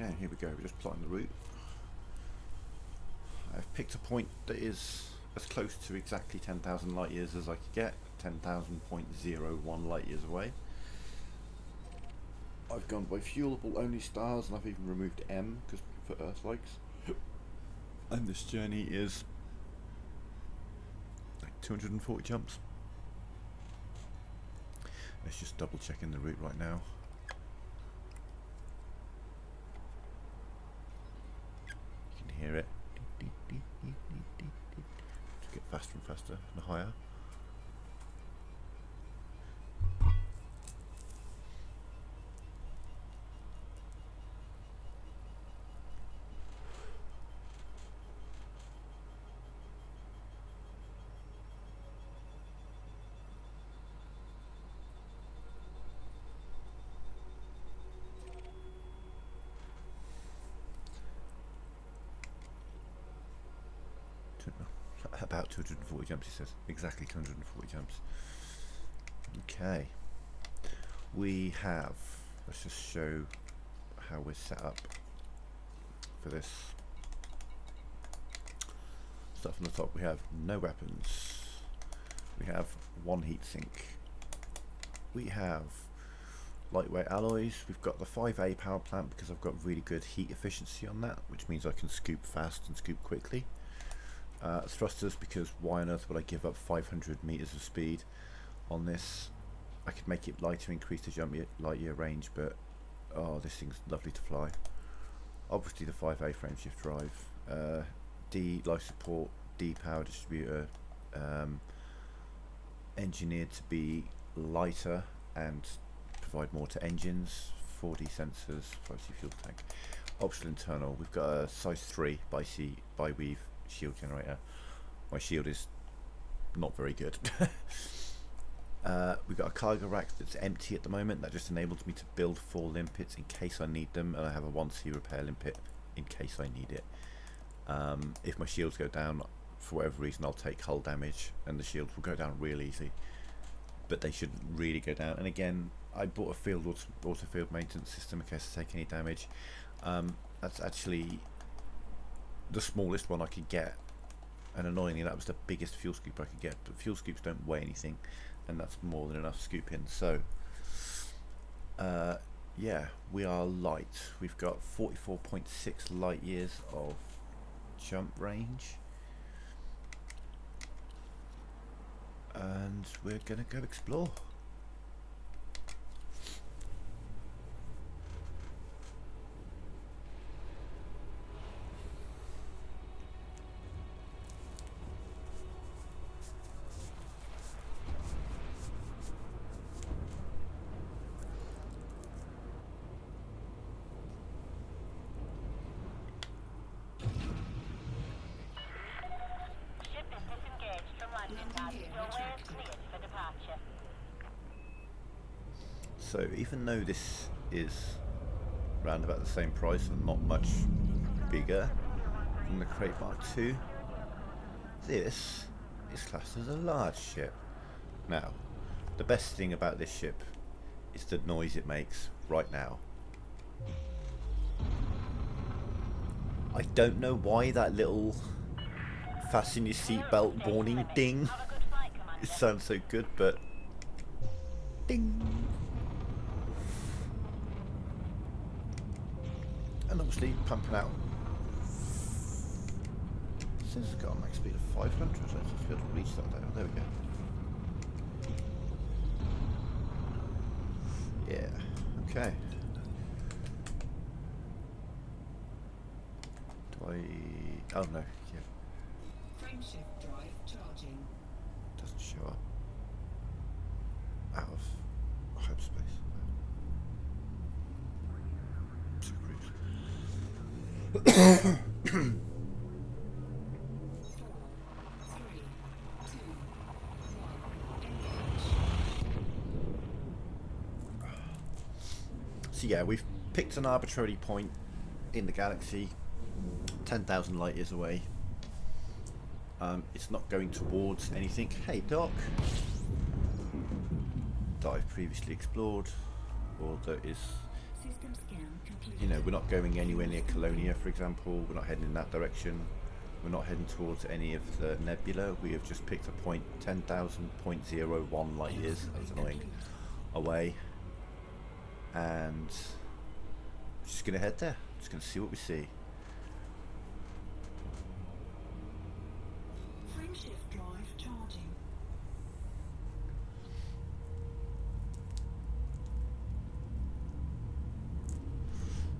Okay, here we go. We're just plotting the route. I've picked a point that is as close to exactly 10,000 light years as I could get, 10,000.01 light years away. I've gone by fuelable only stars, and I've even removed M because for Earth likes. And this journey is like 240 jumps. Let's just double check in the route right now. You can hear it. Just get faster and faster and higher. About 240 jumps, he says. Exactly 240 jumps. Okay. We have, let's just show how we're set up for this. Stuff on the top, we have no weapons. We have one heatsink. We have lightweight alloys. We've got the 5A power plant because I've got really good heat efficiency on that, which means I can scoop fast and scoop quickly. Thrusters, because why on earth would I give up 500 meters of speed on this? I could make it lighter, increase the light year range, but oh, this thing's lovely to fly. Obviously the 5A frameshift drive, D life support, D power distributor, engineered to be lighter and provide more to engines, 4D sensors, 5C fuel tank. Optional internal, we've got a size 3 by weave shield generator. My shield is not very good. We've got a cargo rack that's empty at the moment. That just enables me to build 4 limpets in case I need them, and I have a 1C repair limpet in case I need it. If my shields go down for whatever reason, I'll take hull damage and the shields will go down real easy, but they shouldn't really go down. And again, I bought a auto field maintenance system in case I take any damage. That's actually the smallest one I could get, and annoyingly that was the biggest fuel scoop I could get, but fuel scoops don't weigh anything, and that's more than enough scooping. So yeah, we are light. We've got 44.6 light years of jump range, and we're gonna go explore. So even though this is round about the same price and not much bigger than the Crate Mark II, this is classed as a large ship. Now, the best thing about this ship is the noise it makes right now. I don't know why that little fasten your seatbelt warning ding, it sounds so good, but ding. And obviously pumping out. Since it's got a max speed of 500, so let's just be able to reach that now. There we go. Yeah, okay. Do I... oh no, yeah. Frameshift drive charging. Doesn't show up. Out of hyperspace. So yeah, we've picked an arbitrary point in the galaxy, 10,000 light years away. It's not going towards anything. Hey Doc, that I've previously explored, or that is System scan completed. You know, we're not going anywhere near Colonia, for example. We're not heading in that direction. We're not heading towards any of the nebula. We have just picked a point 10,000.01 light years, that's annoying, away. And just going to head there. Just going to see what we see. Frameshift drive charging.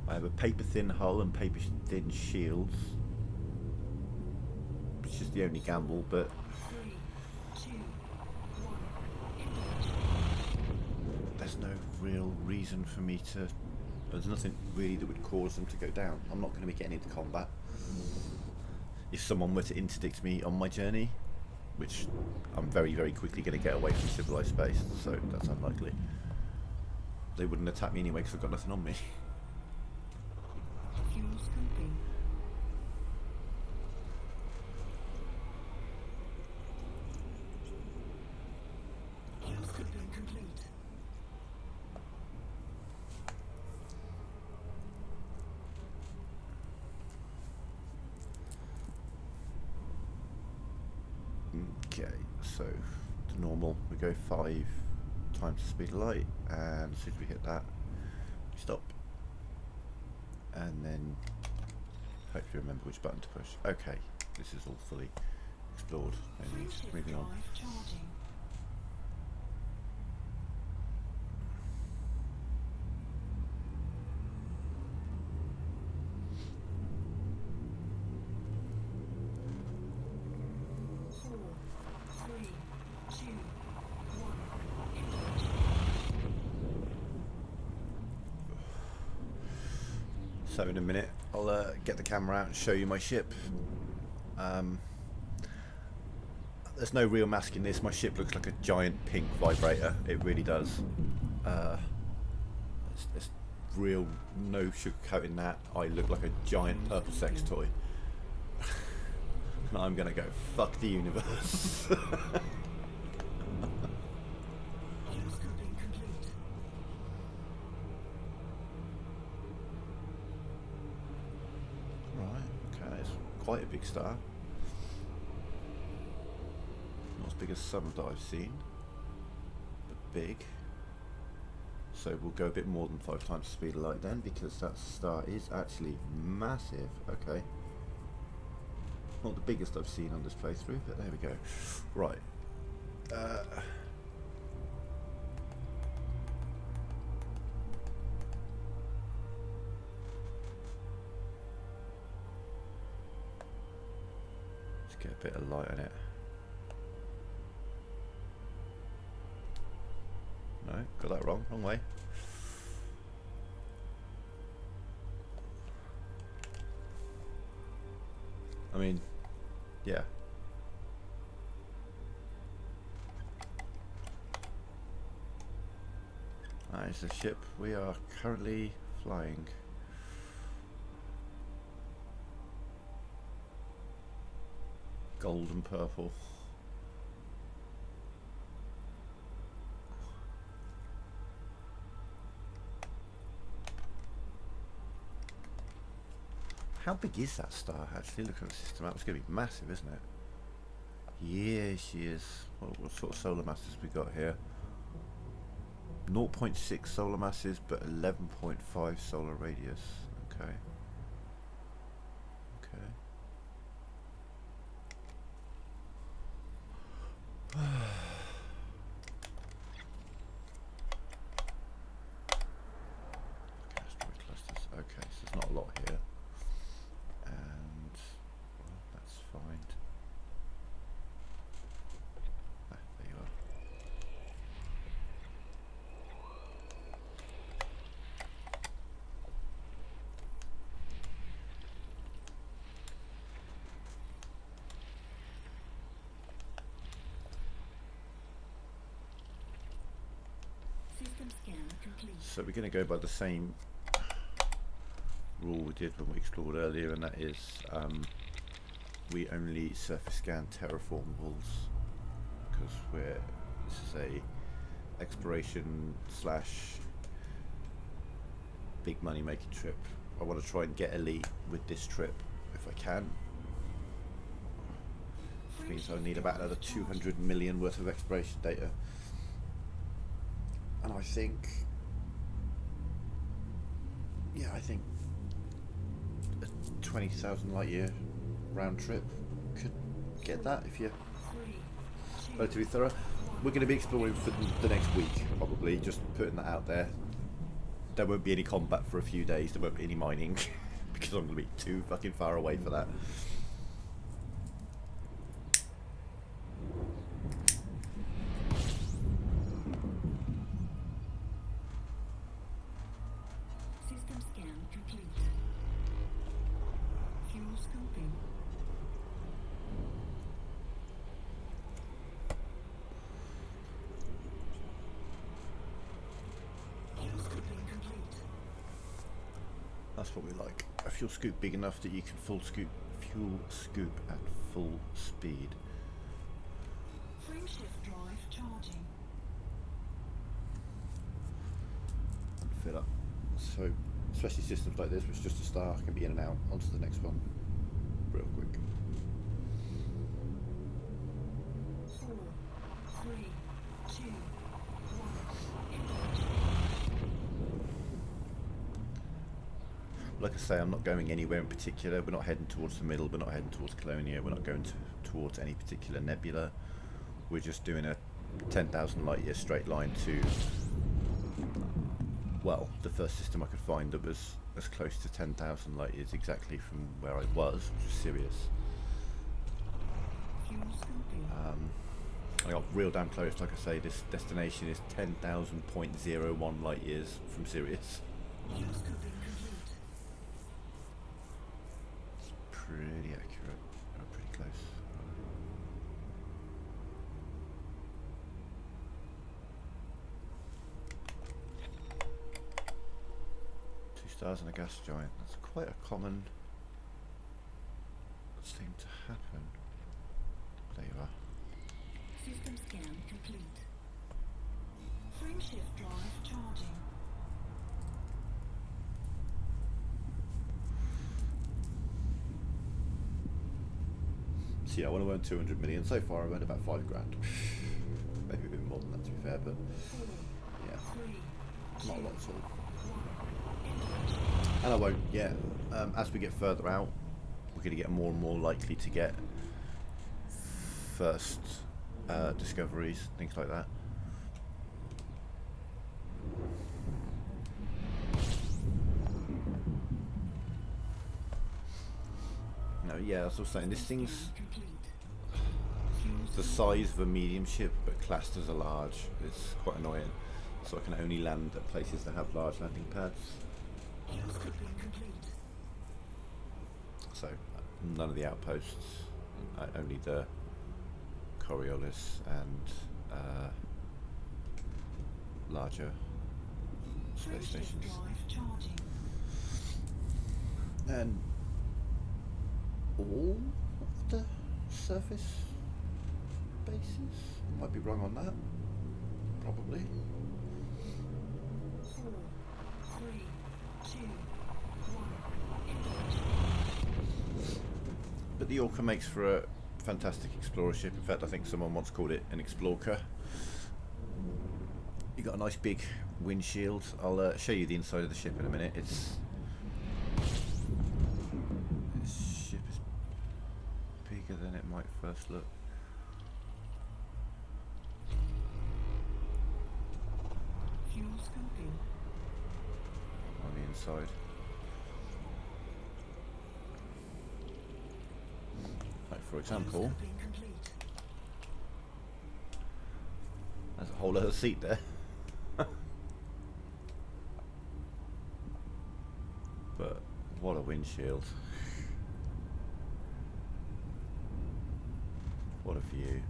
I have a paper thin hull and paper thin shields, which is the only gamble, but 3, 2, 1. there's no real reason for me to. There's nothing really that would cause them to go down. I'm not going to be getting into combat. If someone were to interdict me on my journey, which I'm very, very quickly going to get away from civilized space, so that's unlikely. They wouldn't attack me anyway because I've got nothing on me. Fuel scooping. Fuel scooping complete. Okay, so the normal, we go 5 times the speed of light, and as soon as we hit that, we stop. And then hopefully remember which button to push. Okay, this is all fully explored. Frameshift Moving on. drive charging. Four, three, two, one. So in a minute, I'll get the camera out and show you my ship. There's no real masking this. My ship looks like a giant pink vibrator. It really does. There's real no sugarcoating that. I look like a giant purple sex toy. And I'm gonna go fuck the universe. Fuel scooping complete. Right, okay, it's quite a big star. Not as big as some that I've seen, but big. So we'll go a bit more than 5 times the speed of light then, because that star is actually massive. Okay. Not the biggest I've seen on this playthrough, but there we go. Right. Let's get a bit of light on it. No, got that wrong way. I mean, yeah. That is the ship we are currently flying. Gold and purple. How big is that star actually? Look at the system map, it's going to be massive, isn't it? Yeah, she is. What sort of solar masses we got here? 0.6 solar masses, but 11.5 solar radius. Okay. Okay. Asteroid clusters. Okay, so there's not a lot here. And well, that's fine. Ah, there you are. System scan complete. So we're going to go by the same rule we did when we explored earlier, and that is we only surface scan terraformables because this is a exploration slash big money making trip. I want to try and get elite with this trip if I can. Which means I need about another 200 million worth of exploration data. And I think, yeah, I think a 20,000 light year round trip could get that if you're relatively thorough. We're going to be exploring for the next week, probably, just putting that out there. There won't be any combat for a few days, there won't be any mining, because I'm going to be too fucking far away for that. System scan complete. Fuel scoping. Fuel scoping complete. That's what we like. A fuel scoop big enough that you can fuel scoop at full speed. Frame shift drive charging. Fill up. So, especially systems like this, which just a star can be in and out onto the next one real quick. 4, 3, 2, 1. Like I say, I'm not going anywhere in particular. We're not heading towards the middle. We're not heading towards Colonia. We're not going towards any particular nebula. We're just doing a 10,000 light year straight line to, well, the first system I could find that was as close to 10,000 light years exactly from where I was, which was Sirius. Fuel scoping. I got real damn close. Like I say, this destination is 10,000.01 light years from Sirius. Fuel scoping complete. It's pretty accurate. Pretty close. 2 stars and a gas giant. That's quite a common thing to happen. There you are. System scan complete. Frame shift drive charging. So yeah, I want to earn 200 million. So far I've earned about 5 grand. Maybe a bit more than that to be fair, but 4, yeah, 3, not a lot at all. 1. And I won't yet. As we get further out, we're going to get more and more likely to get first discoveries, things like that. No, yeah, as I was saying, this thing's the size of a medium ship, but classed as a large. It's quite annoying. So I can only land at places that have large landing pads. So none of the outposts, only the Coriolis and larger space stations. And all of the surface bases? Might be wrong on that. Probably. 4, 3, 2, 1. But the Orca makes for a fantastic explorer ship. In fact, I think someone once called it an Explorca. You got a nice big windshield. I'll show you the inside of the ship in a minute. This ship is bigger than it might first look. Fuel scoping. On the inside. Like for example, there's a whole other seat there. But what a windshield. What a view.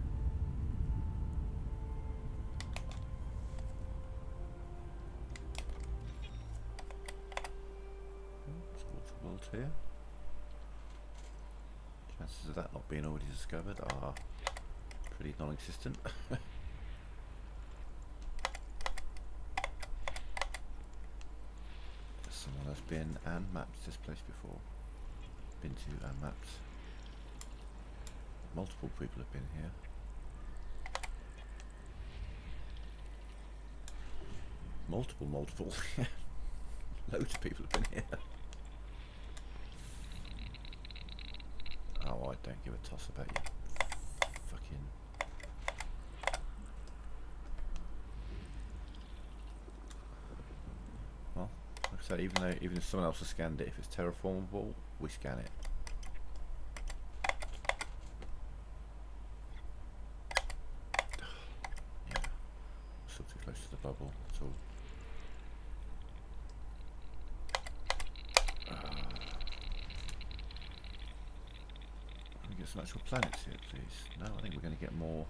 Water world here. Chances of that not being already discovered are pretty non-existent. Someone has been and mapped this place before. Been to and mapped. Multiple people have been here. Multiple. Loads of people have been here. Oh, I don't give a toss about you. Fucking. Well, like I say, even if someone else has scanned it, if it's terraformable, we scan it. Yeah, still too close to the bubble. That's all. Get some actual planets here, please. No, I think we're going to get more.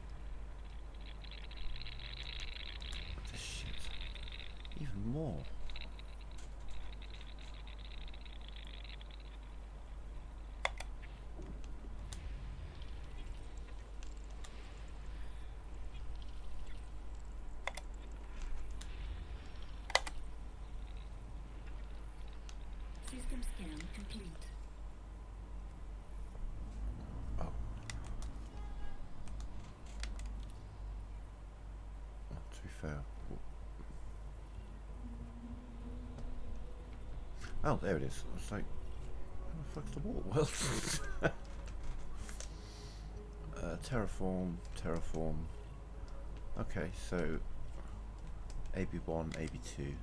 This shit. Even more. System scan complete. Fair. Oh, there it is. It's like, where the fuck's the wall? Well, terraform. Okay, so AB1, AB2.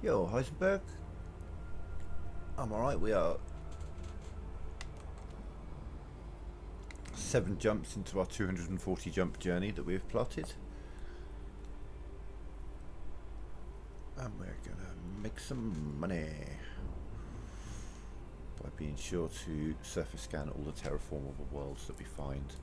Yo, Heisenberg. I'm alright, we are 7 jumps into our 240 jump journey that we've plotted. And we're gonna make some money by being sure to surface scan all the terraformable worlds that we find.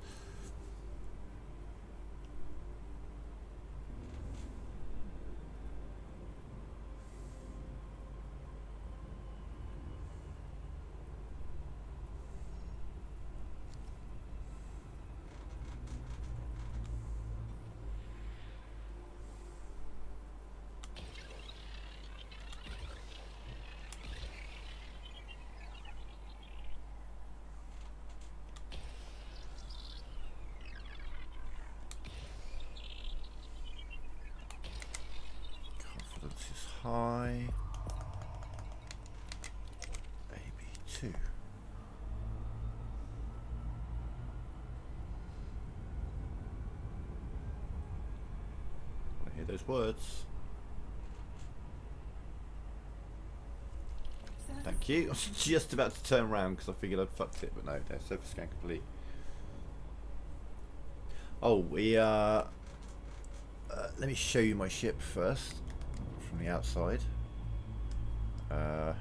High. AB2. I hear those words. Thank you. I was just about to turn around because I figured I'd fucked it, but no, there's surface scan complete. Oh, we let me show you my ship first. From the outside. What am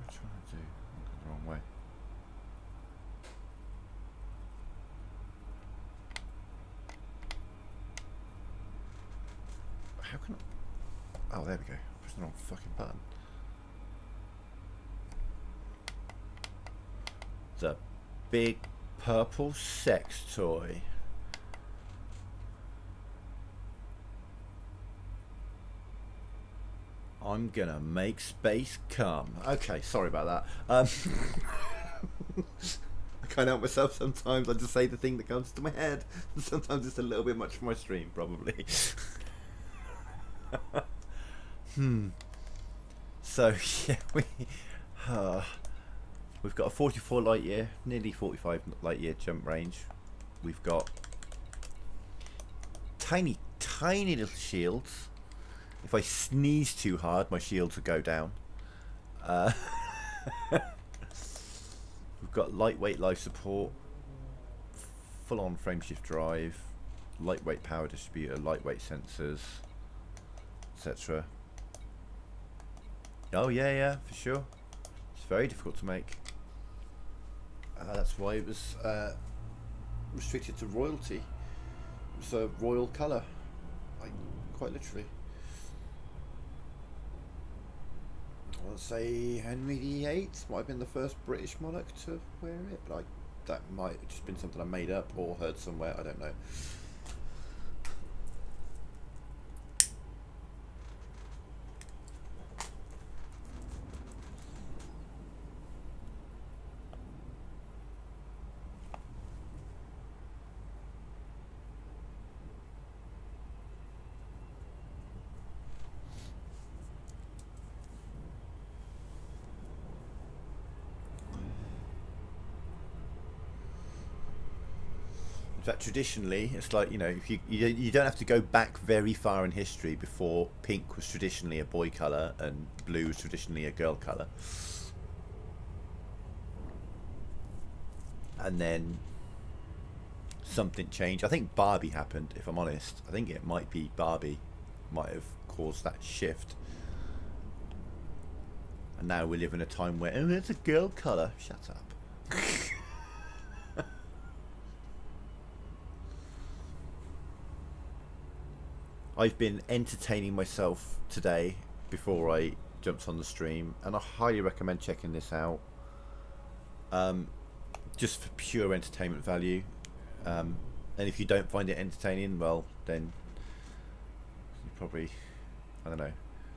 I trying to do? I'm going the wrong way. How can I? Oh, there we go. Press the wrong fucking button. The big purple sex toy. I'm gonna make space come. Okay, sorry about that. I can't help myself sometimes. I just say the thing that comes to my head. Sometimes it's a little bit much for my stream, probably. So yeah, We've got a 44 light year, nearly 45 light year jump range. We've got tiny, tiny little shields. If I sneeze too hard, my shields will go down. We've got lightweight life support, full-on frameshift drive, lightweight power distributor, lightweight sensors, etc. Oh yeah, for sure. It's very difficult to make. That's why it was restricted to royalty. It was a royal colour, like quite literally. I want to say Henry VIII might have been the first British monarch to wear it, but that might have just been something I made up or heard somewhere. I don't know. In fact, traditionally, it's like, you know, if you don't have to go back very far in history before pink was traditionally a boy colour and blue was traditionally a girl colour. And then something changed. I think Barbie happened, if I'm honest. I think it might be Barbie might have caused that shift. And now we live in a time where, oh, it's a girl colour. Shut up. I've been entertaining myself today before I jumped on the stream, and I highly recommend checking this out. Just for pure entertainment value. And if you don't find it entertaining, well, then you're probably, I don't know,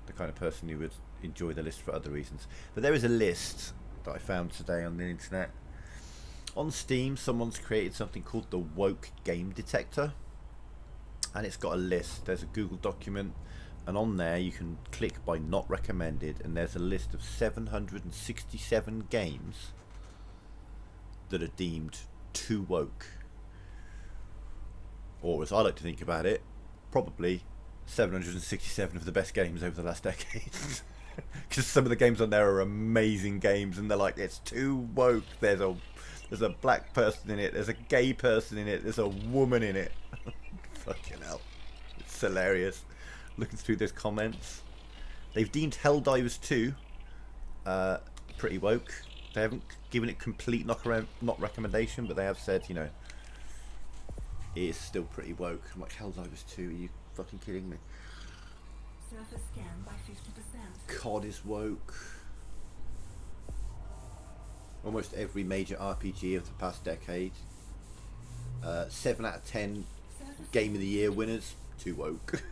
the kind of person who would enjoy the list for other reasons. But there is a list that I found today on the internet. On Steam, someone's created something called the Woke Game Detector. And it's got a list. There's a Google document, and on there you can click by not recommended, and there's a list of 767 games that are deemed too woke. Or, as I like to think about it, probably 767 of the best games over the last decade. Because some of the games on there are amazing games, and they're like, it's too woke. There's a black person in it, there's a gay person in it, there's a woman in it. Fucking hell. It's hilarious. Looking through those comments. They've deemed Helldivers 2 pretty woke. They haven't given it complete not recommendation, but they have said, you know, it is still pretty woke. I'm like, Helldivers 2, are you fucking kidding me? Surface scan by 50%. COD is woke. Almost every major RPG of the past decade. 7 out of 10 Game of the Year winners, too woke.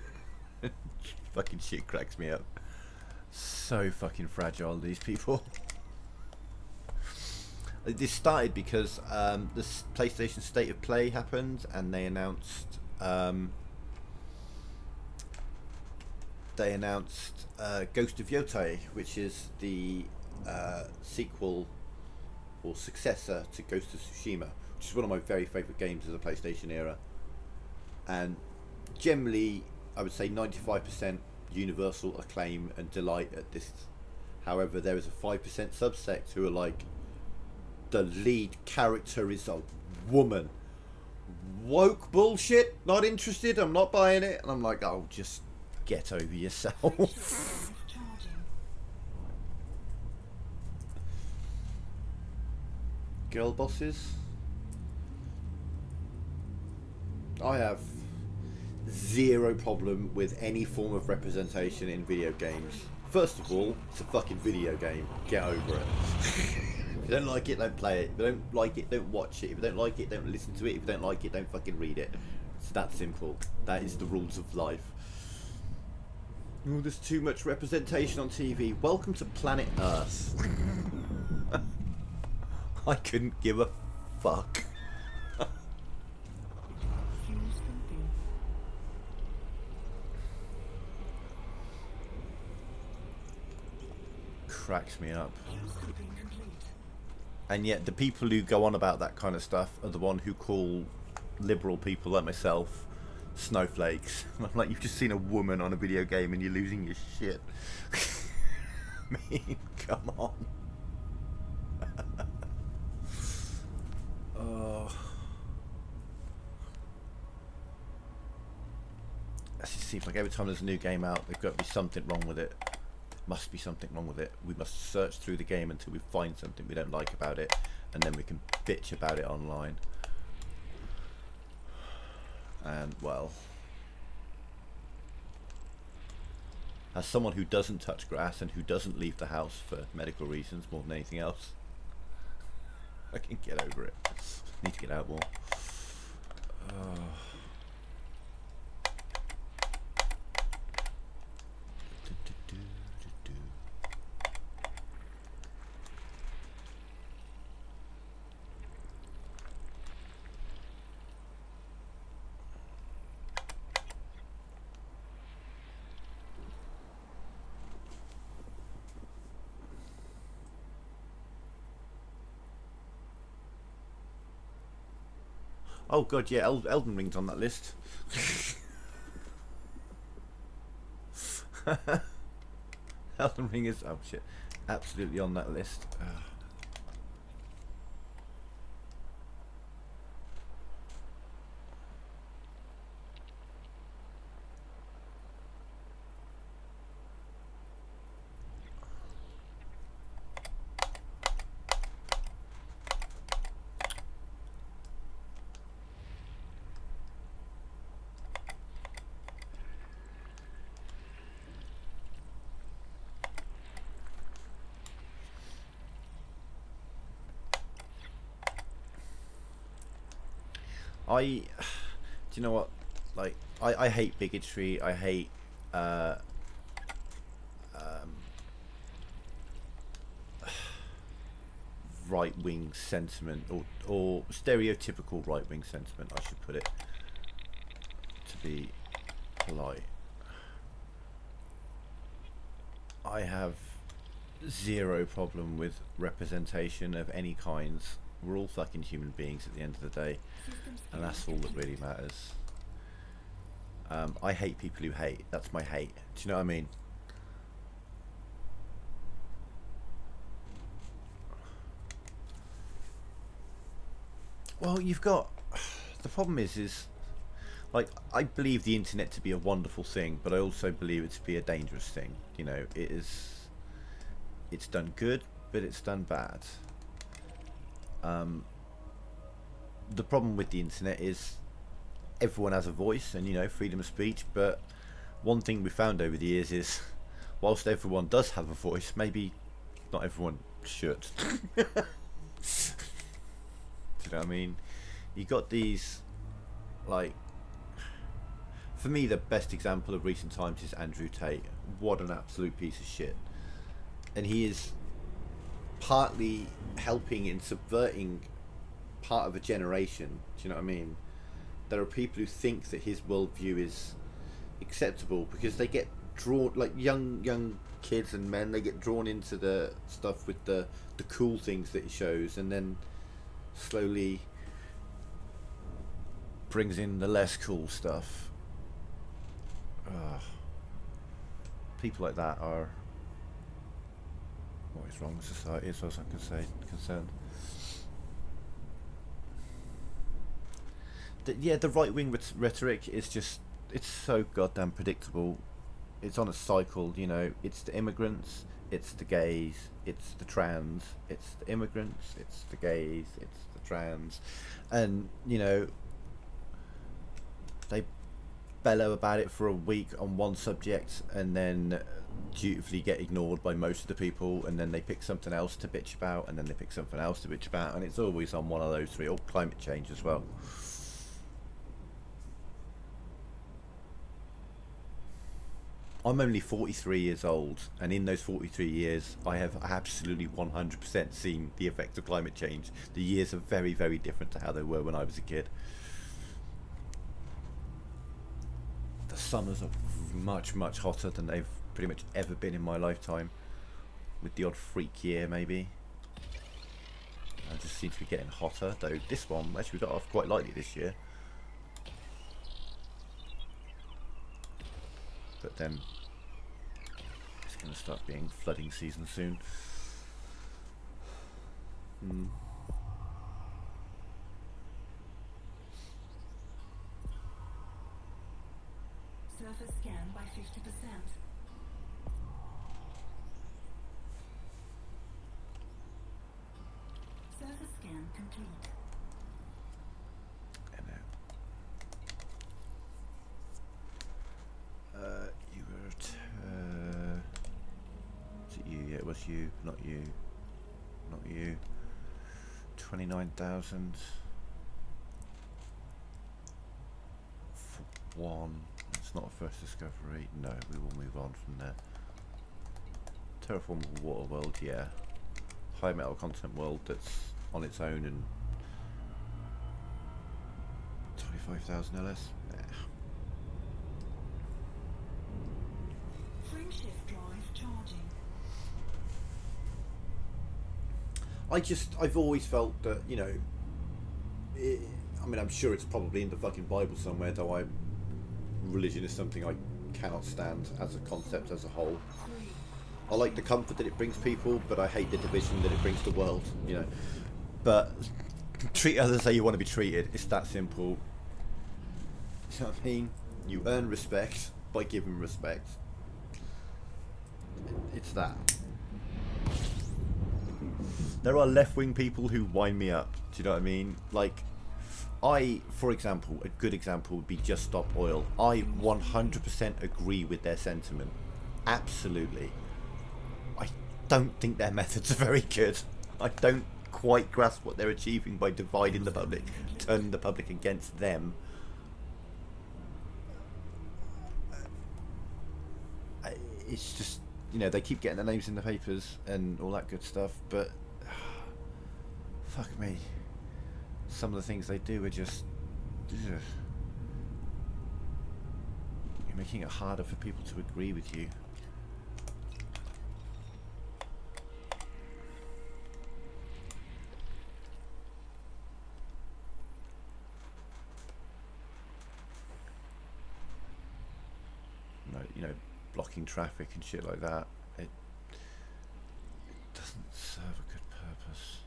Fucking shit cracks me up. So fucking fragile, these people. This started because the PlayStation State of Play happened, and they announced Ghost of Yotei, which is the sequel or successor to Ghost of Tsushima, which is one of my very favourite games of the PlayStation era. And generally, I would say 95% universal acclaim and delight at this. However, there is a 5% subsect who are like, the lead character is a woman. Woke bullshit, not interested, I'm not buying it. And I'm like, oh, just get over yourself. Girl bosses. I have zero problem with any form of representation in video games. First of all, it's a fucking video game. Get over it. If you don't like it, don't play it. If you don't like it, don't watch it. If you don't like it, don't listen to it. If you don't like it, don't fucking read it. It's that simple. That is the rules of life. Oh, there's too much representation on TV. Welcome to planet Earth. I couldn't give a fuck. Cracks me up. And yet the people who go on about that kind of stuff are the one who call liberal people like myself snowflakes. I'm like, you've just seen a woman on a video game and you're losing your shit. I mean, come on. Oh. It seems like every time there's a new game out, there's got to be something wrong with it. Must be something wrong with it. We must search through the game until we find something we don't like about it, and then we can bitch about it online. And well, as someone who doesn't touch grass and who doesn't leave the house for medical reasons more than anything else, I can get over it. Need to get out more. Oh god, yeah, Elden Ring's on that list. Elden Ring is, oh shit, absolutely on that list. Do you know what? Like, I hate bigotry. I hate right-wing sentiment, or stereotypical right-wing sentiment, I should put it, to be polite. I have zero problem with representation of any kinds. We're all fucking human beings at the end of the day, and that's all that really matters. I hate people who hate. That's my hate. Do you know what I mean? Well, you've got... The problem is like, I believe the internet to be a wonderful thing, but I also believe it to be a dangerous thing. You know, it's done good, but it's done bad. The problem with the internet is everyone has a voice and, you know, freedom of speech, but one thing we found over the years is whilst everyone does have a voice, maybe not everyone should. Do you know what I mean? You got these, like, for me the best example of recent times is Andrew Tate. What an absolute piece of shit. And he is partly helping in subverting part of a generation. Do you know what I mean? There are people who think that his worldview is acceptable because they get drawn, like young kids and men, they get drawn into the stuff with the cool things that he shows, and then slowly brings in the less cool stuff. People like that are what is wrong with society, as far as I'm concerned. The right-wing rhetoric is just, it's so goddamn predictable. It's on a cycle, you know. It's the immigrants, it's the gays, it's the trans, it's the immigrants, it's the gays, it's the trans, and, you know, they bellow about it for a week on one subject and then dutifully get ignored by most of the people, and then they pick something else to bitch about, and then they pick something else to bitch about, and it's always on one of those three, or climate change as well. I'm only 43 years old, and in those 43 years I have absolutely 100% seen the effects of climate change. The years are very, very different to how they were when I was a kid. The summers are much, much hotter than they've pretty much ever been in my lifetime, with the odd freak year maybe. It just seems to be getting hotter, though this one actually we got off quite lightly this year. But then it's going to start being flooding season soon. Surface scan by 50%. Surface scan complete. And you were at, is it you? Yeah, it was you, not you. Not you. 29,000 for one. It's not a first discovery. No, we will move on from there. Terraformable water world, yeah. High metal content world that's on its own and 25,000 LS. Nah. Frameshift drive charging. I've always felt that, you know, I mean, I'm sure it's probably in the fucking Bible somewhere, though religion is something I cannot stand as a concept as a whole. I like the comfort that it brings people, but I hate the division that it brings the world, you know. But treat others how you want to be treated. It's that simple. You know what I mean? You earn respect by giving respect. It's that. There are left-wing people who wind me up. Do you know what I mean? Like, for example, a good example would be Just Stop Oil. I 100% agree with their sentiment. Absolutely. I don't think their methods are very good. I don't quite grasp what they're achieving by dividing the public, turning the public against them. It's just, you know, they keep getting their names in the papers and all that good stuff, but fuck me. Some of the things they do are just... Ugh. You're making it harder for people to agree with you. You know, blocking traffic and shit like that. It doesn't serve a good purpose.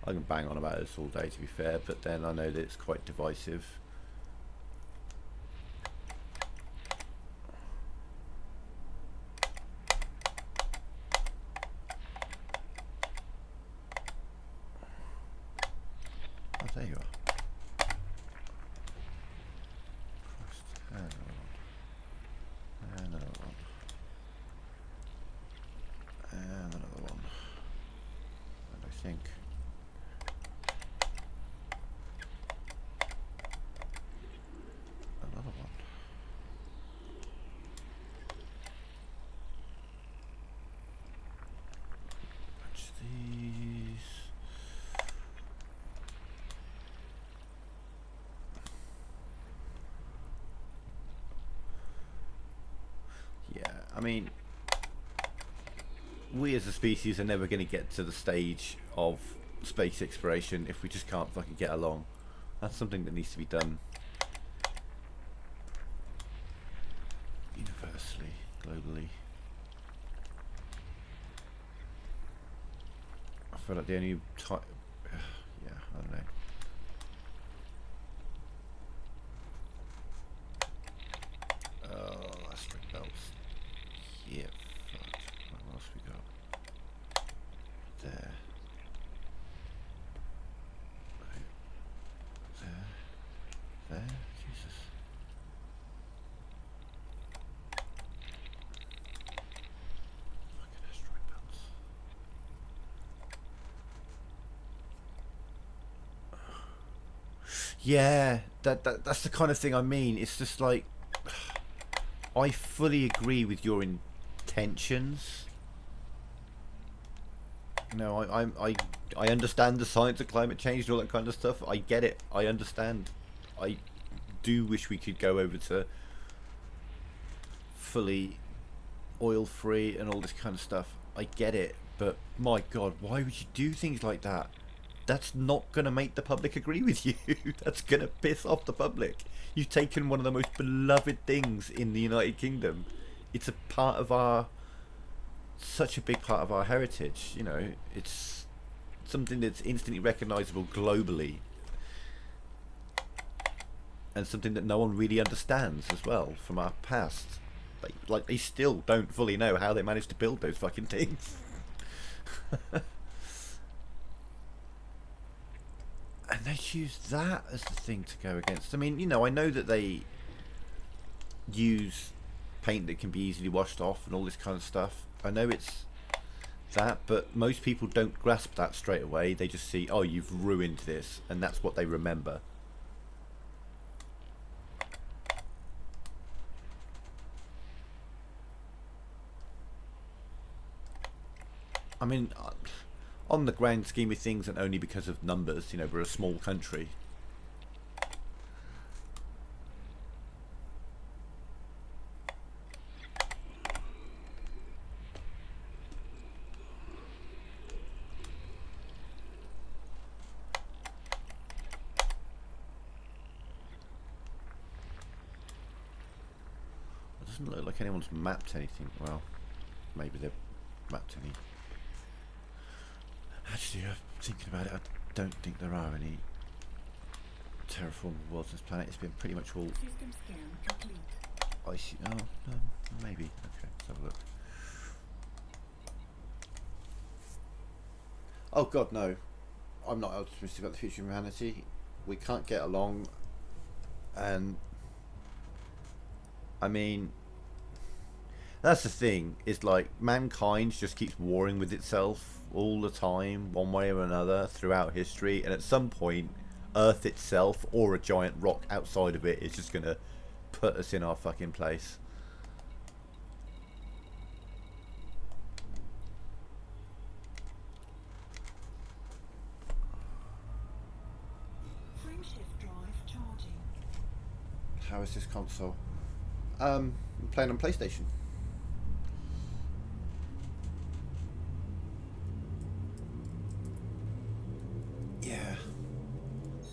I can bang on about this all day, to be fair, but then I know that it's quite divisive. Oh, there you are. Christ. And another one. And another one. And I think... another one. Patch these. Yeah, I mean, we as a species are never going to get to the stage of space exploration if we just can't fucking get along. That's something that needs to be done. Universally, globally. I feel like the only time... yeah, I don't know. Oh, that's ring bells. Yeah, fuck. What else we got? There. There. Jesus. Fucking asteroid belts. Yeah, that's the kind of thing I mean. It's just like, I fully agree with your intentions. No, I understand the science of climate change and all that kind of stuff. I get it. I understand. I do wish we could go over to fully oil free and all this kind of stuff. I get it, but my god, why would you do things like that? That's not going to make the public agree with you. That's going to piss off the public. You've taken one of the most beloved things in the United Kingdom. It's a part of our, such a big part of our heritage, you know. It's something that's instantly recognisable globally. And something that no one really understands as well from our past. Like they still don't fully know how they managed to build those fucking things. And they choose that as the thing to go against. I mean, you know, I know that they use paint that can be easily washed off and all this kind of stuff. I know it's that, but most people don't grasp that straight away. They just see, oh, you've ruined this, and that's what they remember. I mean, on the grand scheme of things, and only because of numbers, you know, we're a small country. It doesn't look like anyone's mapped anything. Well, maybe they've mapped any. Actually, thinking about it, I don't think there are any terraforming worlds on this planet. It's been pretty much all System scan complete. icy. Oh, no, maybe. Okay, let's have a look. Oh God, no. I'm not optimistic about the future of humanity. We can't get along, and I mean, that's the thing. Is like mankind just keeps warring with itself all the time, one way or another, throughout history, and at some point, Earth itself or a giant rock outside of it is just gonna put us in our fucking place. Frameshift drive charging. How is this console? I'm playing on PlayStation. Yeah.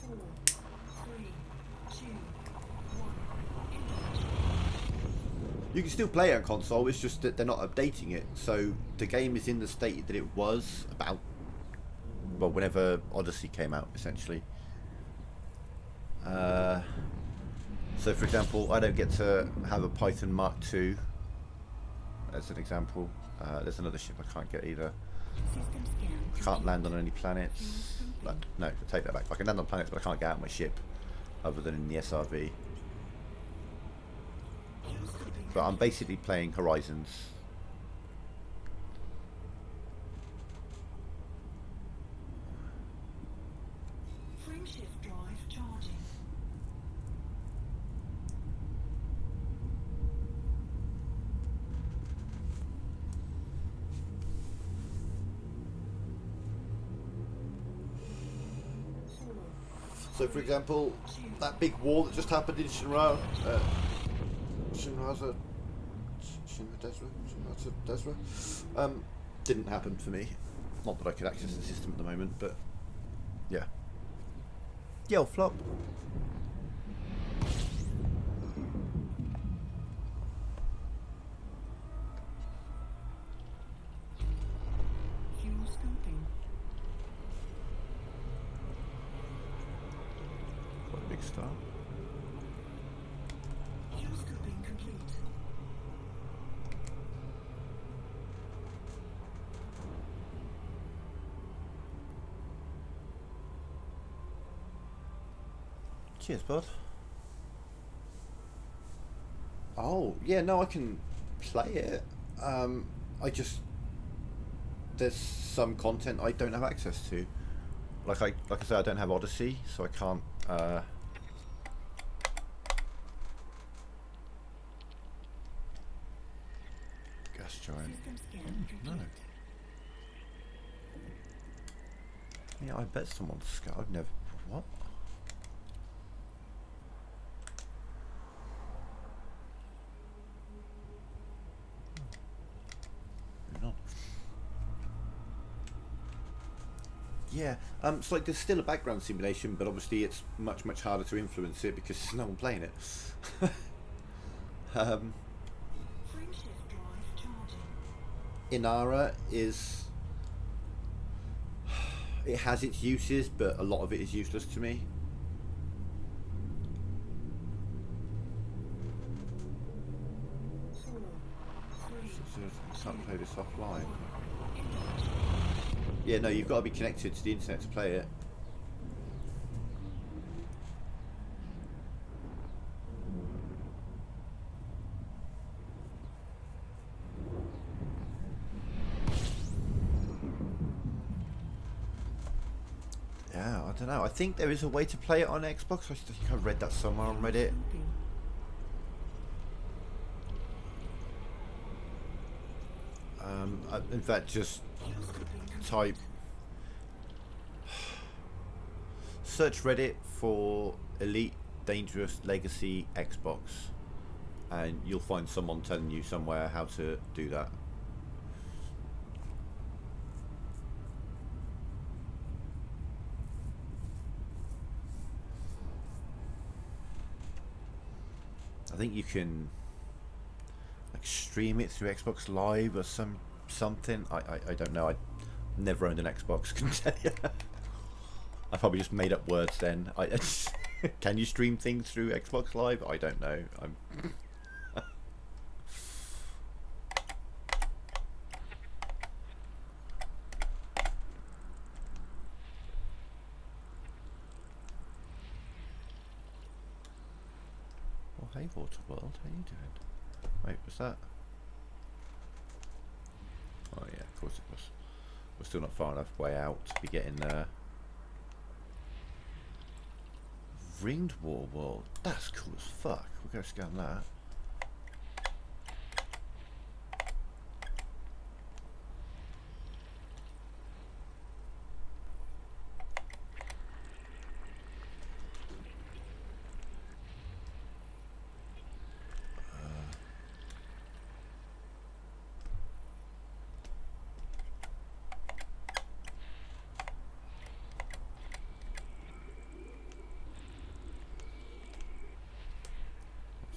4, 3, 2, 1. Engage. You can still play it on console, it's just that they're not updating it. So the game is in the state that it was about, well, whenever Odyssey came out, essentially. So for example, I don't get to have a Python Mark II, as an example. There's another ship I can't get either. System scan I can't land on any planets. No, I take that back. I can land on planets, but I can't get out of my ship, other than in the SRV. But I'm basically playing Horizons. Frameshift drive charging. So for example, that big war that just happened in Shinra, Desra, didn't happen for me. Not that I could access the system at the moment, but yeah. Yo, flop. Fuel scoping. What a big star. Fuel scoping complete. Cheers, bud. Oh, yeah, no, I can play it. I just, there's some content I don't have access to. Like I said, I don't have Odyssey, so I can't. Gas giant. System scan No. complete. Yeah, I bet someone's scout. I've never. What? Yeah, it's like there's still a background simulation, but obviously it's much harder to influence it because there's no one playing it. um, Frameshift drive charging. Inara is, it has its uses, but a lot of it is useless to me. 4, 3, I can't play this offline. Yeah, no, you've got to be connected to the internet to play it. Yeah, I don't know. I think there is a way to play it on Xbox. I think I read that somewhere on Reddit. In fact, just type search Reddit for Elite Dangerous Legacy Xbox, and you'll find someone telling you somewhere how to do that. I think you can like stream it through Xbox Live or something. I don't know. I never owned an Xbox. Can tell you. I probably just made up words then. Can you stream things through Xbox Live? I don't know. Oh, hey, Waterworld. How you doing? Wait, was that? Oh yeah, of course it was. We're still not far enough way out to be getting there. Ringed War World. That's cool as fuck. We'll go scan that.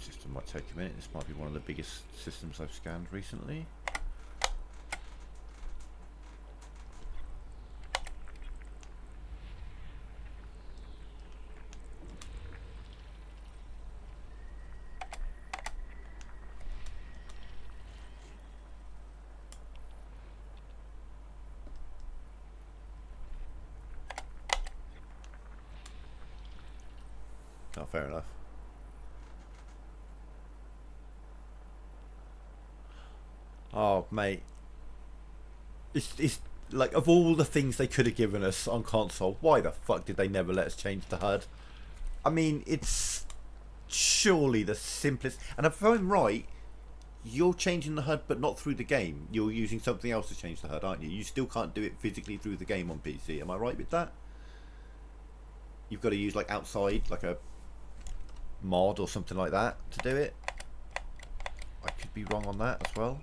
System might take a minute. This might be one of the biggest systems I've scanned recently. Oh, fair enough. Oh, mate. It's like, of all the things they could have given us on console, why the fuck did they never let us change the HUD? I mean, it's surely the simplest. And if I'm right, you're changing the HUD, but not through the game. You're using something else to change the HUD, aren't you? You still can't do it physically through the game on PC. Am I right with that? You've got to use like outside, like a mod or something like that to do it. I could be wrong on that as well.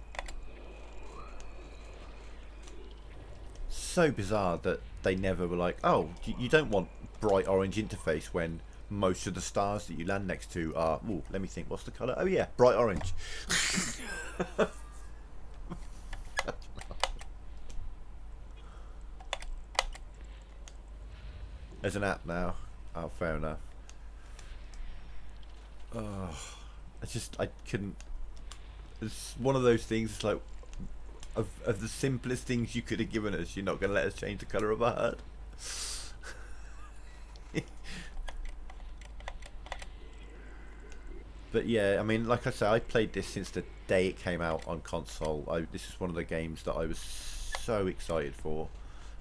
So bizarre that they never were like, oh, you don't want bright orange interface when most of the stars that you land next to are, ooh, let me think, what's the colour? Oh yeah, bright orange. There's an app now. Oh, fair enough. Oh, I couldn't. It's one of those things. It's like of the simplest things you could have given us. You're not going to let us change the colour of our HUD. But yeah, I mean, like I said, I played this since the day it came out on console. This is one of the games that I was so excited for,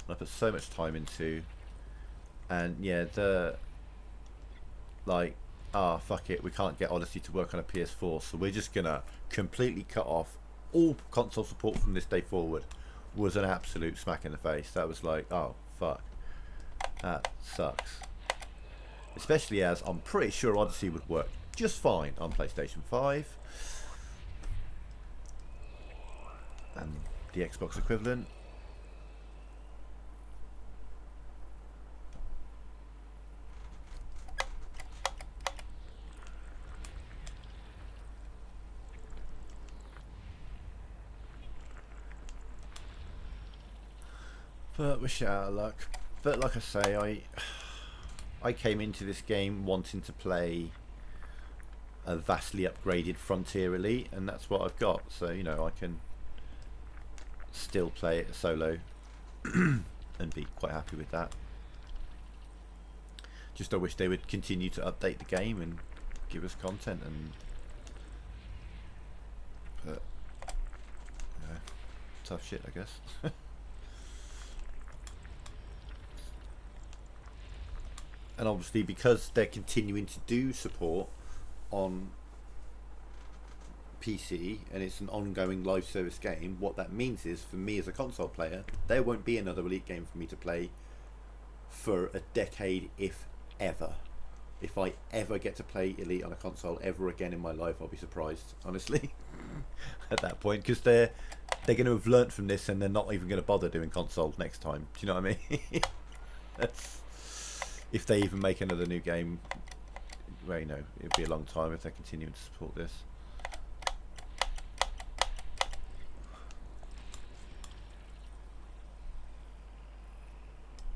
and I put so much time into. And yeah, like, fuck it, we can't get Odyssey to work on a PS4, so we're just gonna completely cut off all console support from this day forward, was an absolute smack in the face. That was like, oh fuck, that sucks. Especially as I'm pretty sure Odyssey would work just fine on PlayStation 5 and the Xbox equivalent. But wish it out of luck. But like I say, I came into this game wanting to play a vastly upgraded Frontier Elite, and that's what I've got. So you know, I can still play it solo and be quite happy with that. Just I wish they would continue to update the game and give us content, and but yeah, tough shit, I guess. And obviously because they're continuing to do support on PC and it's an ongoing live service game, what that means is for me as a console player, there won't be another Elite game for me to play for a decade, if ever. If I ever get to play Elite on a console ever again in my life, I'll be surprised, honestly, at that point, because they're going to have learnt from this and they're not even going to bother doing console next time. Do you know what I mean? That's, if they even make another new game, well, you know, it'll be a long time if they're continuing to support this.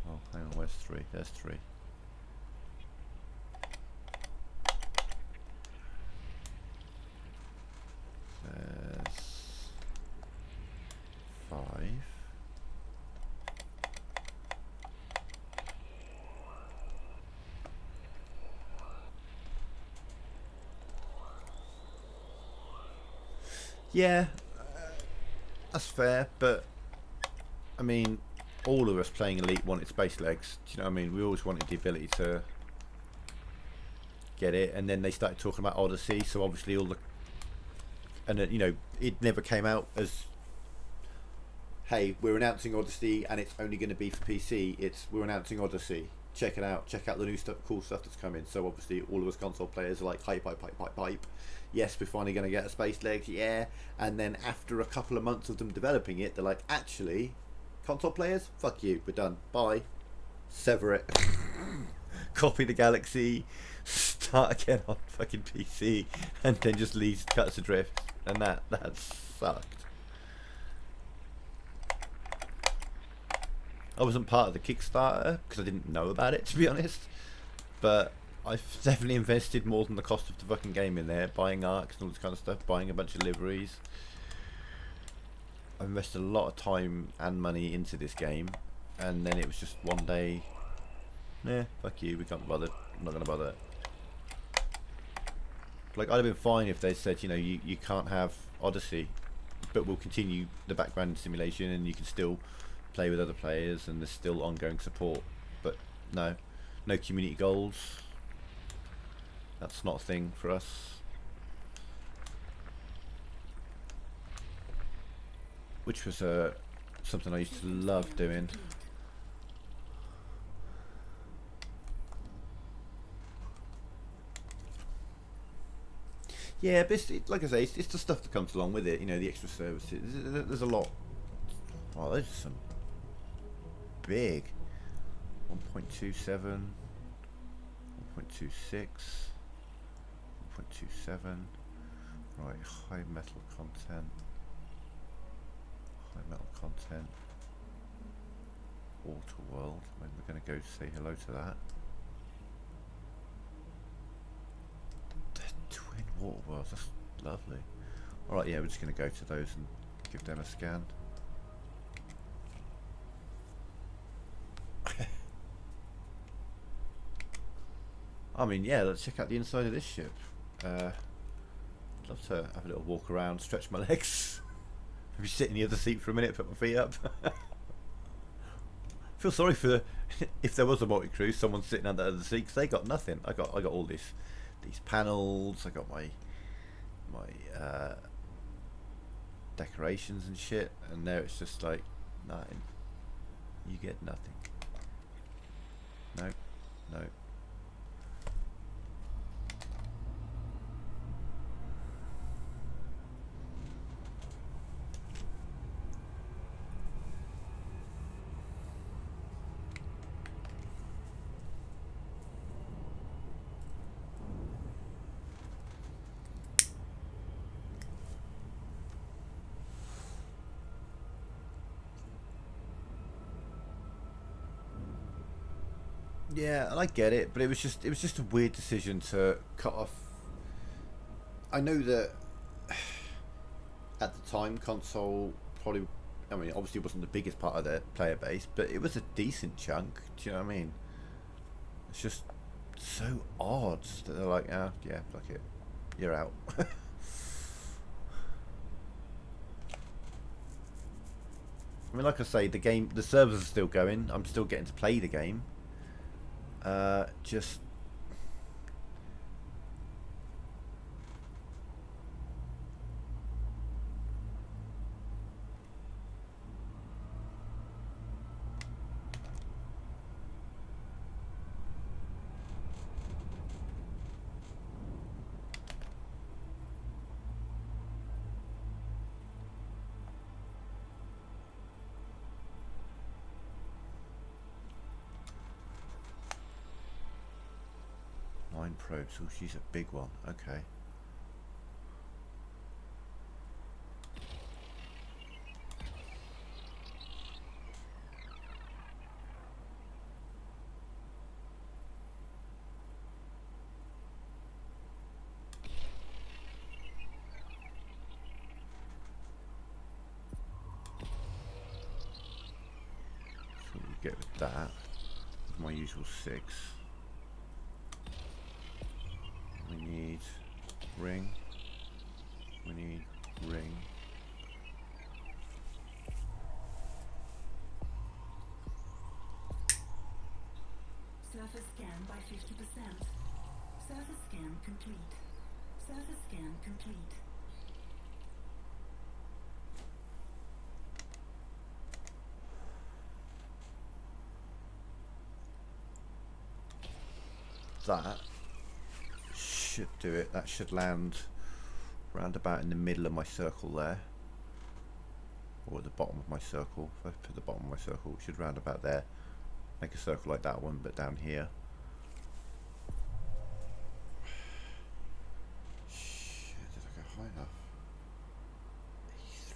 Oh, hang on, where's 3? There's 3. There's 5. Yeah, that's fair, but I mean, all of us playing Elite wanted Space Legs. Do you know what I mean? We always wanted the ability to get it, and then they started talking about Odyssey, so obviously all the... And you know, it never came out as, hey, we're announcing Odyssey and it's only going to be for PC. It's, we're announcing Odyssey. Check it out. Check out the new stuff, cool stuff that's coming. So obviously all of us console players are like, hype. Yes, we're finally going to get a Space Legs, yeah. And then after a couple of months of them developing it, they're like, actually, console players, fuck you, we're done. Bye. Sever it. Copy the Galaxy. Start again on fucking PC. And then just leave, cuts adrift. And that sucked. I wasn't part of the Kickstarter because I didn't know about it, to be honest. But I've definitely invested more than the cost of the fucking game in there, buying arcs and all this kind of stuff, buying a bunch of liveries. I've invested a lot of time and money into this game, and then it was just one day, nah, fuck you, we can't bother, I'm not going to bother. Like, I'd have been fine if they said, you know, you can't have Odyssey, but we'll continue the background simulation and you can still play with other players and there's still ongoing support. But no community goals. That's not a thing for us. Which was something I used to love doing. Yeah, but like I say, it's the stuff that comes along with it. You know, the extra services. There's a lot. Oh, those are some big. 1.27, 1.26, 1.27. Right, high metal content. High metal content. Water world. Maybe we're going to go say hello to that. Twin water worlds, that's lovely. Alright, yeah, we're just going to go to those and give them a scan. I mean, yeah, let's check out the inside of this ship. I'd love to have a little walk around, stretch my legs. Maybe sit in the other seat for a minute, put my feet up. Feel sorry for if there was a multi-crew, someone sitting under the other seat, because they got nothing. I got all these panels. I got my decorations and shit, and there it's just like nothing. You get nothing. No. Yeah, and I get it, but it was just a weird decision to cut off. I know that at the time console probably, I mean, obviously it wasn't the biggest part of their player base, but it was a decent chunk. Do you know what I mean? It's just so odd that they're like, ah, yeah, fuck it, you're out. I mean, like I say, the servers are still going. I'm still getting to play the game. Just Nine probes. Oh, she's a big one. Okay. So we get with that. With my usual 6. We need ring. We need ring. Surface scan by 50%. Surface scan complete. Surface scan complete. That should do it. That should land round about in the middle of my circle there. Or at the bottom of my circle. If I put the bottom of my circle, it should round about there. Make a circle like that one, but down here. Shit, did I go high enough? 83.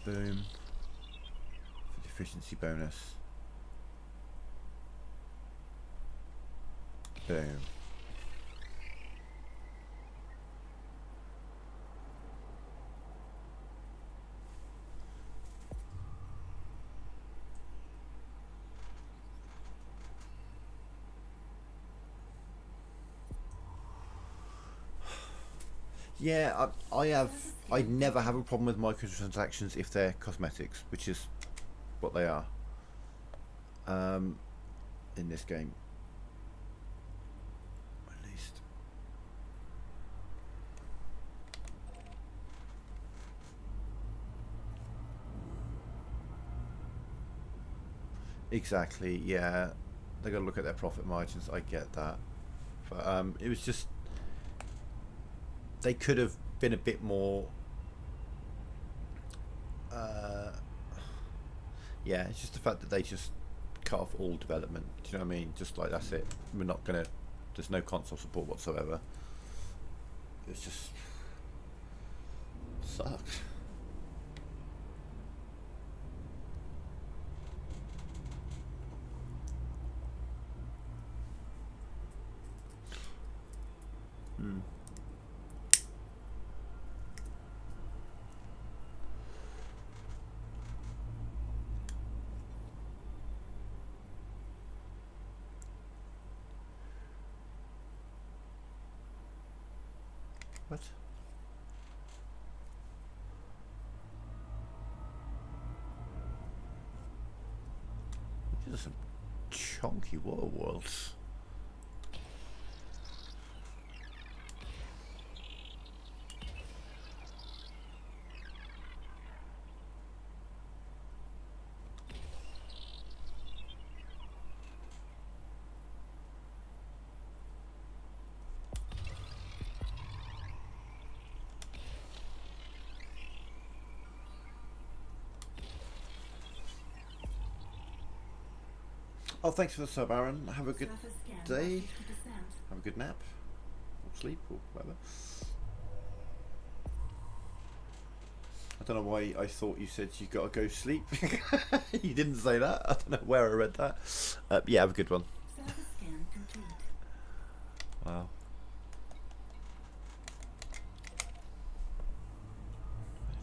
Boom. For the efficiency bonus. Boom. Yeah, I never have a problem with microtransactions if they're cosmetics, which is what they are in this game. At least. Exactly, yeah. They got to look at their profit margins, I get that. But it was just, they could have been a bit more yeah, it's just the fact that they just cut off all development. Do you know what I mean? Just like, that's it. We're not gonna. There's no console support whatsoever. It's just sucks. Hmm. What? These are some chunky water worlds. Oh, thanks for the sub, Aaron. Have a good Surface scan by day. 50%. Have a good nap. sleep or whatever. I don't know why I thought you said you gotta go sleep. You didn't say that. I don't know where I read that. Yeah, have a good one. Surface scan complete. Wow.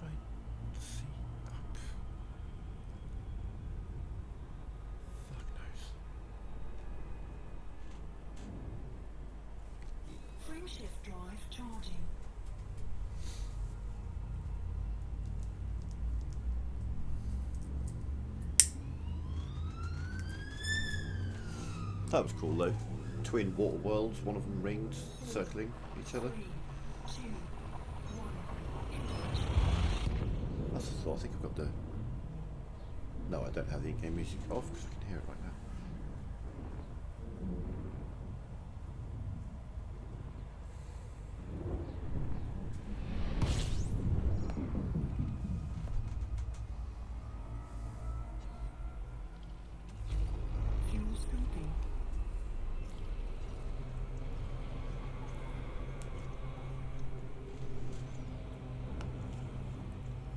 Where did I see up? Fuck knows. Frameshift drive charging. That was cool though. Twin water worlds, one of them ringed, circling each other. 3, 2, 1. That's the thought. I think I've got the. No, I don't have the in-game music off because I can hear it right now. Fuel scooping.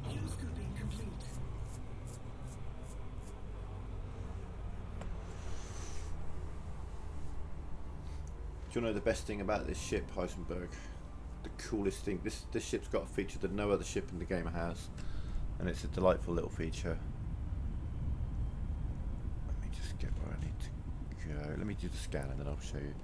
Fuel scooping complete. Do you know the best thing about this ship, Heisenberg? The coolest thing. This ship's got a feature that no other ship in the game has, and it's a delightful little feature. Let me just get where I need to go. Let me do the scan and then I'll show you.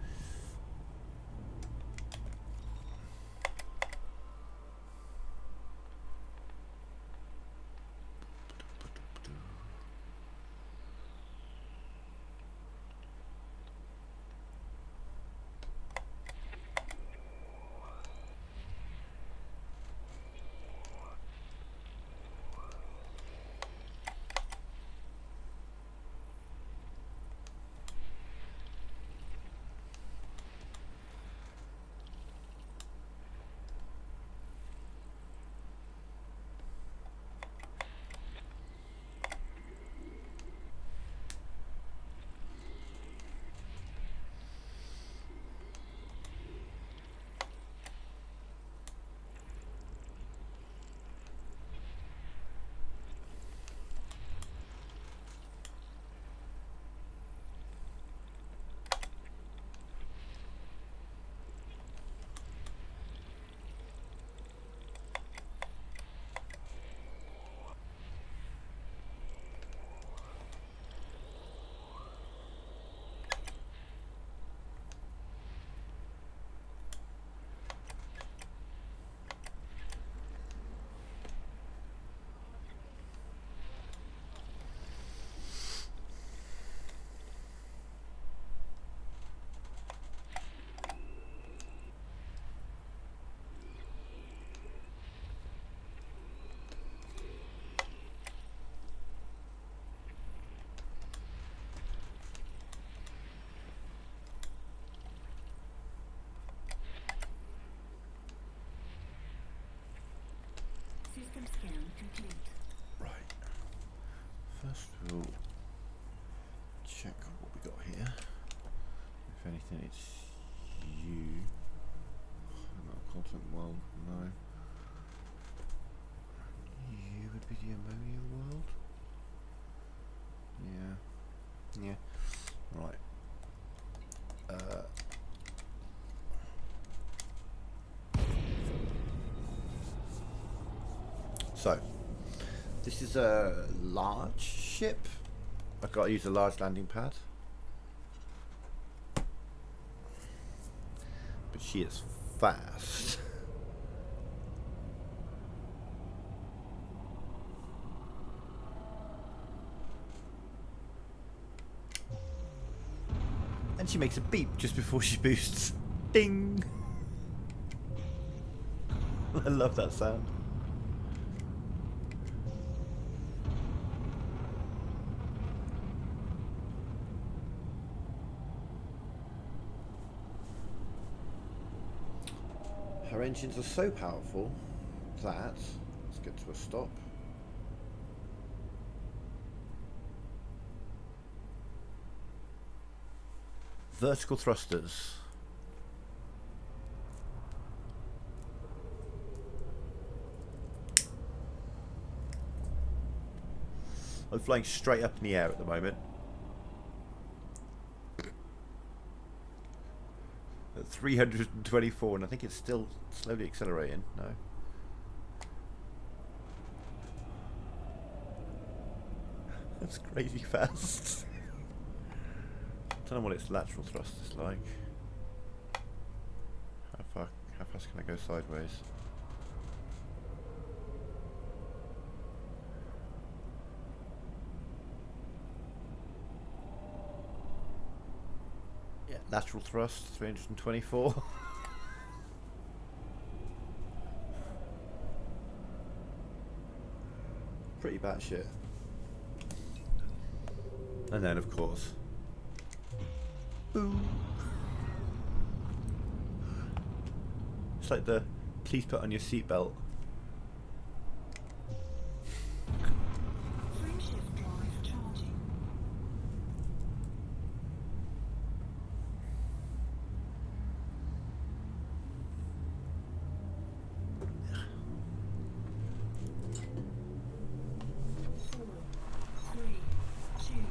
System scan complete. Right. First we'll check what we got here. If anything, it's you. No, content world, no. You would be the ammonia world. Yeah. Yeah. Right. So, this is a large ship. I've got to use a large landing pad. But she is fast. And she makes a beep just before she boosts. Ding! I love that sound. Her engines are so powerful that, let's get to a stop. Vertical thrusters. I'm flying straight up in the air at the moment. At 324, and I think it's still slowly accelerating. No. That's crazy fast. I don't know what its lateral thrust is like. How fast can I go sideways? Yeah, lateral thrust 324. Pretty batshit. And then, of course, boom. It's like the please put on your seatbelt. Frameshift drive charging. Four, three, two,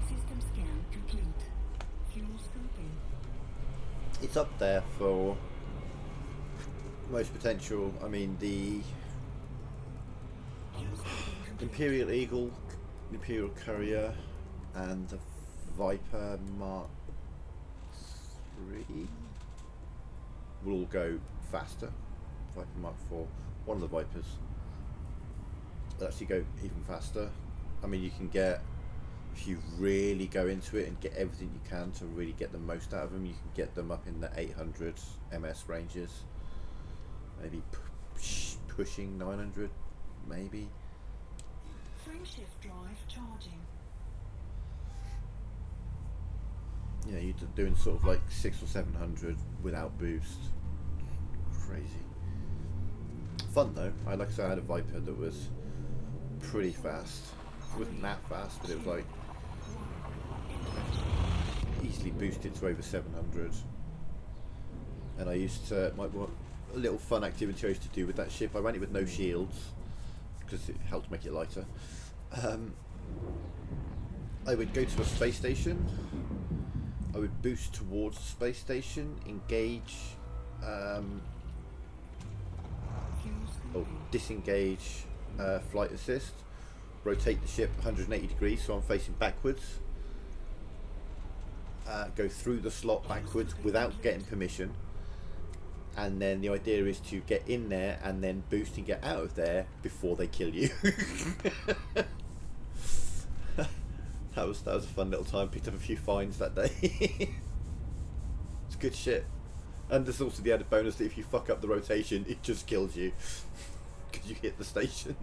system scan complete. Fuel scooping. It's up there for most potential. I mean, the Fuel scooping complete. Imperial Eagle, Imperial Courier, and the Viper Mark III will all go faster. Viper Mark IV, one of the Vipers, will actually go even faster. I mean, you can get, if you really go into it and get everything you can to really get the most out of them, you can get them up in the 800 ms ranges, maybe pushing 900, maybe. Frameshift drive charging. Yeah, you're doing sort of like 600 or 700 without boost. Crazy. Fun though. Like I said, I had a Viper that was pretty fast. It wasn't that fast, but it was like easily boosted to over 700. And I used to, a little fun activity I used to do with that ship, I ran it with no shields because it helped make it lighter. I would go to a space station, I would boost towards the space station, engage, or disengage flight assist, rotate the ship 180 degrees so I'm facing backwards, go through the slot backwards without getting permission, and then the idea is to get in there and then boost and get out of there before they kill you. That was a fun little time. Picked up a few fines that day. It's good shit. And there's also the added bonus that if you fuck up the rotation, it just kills you because you hit the station.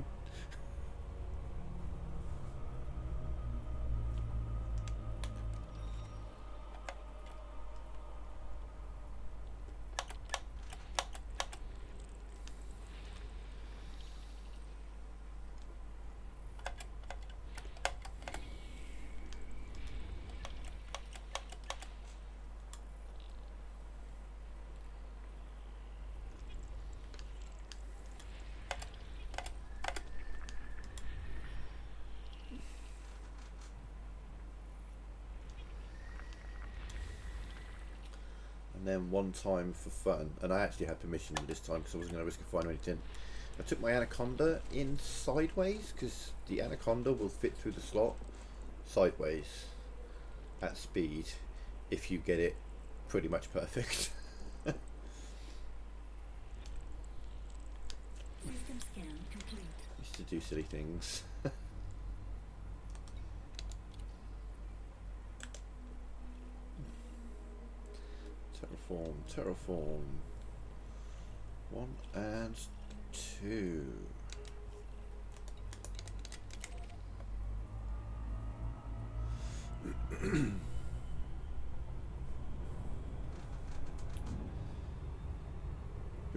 And then one time for fun, and I actually had permission this time because I wasn't going to risk a fine or anything, I took my Anaconda in sideways because the Anaconda will fit through the slot sideways at speed if you get it pretty much perfect. System scan complete. Used to do silly things. Terraform. 1 and 2.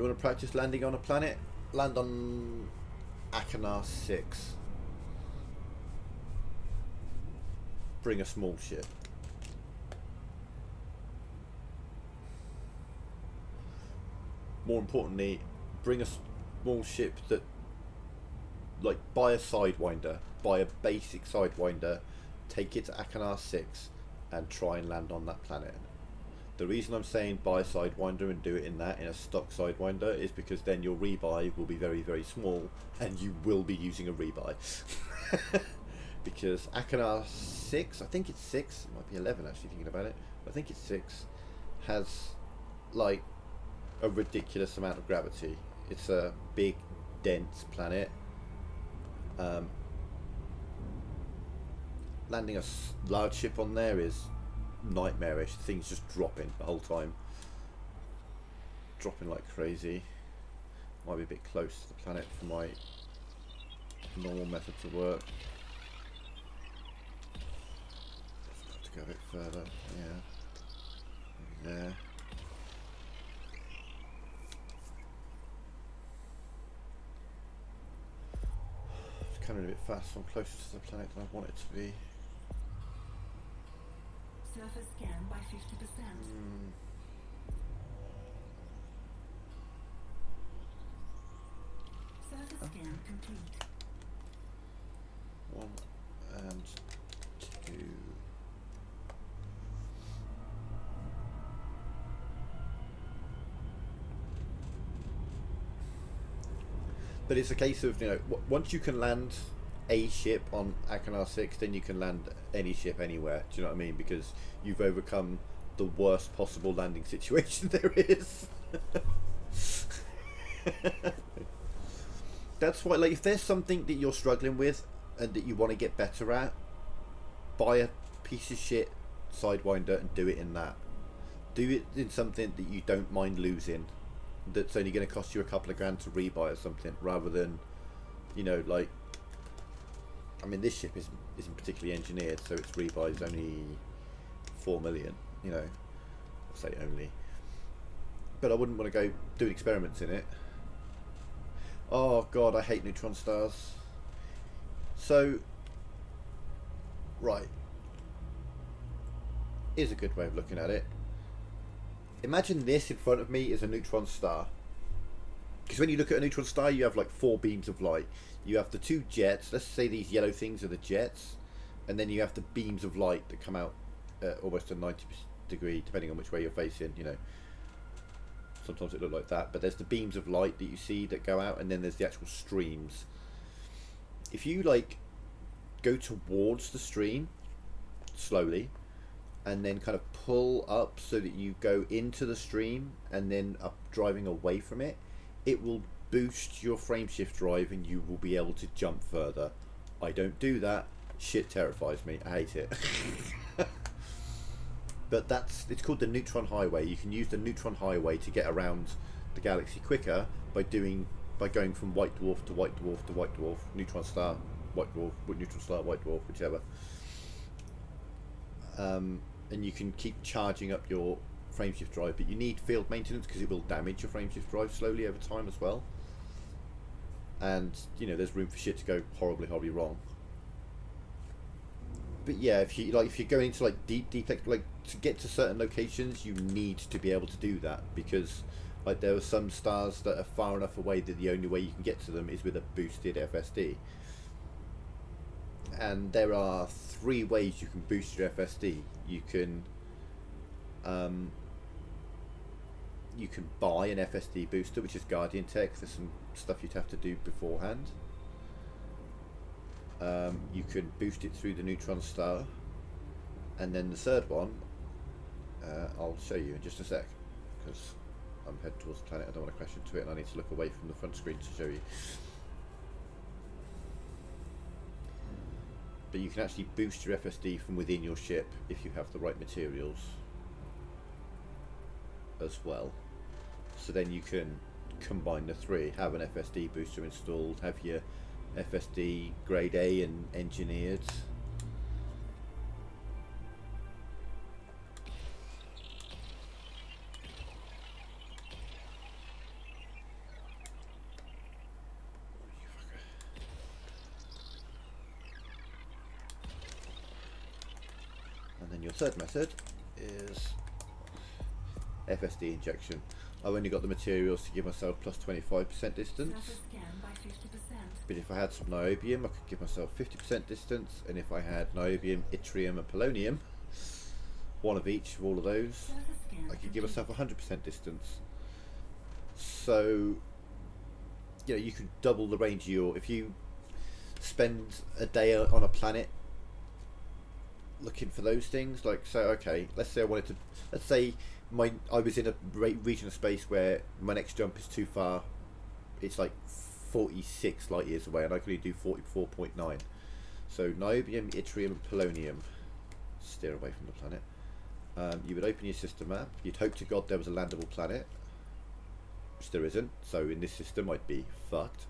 You want to practice landing on a planet? Land on Akanar 6. Bring a small ship. More importantly, bring a small ship that, like, buy a Sidewinder, buy a basic Sidewinder, take it to Akanar 6 and try and land on that planet. The reason I'm saying buy a Sidewinder and do it in a stock Sidewinder is because then your rebuy will be very, very small and you will be using a rebuy. Because Akanar 6, I think it's 6, it might be 11 actually thinking about it, I think it's 6, has like a ridiculous amount of gravity. It's a big, dense planet. Landing a large ship on there is nightmarish. Things just dropping the whole time. Dropping like crazy. Might be a bit close to the planet for my normal method to work. Just got to go a bit further. Yeah. Maybe there. It's coming a bit fast, so I'm closer to the planet than I want it to be. Surface scan by 50%. Surface scan complete. 1 and 2. But it's a case of, you know, once you can land a ship on Akanar 6, then you can land any ship anywhere. Do you know what I mean? Because you've overcome the worst possible landing situation there is. That's why, like, if there's something that you're struggling with and that you want to get better at, buy a piece of shit Sidewinder and do it in that. Do it in something that you don't mind losing, that's only going to cost you a couple of grand to rebuy or something, rather than, you know, like, I mean, this ship isn't particularly engineered, so its rebuy is only 4 million, you know, I'll say only. But I wouldn't want to go doing experiments in it. Oh god, I hate neutron stars. So, right, here's a good way of looking at it. Imagine this in front of me is a neutron star. Because when you look at a neutron star, you have like 4 beams of light. You have the 2 jets. Let's say these yellow things are the jets. And then you have the beams of light that come out at almost a 90 degree, depending on which way you're facing, you know. Sometimes it looks like that. But there's the beams of light that you see that go out, and then there's the actual streams. If you, like, go towards the stream slowly, and then kind of pull up so that you go into the stream and then up driving away from it, it will boost your frame shift drive and you will be able to jump further. I don't do that. Shit terrifies me. I hate it. But it's called the neutron highway. You can use the neutron highway to get around the galaxy quicker by going from white dwarf to white dwarf to white dwarf, neutron star, white dwarf, neutron star, white dwarf, whichever. And you can keep charging up your frame shift drive, but you need field maintenance because it will damage your frame shift drive slowly over time as well. And you know, there's room for shit to go horribly wrong. But yeah, if you're going into like deep like to get to certain locations, you need to be able to do that, because like there are some stars that are far enough away that the only way you can get to them is with a boosted FSD. And there are 3 ways you can boost your FSD. You can buy an FSD booster, which is Guardian Tech. There's some stuff you'd have to do beforehand. You can boost it through the neutron star, and then the third one, I'll show you in just a sec, because I'm heading towards the planet. I don't want to crash into it, and I need to look away from the front screen to show you. But you can actually boost your FSD from within your ship if you have the right materials as well. So then you can combine the 3, have an FSD booster installed, have your FSD grade A and engineered. third method is FSD injection. I've only got the materials to give myself plus 25% distance. Surface scan by 50%. But if I had some niobium, I could give myself 50% distance, and if I had niobium, yttrium and polonium, one of each of all of those, Surface scan I could give complete. myself 100% distance. So, you know, you could double the range of your, if you spend a day on a planet looking for those things, like, so, okay, let's say I wanted to, let's say I was in a region of space where my next jump is too far, it's like 46 light years away, and I can only do 44.9. So niobium, yttrium and polonium, steer away from the planet. You would open your system map, you'd hope to God there was a landable planet, which there isn't, so in this system I'd be fucked.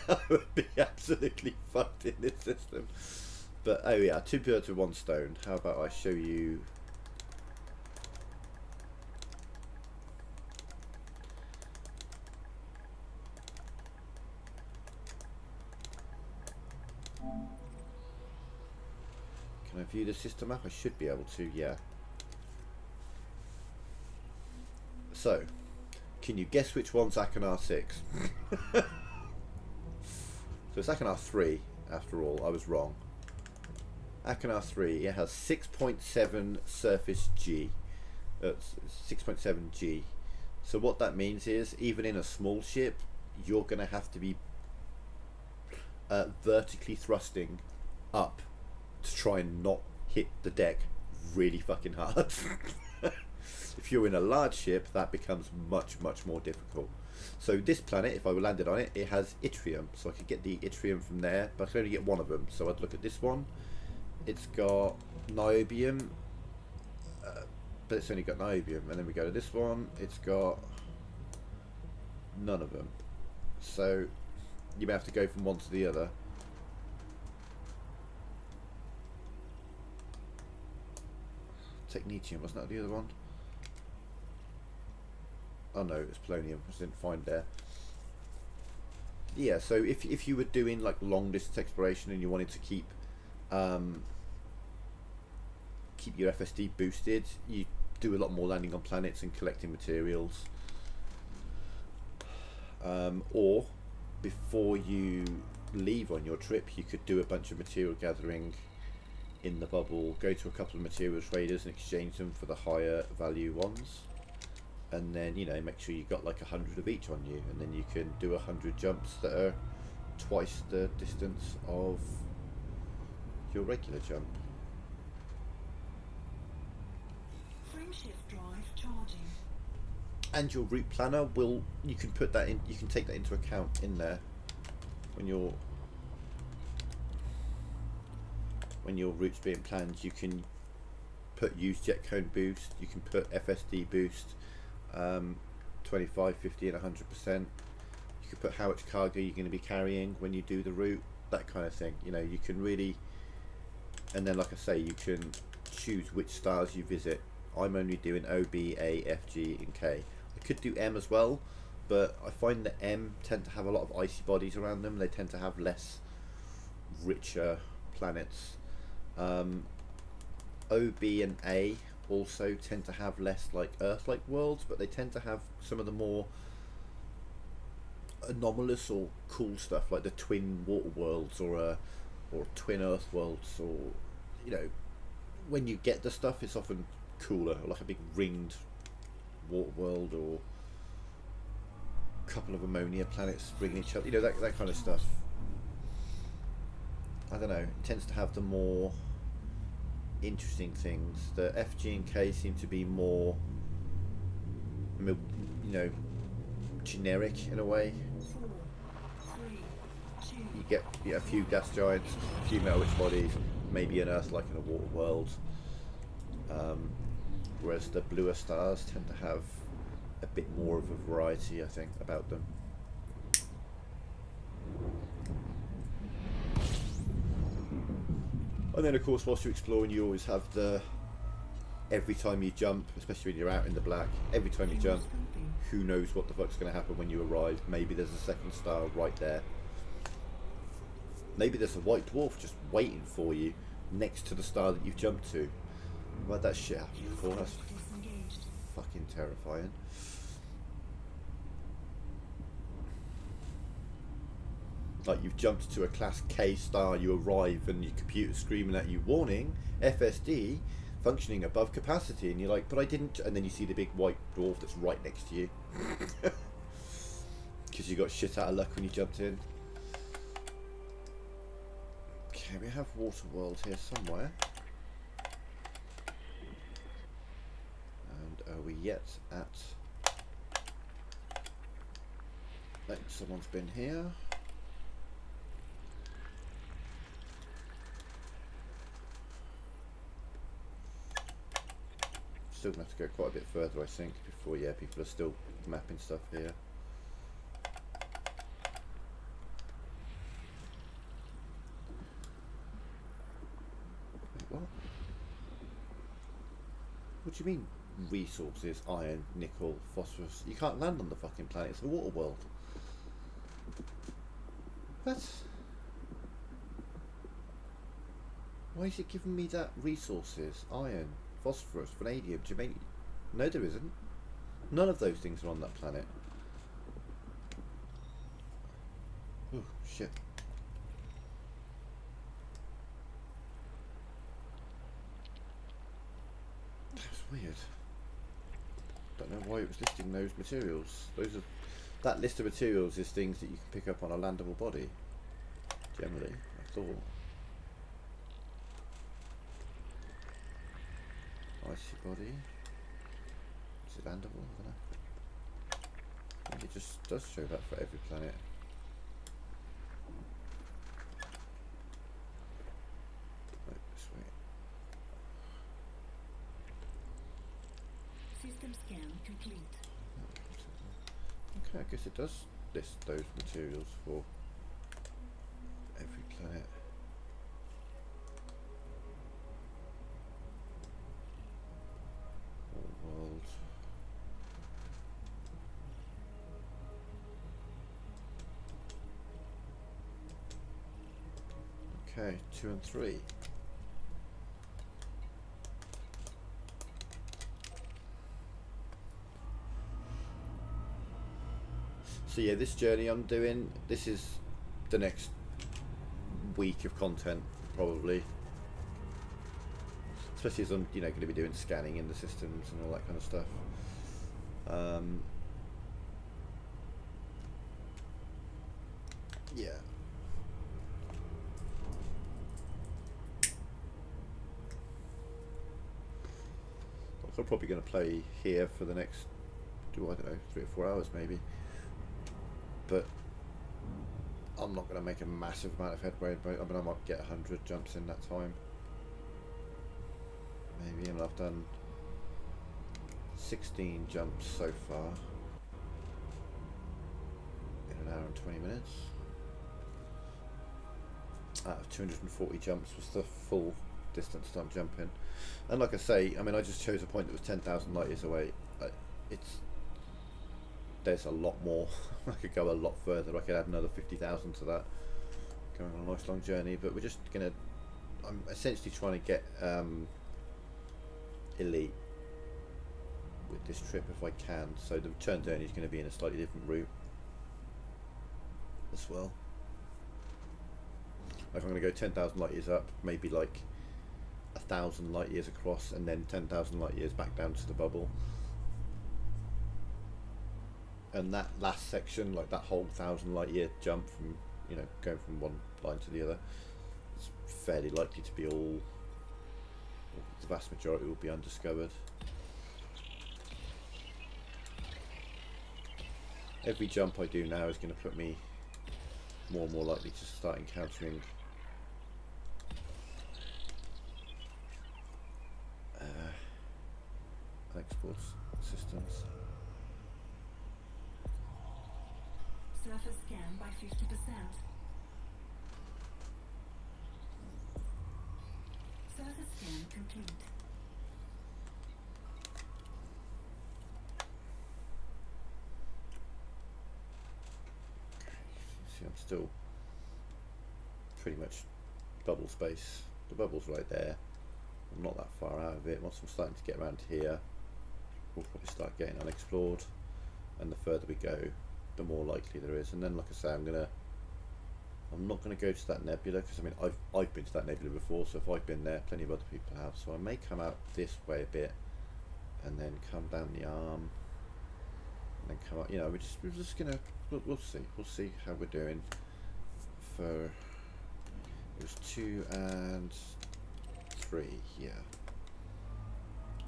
I would be absolutely fucked in this system. But oh yeah, two birds with one stone. How about I show you? Can I view the system map? I should be able to, yeah. So, can you guess which one's Achenar 6? So it's Achenar 3, after all, I was wrong. Achenar 3, it has 6.7 surface G. 6.7 G. So what that means is, even in a small ship, you're going to have to be vertically thrusting up to try and not hit the deck really fucking hard. If you're in a large ship, that becomes much more difficult. So this planet, if I were landed on it, it has yttrium, so I could get the yttrium from there, but I can only get one of them. So I'd look at this one. It's got niobium, but it's only got niobium. And then we go to this one, it's got none of them. So you may have to go from one to the other. Technetium, wasn't that the other one? Oh no, it's polonium. I didn't find there. Yeah, so if you were doing like long distance exploration and you wanted to keep your FSD boosted, you do a lot more landing on planets and collecting materials. Or before you leave on your trip, you could do a bunch of material gathering in the bubble, go to a couple of material traders and exchange them for the higher value ones, and then, you know, make sure you got like 100 of each on you, and then you can do 100 jumps that are twice the distance of your regular jump. Frameshift drive charging. And your route planner will, you can put that in, you can take that into account in there when your route's being planned. You can put use jet cone boost, you can put FSD boost, 25, 50 and 100%. You can put how much cargo you're going to be carrying when you do the route, that kind of thing. You know, you can really, and then like I say, you can choose which stars you visit. I'm only doing O, B, A, F, G and K. I could do M as well, but I find that M tend to have a lot of icy bodies around them. They tend to have less richer planets. O, B and A also tend to have less like Earth-like worlds, but they tend to have some of the more anomalous or cool stuff, like the twin water worlds or twin Earth worlds, or, you know, when you get the stuff, it's often cooler, like a big ringed water world or a couple of ammonia planets bringing each other, you know, that kind of stuff. I don't know, it tends to have the more interesting things. The F, G and K seem to be more, you know, generic in a way. 4, 3, 2. You get a few gas giants, a few metal rich bodies, maybe an Earth like in a water world, whereas the bluer stars tend to have a bit more of a variety, I think, about them. And then of course, whilst you're exploring, you always have the, every time you jump, especially when you're out in the black, every time you jump, who knows what the fuck's going to happen when you arrive. Maybe there's a second star right there. Maybe there's a white dwarf just waiting for you next to the star that you've jumped to. I've had that shit happen before. That's Disengaged. fucking terrifying. Like you've jumped to a class K star, you arrive and your computer's screaming at you, warning, FSD, functioning above capacity, and you're like, but I didn't, and then you see the big white dwarf that's right next to you. Because you got shit out of luck when you jumped in. Okay, we have Water World here somewhere. And are we yet at... Like, someone's been here. Still gonna have to go quite a bit further, I think, before, yeah, people are still mapping stuff here. Wait, what? What do you mean, resources, iron, nickel, phosphorus? You can't land on the fucking planet, it's a water world. What? Why is it giving me that resources, iron, phosphorus, vanadium, germanium? No, there isn't. None of those things are on that planet. Oh, shit. That's weird. Don't know why it was listing those materials. Those are... That list of materials is things that you can pick up on a landable body. Generally, I thought. Icy body. Is it landable? I don't know. I think it just does show that for every planet. Right, this way. System scan complete. Okay, I guess it does list those materials for every planet. All world. Okay, 2 and 3. So yeah, this journey I'm doing, this is the next week of content, probably. Especially as I'm, you know, going to be doing scanning in the systems and all that kind of stuff. Yeah. I'm probably going to play here for the next, I don't know, 3 or 4 hours maybe. But I'm not going to make a massive amount of headway. I mean, I might get 100 jumps in that time. Maybe, and I've done 16 jumps so far in an hour and 20 minutes. Out of 240 jumps was the full distance that I'm jumping. And like I say, I mean, I just chose a point that was 10,000 light years away. There's a lot more. I could go a lot further. I could add another 50,000 to that. Going on a nice long journey, but we're just gonna. I'm essentially trying to get elite with this trip if I can. So the return journey is going to be in a slightly different route as well. Like I'm going to go 10,000 light years up, maybe like 1,000 light years across, and then 10,000 light years back down to the bubble. And that last section, like that whole 1,000 light year jump from, you know, going from one line to the other, it's fairly likely to be all, the vast majority will be undiscovered. Every jump I do now is going to put me more and more likely to start encountering export systems. Surface scan by 50%. Surface scan complete. See, I'm still pretty much bubble space. The bubble's right there. I'm not that far out of it. Once I'm starting to get around here, we'll probably start getting unexplored, and the further we go, the more likely there is. And then, like I say, I'm not gonna go to that nebula, because I mean I've been to that nebula before, so if I've been there, plenty of other people have. So I may come out this way a bit, and then come down the arm, and then come out. You know, we're just gonna we'll see how we're doing. For it was 2 and 3, yeah.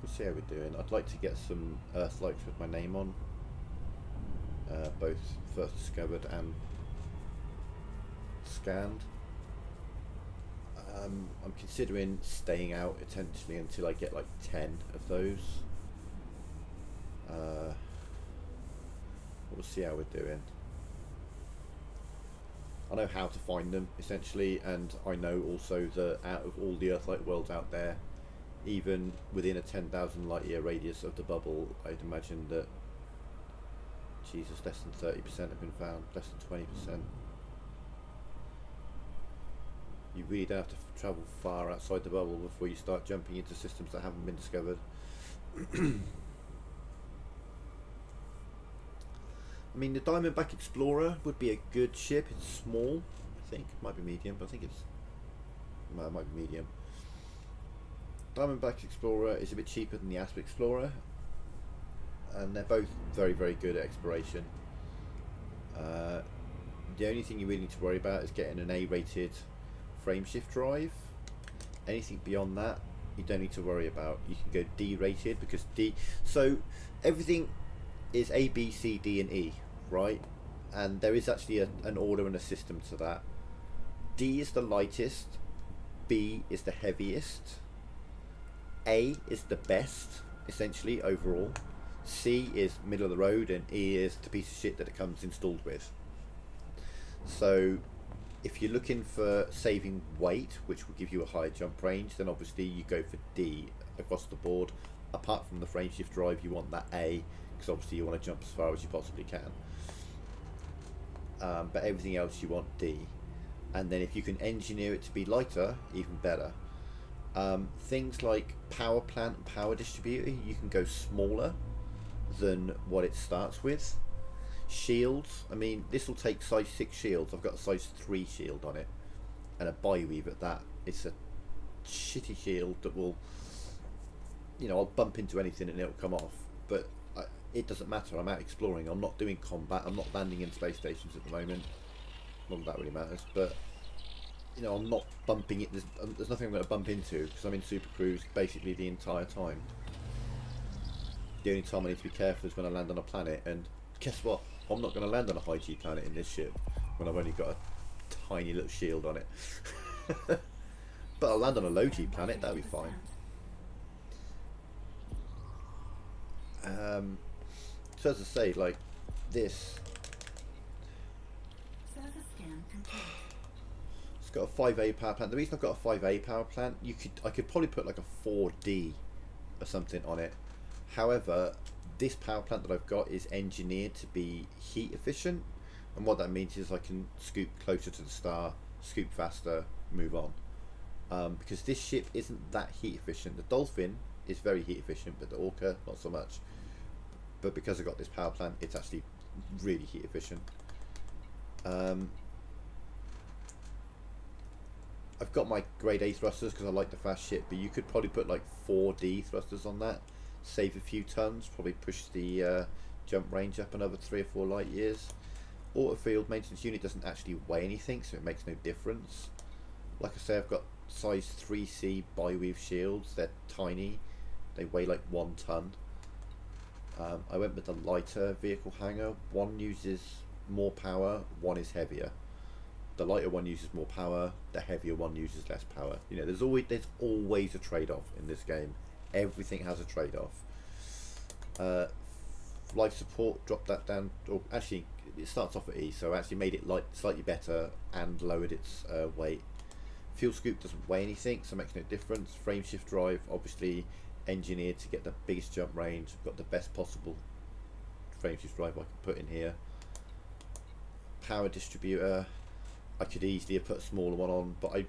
We'll see how we're doing. I'd like to get some Earthlights with my name on, both first discovered and scanned. I'm considering staying out potentially until I get like 10 of those. We'll see how we're doing. I know how to find them essentially, and I know also that out of all the Earthlight worlds out there, even within a 10,000 light year radius of the bubble, I'd imagine that, Jesus, less than 30% have been found, less than 20%. You really don't have to travel far outside the bubble before you start jumping into systems that haven't been discovered. I mean, the Diamondback Explorer would be a good ship. It's small, I think. It might be medium, but I think well, it might be medium. Diamondback Explorer is a bit cheaper than the Asp Explorer, and they're both very, very good at exploration. The only thing you really need to worry about is getting an A-rated frameshift drive. Anything beyond that, you don't need to worry about. You can go D-rated, because so everything is A, B, C, D, and E, right? And there is actually an order and a system to that. D is the lightest, B is the heaviest, A is the best, essentially, overall. C is middle of the road, and E is the piece of shit that it comes installed with. So if you're looking for saving weight, which will give you a higher jump range, then obviously you go for D across the board. Apart from the frameshift drive, you want that A, because obviously you want to jump as far as you possibly can. But everything else you want D. And then if you can engineer it to be lighter, even better. Things like power plant and power distributor, you can go smaller than what it starts with. Shields, I mean, this will take size 6 shields. I've got a size 3 shield on it, and a bi-weave at that. It's a shitty shield that will, you know, I'll bump into anything and it'll come off, but it doesn't matter. I'm out exploring. I'm not doing combat. I'm not landing in space stations at the moment. Not that really matters, but you know, I'm not bumping it. There's nothing I'm going to bump into, because I'm in Super Cruise basically the entire time. The only time I need to be careful is when I land on a planet, and guess what? I'm not going to land on a high G planet in this ship when I've only got a tiny little shield on it. But I'll land on a low G planet, that'll be fine. So as I say, like this, Surface scan complete. it's got a 5A power plant. The reason I've got a 5A power plant, I could probably put like a 4D or something on it. However, this power plant that I've got is engineered to be heat efficient, and what that means is I can scoop closer to the star, scoop faster, move on. Because this ship isn't that heat efficient. The Dolphin is very heat efficient, but the Orca not so much. But because I've got this power plant, it's actually really heat efficient. I've got my grade A thrusters because I like the fast ship, but you could probably put like 4D thrusters on that, save a few tons, probably push the jump range up another 3 or 4 light years. Autofield maintenance unit doesn't actually weigh anything, so it makes no difference. Like I say, I've got size 3C bi-weave shields. They're tiny, they weigh like 1 ton. I went with the lighter vehicle hangar. One uses more power, one is heavier. The lighter one uses more power, the heavier one uses less power. You know, there's always a trade-off in this game. Everything has a trade-off. Life support, dropped that down, or actually it starts off at E, so I actually made it slightly better and lowered its weight. Fuel scoop doesn't weigh anything, so it makes no difference. Frameshift drive, obviously engineered to get the biggest jump range. I've got the best possible frameshift drive I can put in here. Power distributor, I could easily have put a smaller one on, but I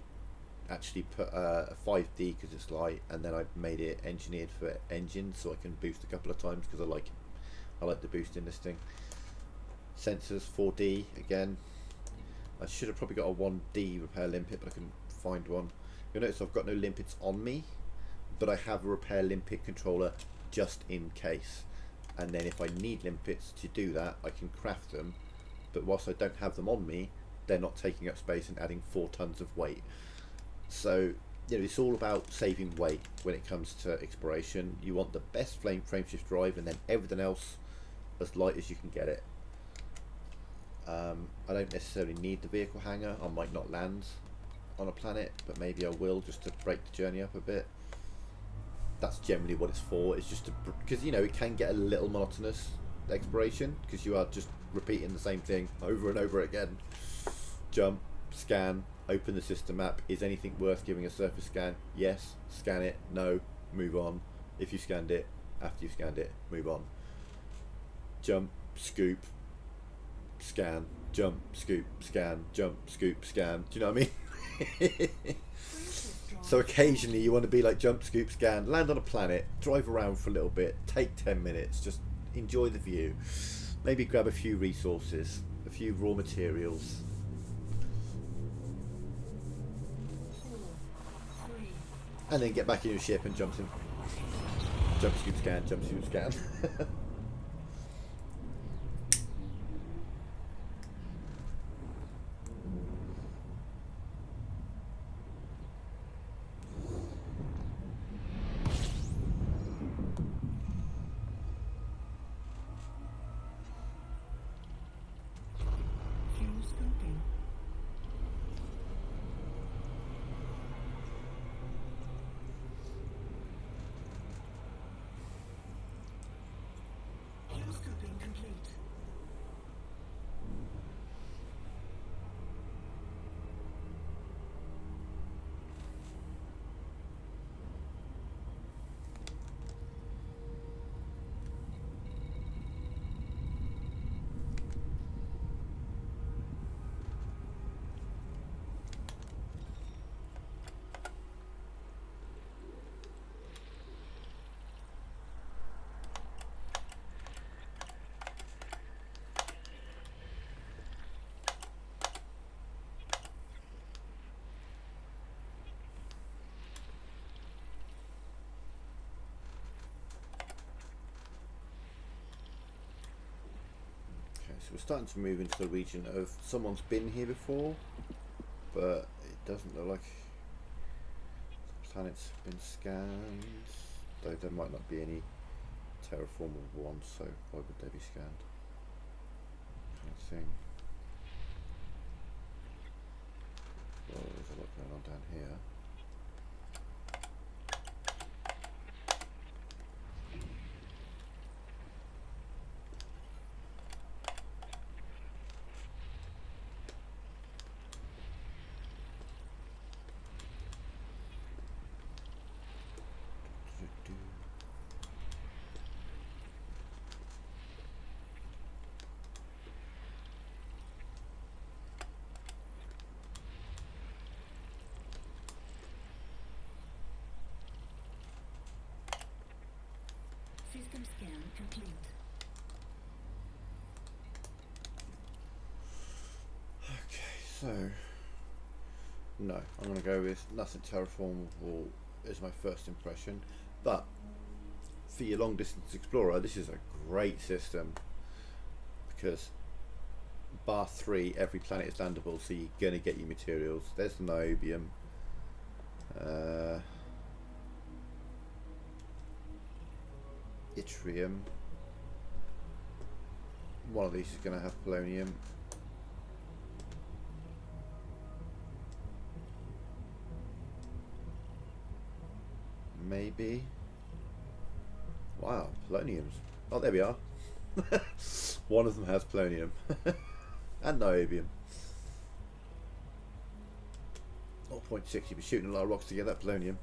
actually put a 5D because it's light, and then I made it engineered for engines so I can boost a couple of times because I like the boost in this thing. Sensors 4D again. I should have probably got a 1D repair limpet, but I couldn't find one. You'll notice I've got no limpets on me, but I have a repair limpet controller just in case. And then if I need limpets to do that, I can craft them. But whilst I don't have them on me, they're not taking up space and adding 4 tons of weight. So, you know, it's all about saving weight when it comes to exploration. You want the best frameshift drive, and then everything else as light as you can get it. I don't necessarily need the vehicle hangar. I might not land on a planet, but maybe I will, just to break the journey up a bit. That's generally what it's for. It's just because, you know, it can get a little monotonous, exploration, because you are just repeating the same thing over and over again. Jump, scan, open the system map. Is anything worth giving a surface scan? Yes. Scan it. No. Move on. If you scanned it, after you scanned it, move on. Jump, scoop, scan, jump, scoop, scan, jump, scoop, scan. Do you know what I mean? So occasionally you want to be like jump, scoop, scan, land on a planet, drive around for a little bit, take 10 minutes, just enjoy the view. Maybe grab a few resources, a few raw materials. 4, 3, And then get back in your ship and jump, scoop, scan, jump, scoop, scan. fuel scoping. Fuel scoping complete. So we're starting to move into the region of someone's been here before, but it doesn't look like the planet's been scanned, though there might not be any terraformable ones, so why would they be scanned? Kind of thing. Well, there's a lot going on down here. System scan complete. Okay, so no, I'm going to go with nothing terraformable as my first impression, but for your long distance explorer this is a great system because bar 3 every planet is landable, so you're going to get your materials. There's the niobium, yttrium, one of these is going to have polonium. Maybe. Wow, poloniums. Oh, there we are. One of them has polonium. And niobium. 0.6, you'd be shooting a lot of rocks to get that polonium.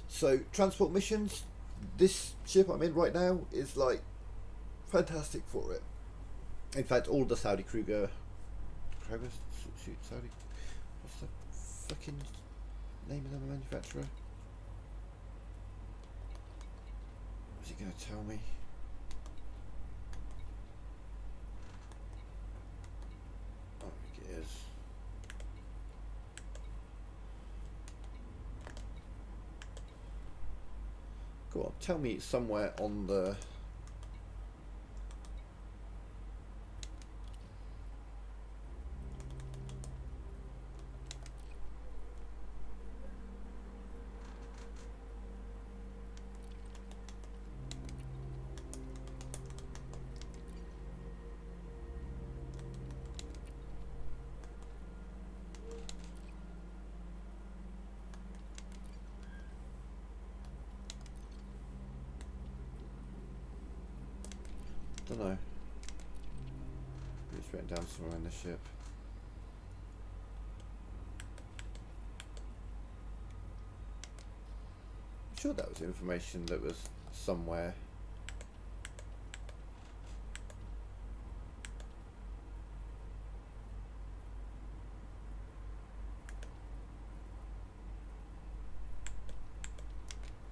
So, transport missions. This ship I'm in right now is like fantastic for it. In fact, all the Saudi Saudi, what's the fucking name of the manufacturer? Is he going to tell me? I think it is. Go on, tell me it's somewhere on the... Don't know. It's written down somewhere in the ship. I'm sure that was information that was somewhere.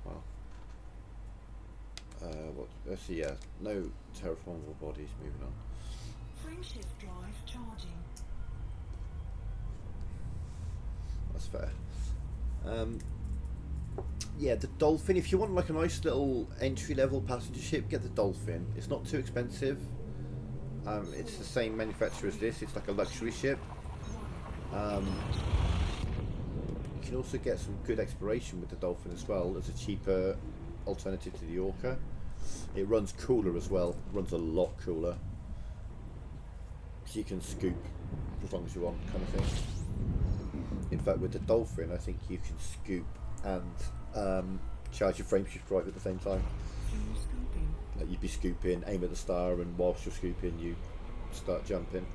Well, what? Let's see. Yeah, no terraformable bodies. Moving on. Frameshift drive charging. That's fair. Yeah, the Dolphin. If you want like a nice little entry-level passenger ship, get the Dolphin. It's not too expensive. It's the same manufacturer as this. It's like a luxury ship. You can also get some good exploration with the Dolphin as well as a cheaper alternative to the Orca. It runs cooler as well. Runs a lot cooler. So you can scoop as long as you want, kind of thing. In fact, with the Dolphin, I think you can scoop and charge your frameshift drive at the same time. Like you'd be scooping, aim at the star, and whilst you're scooping, you start jumping.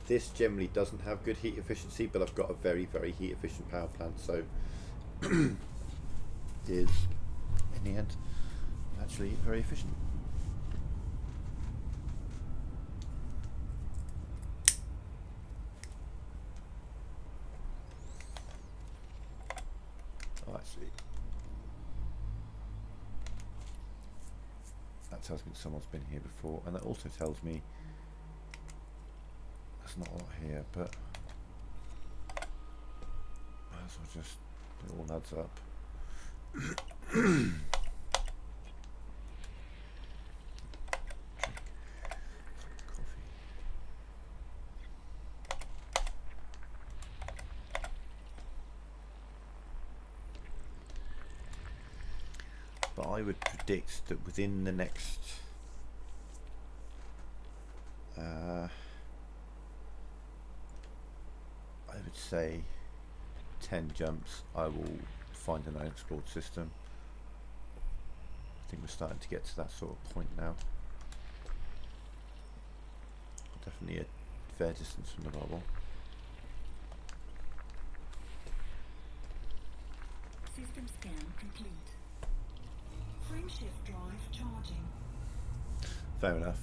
This generally doesn't have good heat efficiency, but I've got a very, very heat efficient power plant, so is in the end actually very efficient. Oh, actually, that tells me someone's been here before, and that also tells me there's not a lot here, but might as well just, it all adds up. But I would predict that within the next I would say 10 jumps I will find an unexplored system. I think we're starting to get to that sort of point now. Definitely a fair distance from the bubble. System scan complete. Frameshift drive charging. Fair enough.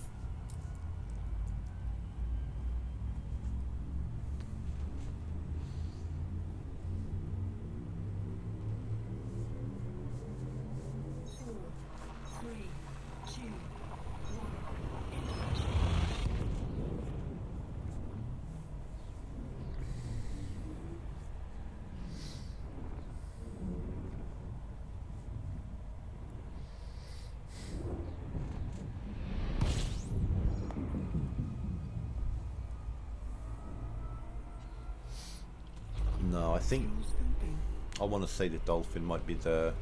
No, I think I want to say the Dolphin might be the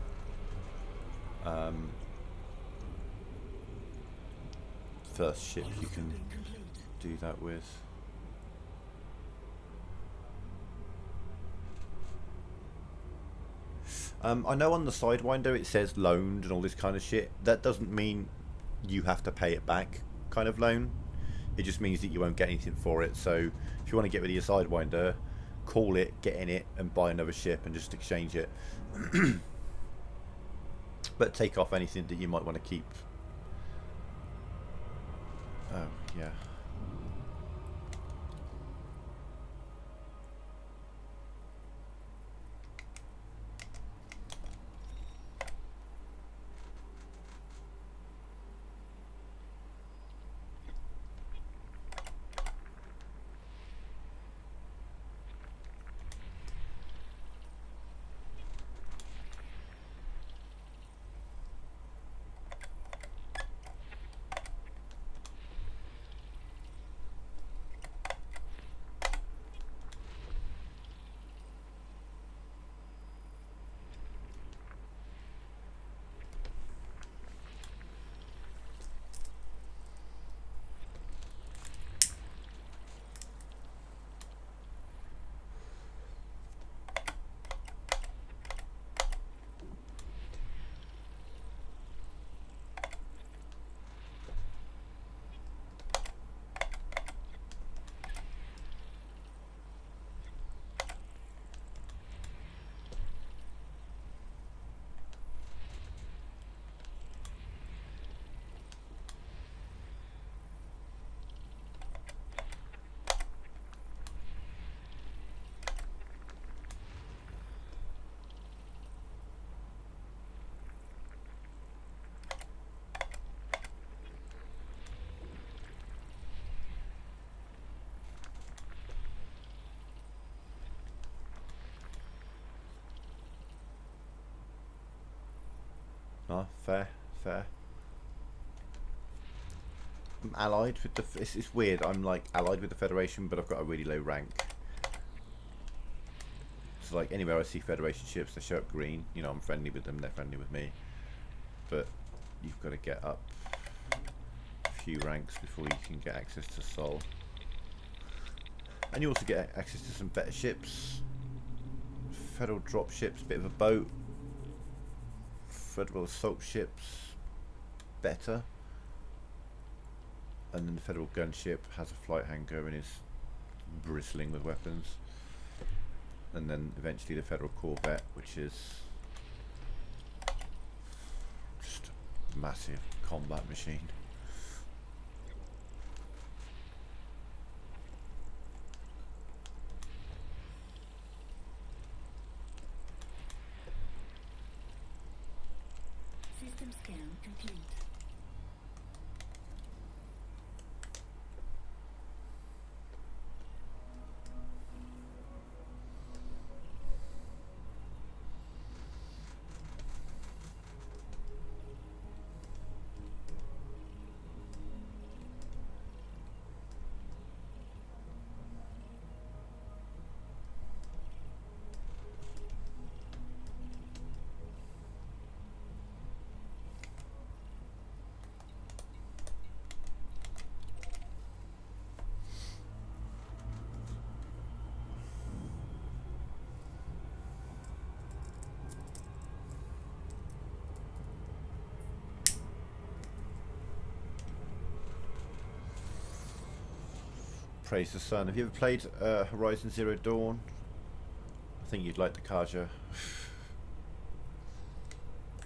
first ship you can do that with. I know on the Sidewinder it says loaned and all this kind of shit. That doesn't mean you have to pay it back kind of loan. It just means that you won't get anything for it. So if you want to get rid of your Sidewinder, call it, get in it, and buy another ship and just exchange it. but take off anything that you might want to keep. Oh, yeah. Oh, fair, fair. I'm allied with the... It's weird, I'm like allied with the Federation, but I've got a really low rank. So like anywhere I see Federation ships, they show up green. You know, I'm friendly with them, they're friendly with me. But you've got to get up a few ranks before you can get access to Sol. And you also get access to some better ships. Federal drop ships, bit of a boat. Federal assault ships, better. And then the Federal gunship has a flight hangar and is bristling with weapons. And then eventually the Federal Corvette, which is just a massive combat machine. System scan complete. Praise the sun. Have you ever played Horizon Zero Dawn? I think you'd like the Kaja.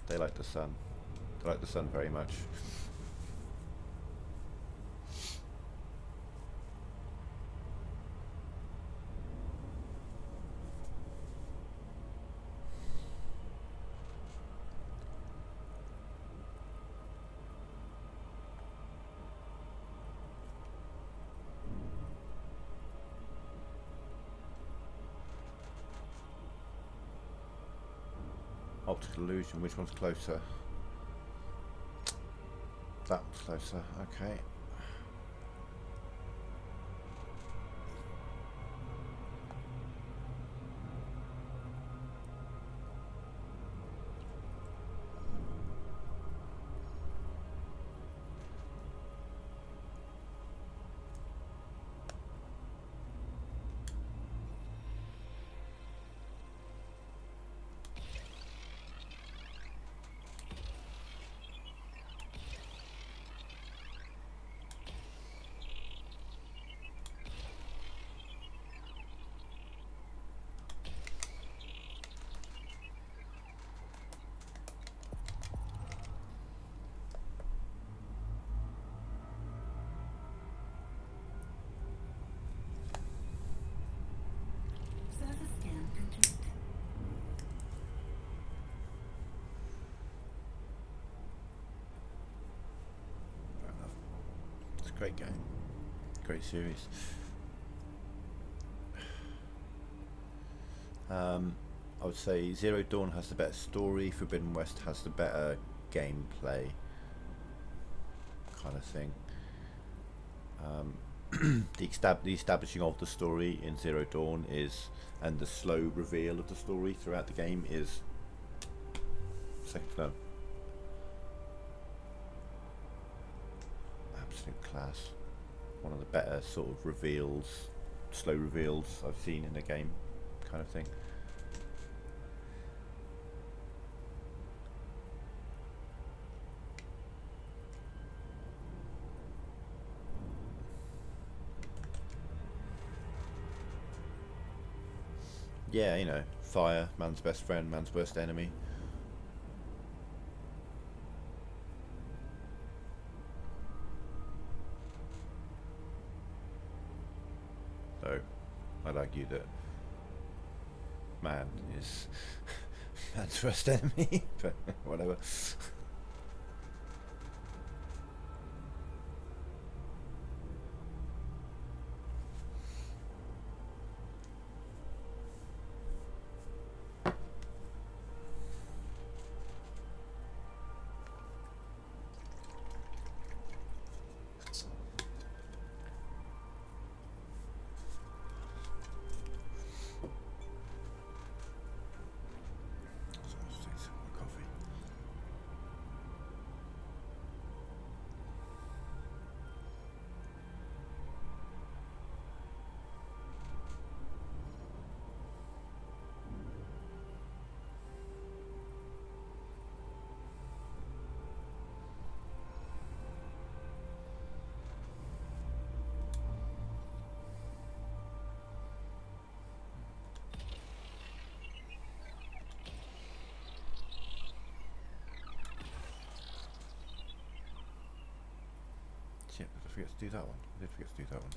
They like the sun. They like the sun very much. Optical illusion, which one's closer? That one's closer, okay. Great game. Great series. I would say Zero Dawn has the better story, Forbidden West has the better gameplay kind of thing. The establishing of the story in Zero Dawn is, and the slow reveal of the story throughout the game is second to none. Absolute class. One of the better sort of reveals, slow reveals I've seen in a game kind of thing. Yeah, you know, fire, man's best friend, man's worst enemy. So, I'd argue that man is man's worst enemy, but whatever. Shit, did I forget to do that one? I did forget to do that one.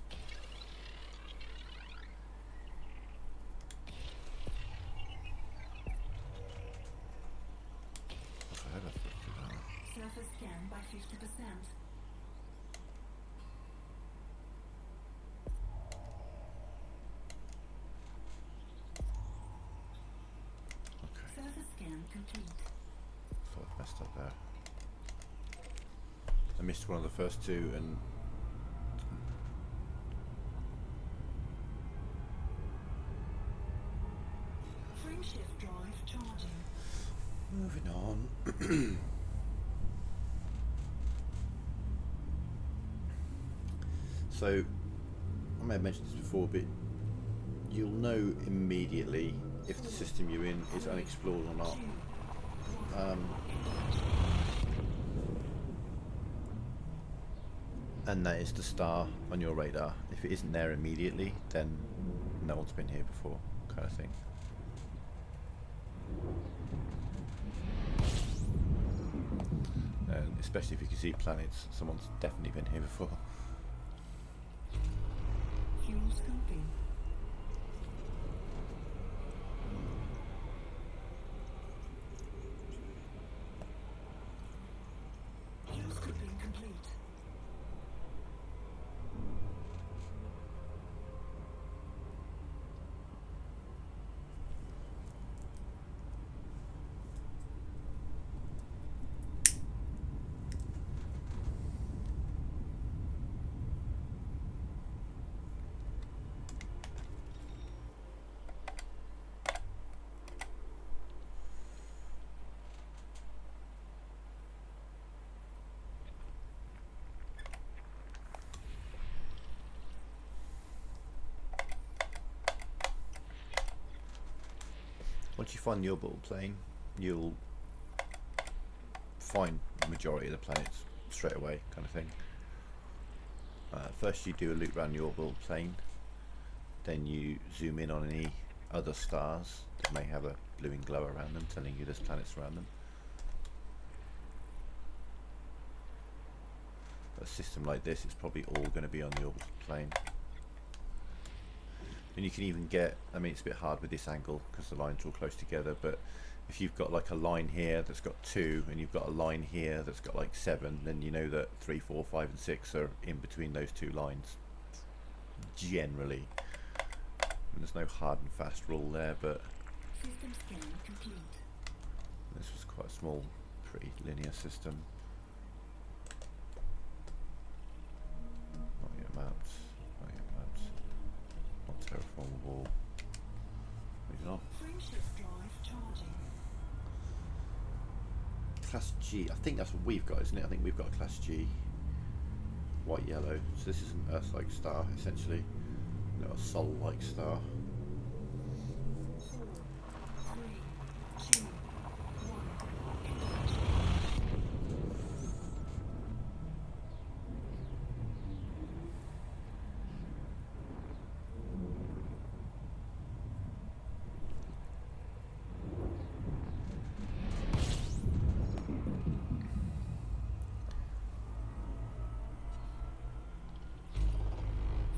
I hope I forgot to do that one. Surface scan by 50%. Okay, Surface scan complete. thought I messed up there. I missed one of the first two and Frame shift drive charging. moving on. So, I may have mentioned this before, but you'll know immediately if the system you're in is unexplored or not. And that is the star on your radar. If it isn't there immediately, then no one's been here before, kind of thing. And especially if you can see planets, someone's definitely been here before. Fuel scoping. Fuel scoping complete. Once you find the orbital plane, you'll find the majority of the planets straight away, kind of thing. First you do a loop around the orbital plane, then you zoom in on any other stars that may have a glowing glow around them, telling you there's planets around them. A system like this is probably all going to be on the orbital plane. And you can even get, I mean, it's a bit hard with this angle because the lines are all close together, but if you've got like a line here that's got 2 and you've got a line here that's got like 7, then you know that 3, 4, 5 and 6 are in between those 2 lines generally. And there's no hard and fast rule there, but System scan complete. this was quite a small, pretty linear system. Not yet mapped, not yet mapped, not terraformable. Maybe not. Frameshift drive charging. Class G, I think that's what we've got, isn't it? I think we've got a Class G. White, yellow. So this is an Earth-like star, essentially. No, a Sol-like star. 4, 3, 2, 1.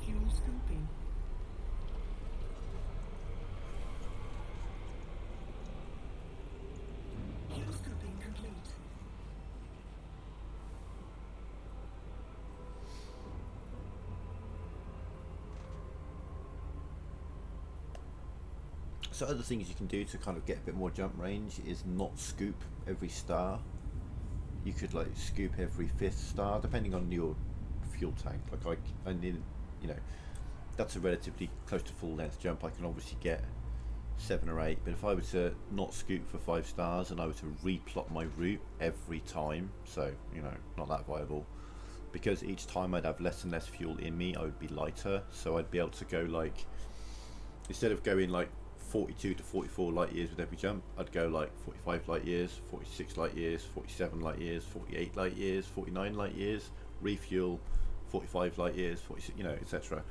Fuel scooping. Fuel scooping complete. So other things you can do to kind of get a bit more jump range is not scoop every star. You could like scoop every 5th star, depending on your fuel tank. Like I need, you know, that's a relatively close to full length jump. I can obviously get 7 or 8, but if I were to not scoop for 5 stars and I were to replot my route every time, so you know, not that viable, because each time I'd have less and less fuel in me, I would be lighter. So I'd be able to go like, instead of going like 42 to 44 light years with every jump, I'd go like 45 light years, 46 light years, 47 light years, 48 light years, 49 light years, refuel, 45 light years, 46, you know, etc.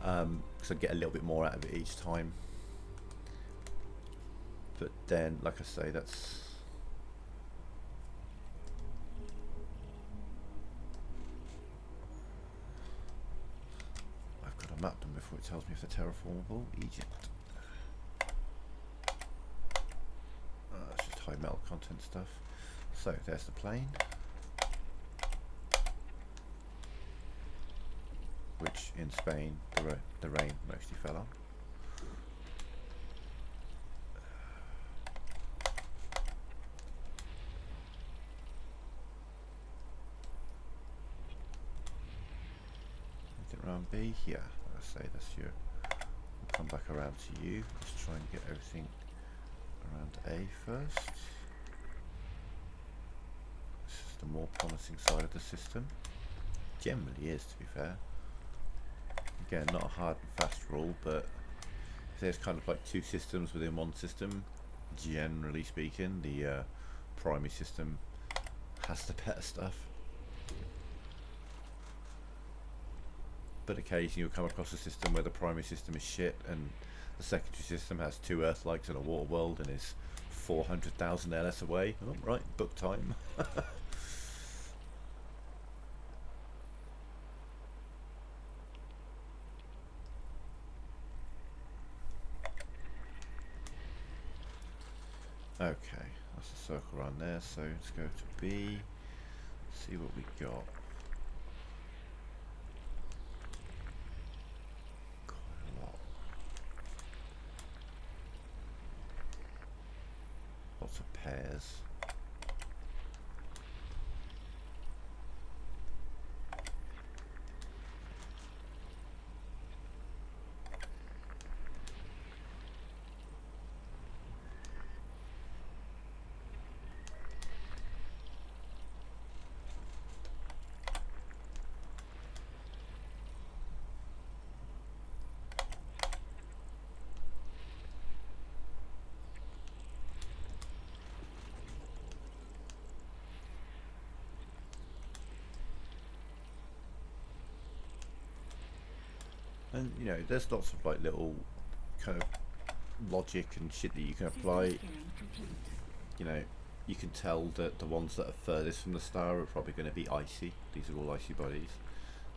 So I'd get a little bit more out of it each time. But then, like I say, that's I've got to map them before it tells me if they're terraformable. Egypt. It's just high metal content stuff. So there's the plane, which in Spain the rain mostly fell on. Anything around B? Yeah, let's say that's your. We'll come back around to you. Let's try and get everything around A first. This is the more promising side of the system. Generally is, to be fair. Again, not a hard and fast rule, but if there's kind of like 2 systems within one system, generally speaking, the primary system has the better stuff. But occasionally you'll come across a system where the primary system is shit and the secondary system has 2 Earth-likes and a water world and is 400,000 LS away. Oh, right, book time. Okay, that's a circle around there, so let's go to B, see what we got. Quite a lot. Lots of pairs. And you know, there's lots of like little kind of logic and shit that you can apply. System scan complete. You know, you can tell that the ones that are furthest from the star are probably going to be icy. These are all icy bodies.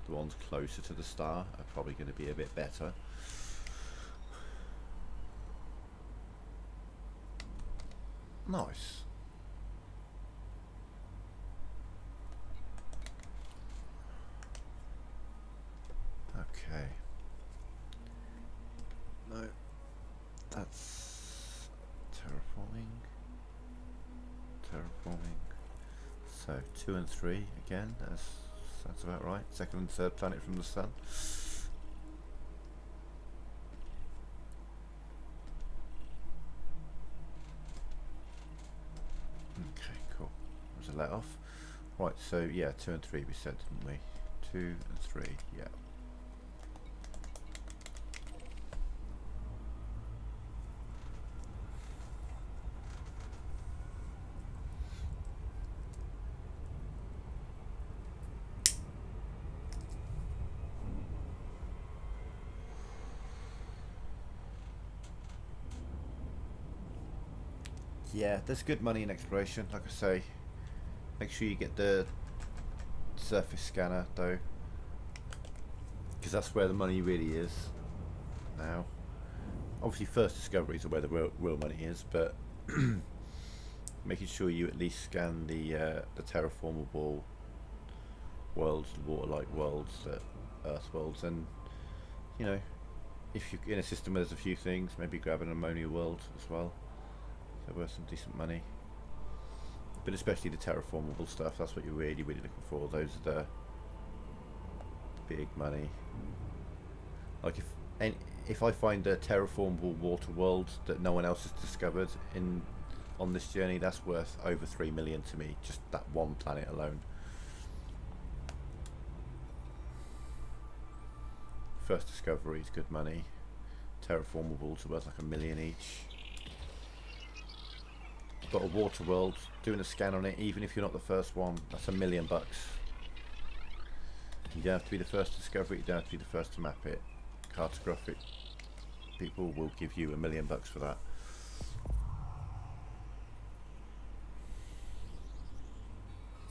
The ones closer to the star are probably going to be a bit better. Nice. Okay. No, that's terraforming. Terraforming. So 2 and 3 again. That's about right. Second and third planet from the sun. Okay, cool. There's a let off. Right, so yeah, 2 and 3 we said, didn't we? 2 and 3, yeah. Yeah, there's good money in exploration, like I say. Make sure you get the surface scanner though, because that's where the money really is now. Obviously first discoveries are where the real money is, but making sure you at least scan the terraformable worlds, the water-like worlds, Earth worlds, and you know, if you're in a system where there's a few things, maybe grab an ammonia world as well. They're worth some decent money. But especially the terraformable stuff, that's what you're really looking for. Those are the big money. Like if I find a terraformable water world that no one else has discovered on this journey, that's worth over 3 million to me, just that one planet alone. First discovery is good money. Terraformables are worth like 1 million each. Got a water world, doing a scan on it, even if you're not the first one, that's $1 million. You don't have to be the first to discover it, you don't have to be the first to map it. Cartographic people will give you $1 million for that.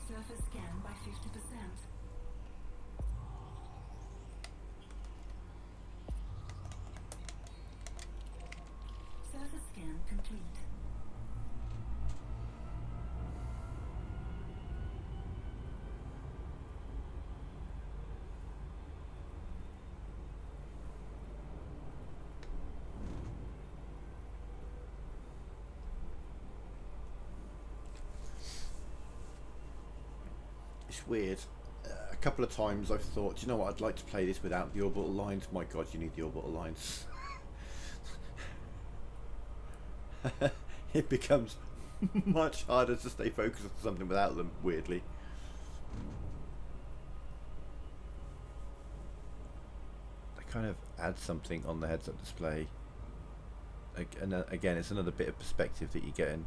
Surface scan by 50%. Surface scan complete. It's weird. A couple of times I've thought, do you know what, I'd like to play this without the orbital lines. My god, you need the orbital lines. It becomes much harder to stay focused on something without them, weirdly. They kind of add something on the heads-up display. And again, it's another bit of perspective that you're getting.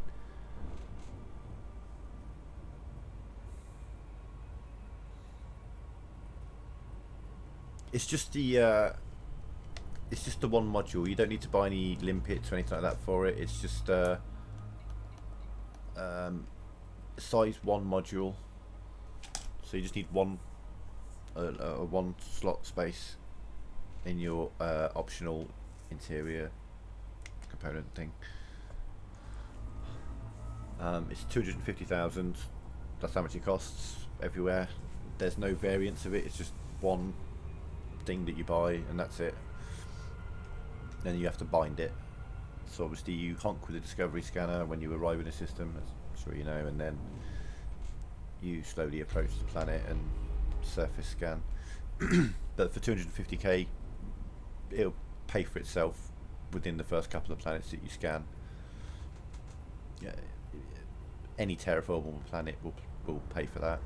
It's just the one module. You don't need to buy any limpets or anything like that for it. It's just size 1 module. So you just need one slot space in your optional interior component thing. It's 250,000. That's how much it costs everywhere. There's no variance of it. It's just one thing that you buy and that's it. Then you have to bind it. So obviously you honk with the discovery scanner when you arrive in a system, as I'm sure you know, and then you slowly approach the planet and surface scan. But for 250k, it'll pay for itself within the first couple of planets that you scan. Yeah, any terraformable planet will pay for that.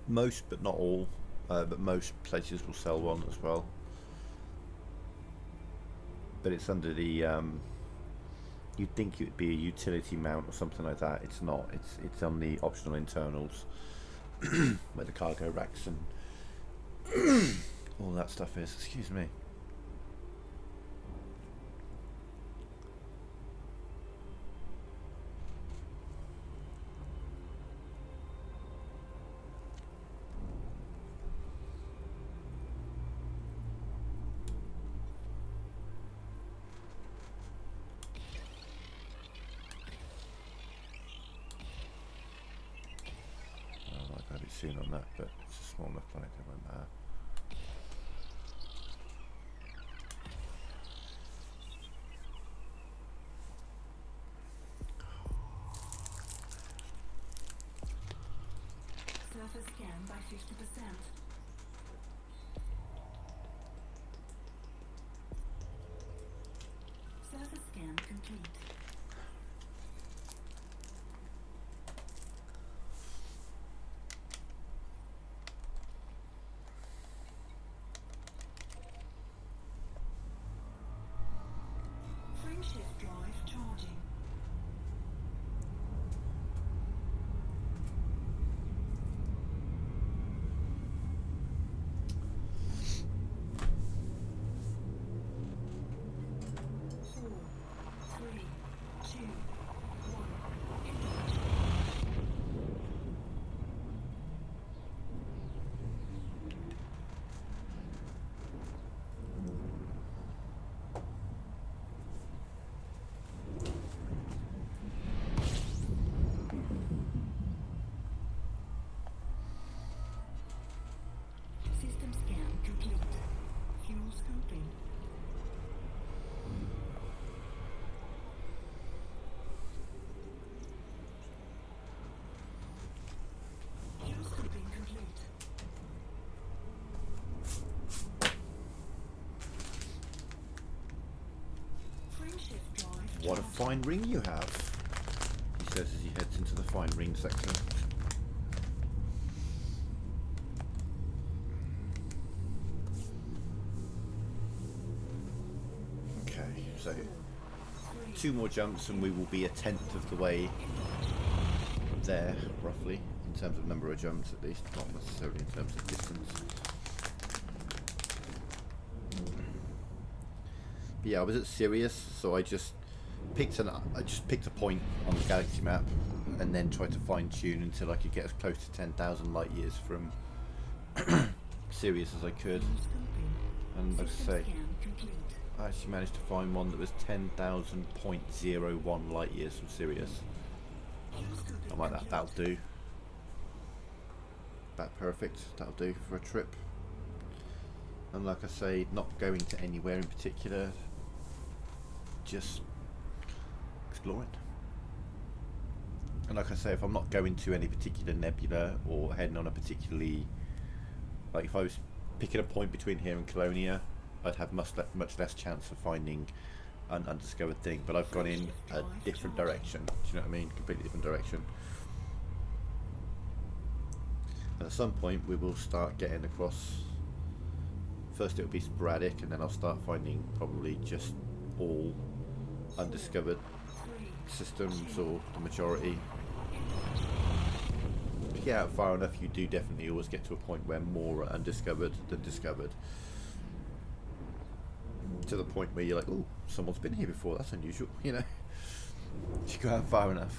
Most, but not all, but most places will sell one as well. But it's under the you'd think it would be a utility mount or something like that. It's not. It's on the optional internals. where the cargo racks and all that stuff is. Excuse me. I might go a bit soon on that, but it's a small enough planet, it won't matter. Surface scan by 50%. Surface scan complete. Frame shift drive charging. System scan complete. Fuel scooping. Fuel scooping complete. Frame shift drive. What a fine ring you have, he says as he heads into the fine ring section. Okay, so 2 more jumps and we will be 1/10 of the way there, roughly, in terms of number of jumps at least, not necessarily in terms of distance. But yeah, I was at Sirius, so I just picked a point on the galaxy map and then tried to fine tune until I could get as close to 10,000 light years from Sirius as I could. And like I say, I actually managed to find one that was 10,000.01 light years from Sirius. I'm like, that'll do. About perfect, that'll do for a trip. And like I say, not going to anywhere in particular, just exploring. And like I say, if I'm not going to any particular nebula or heading on a particularly, like if I was picking a point between here and Colonia, I'd have much less chance of finding an undiscovered thing. But I've gone in a different direction. Do you know what I mean? Completely different direction. And at some point, we will start getting across. First, it'll be sporadic, and then I'll start finding probably just all undiscovered systems, or the majority. If you get out far enough, you do definitely always get to a point where more are undiscovered than discovered. To the point where you're like, oh, someone's been here before, that's unusual, you know. If you go out far enough.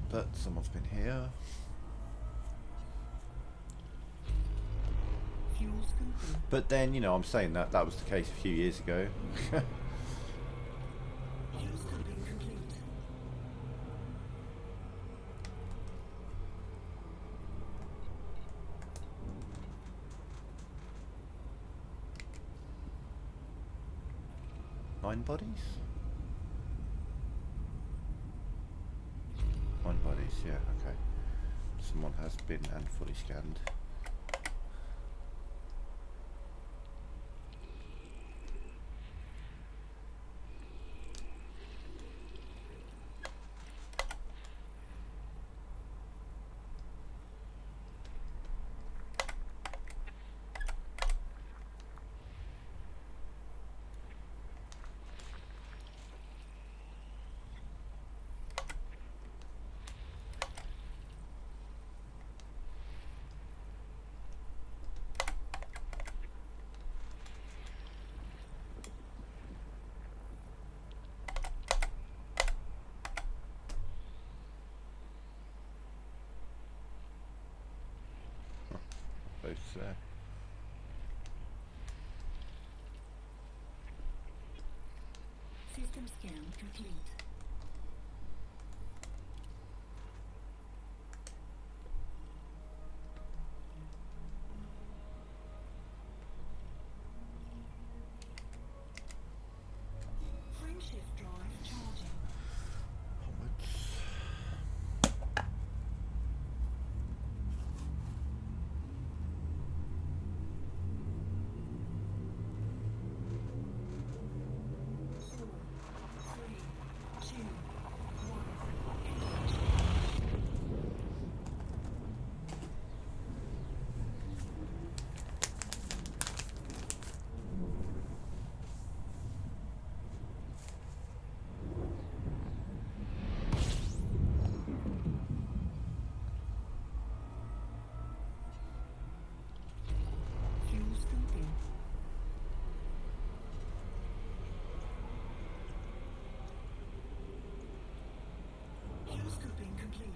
But someone's been here. But then, you know, I'm saying that was the case a few years ago. 9 bodies? 9 bodies, yeah, okay. Someone has been and fully scanned. there. System scan complete. Frameshift drive charging. Onwards. Fuel scooping. Fuel scooping complete.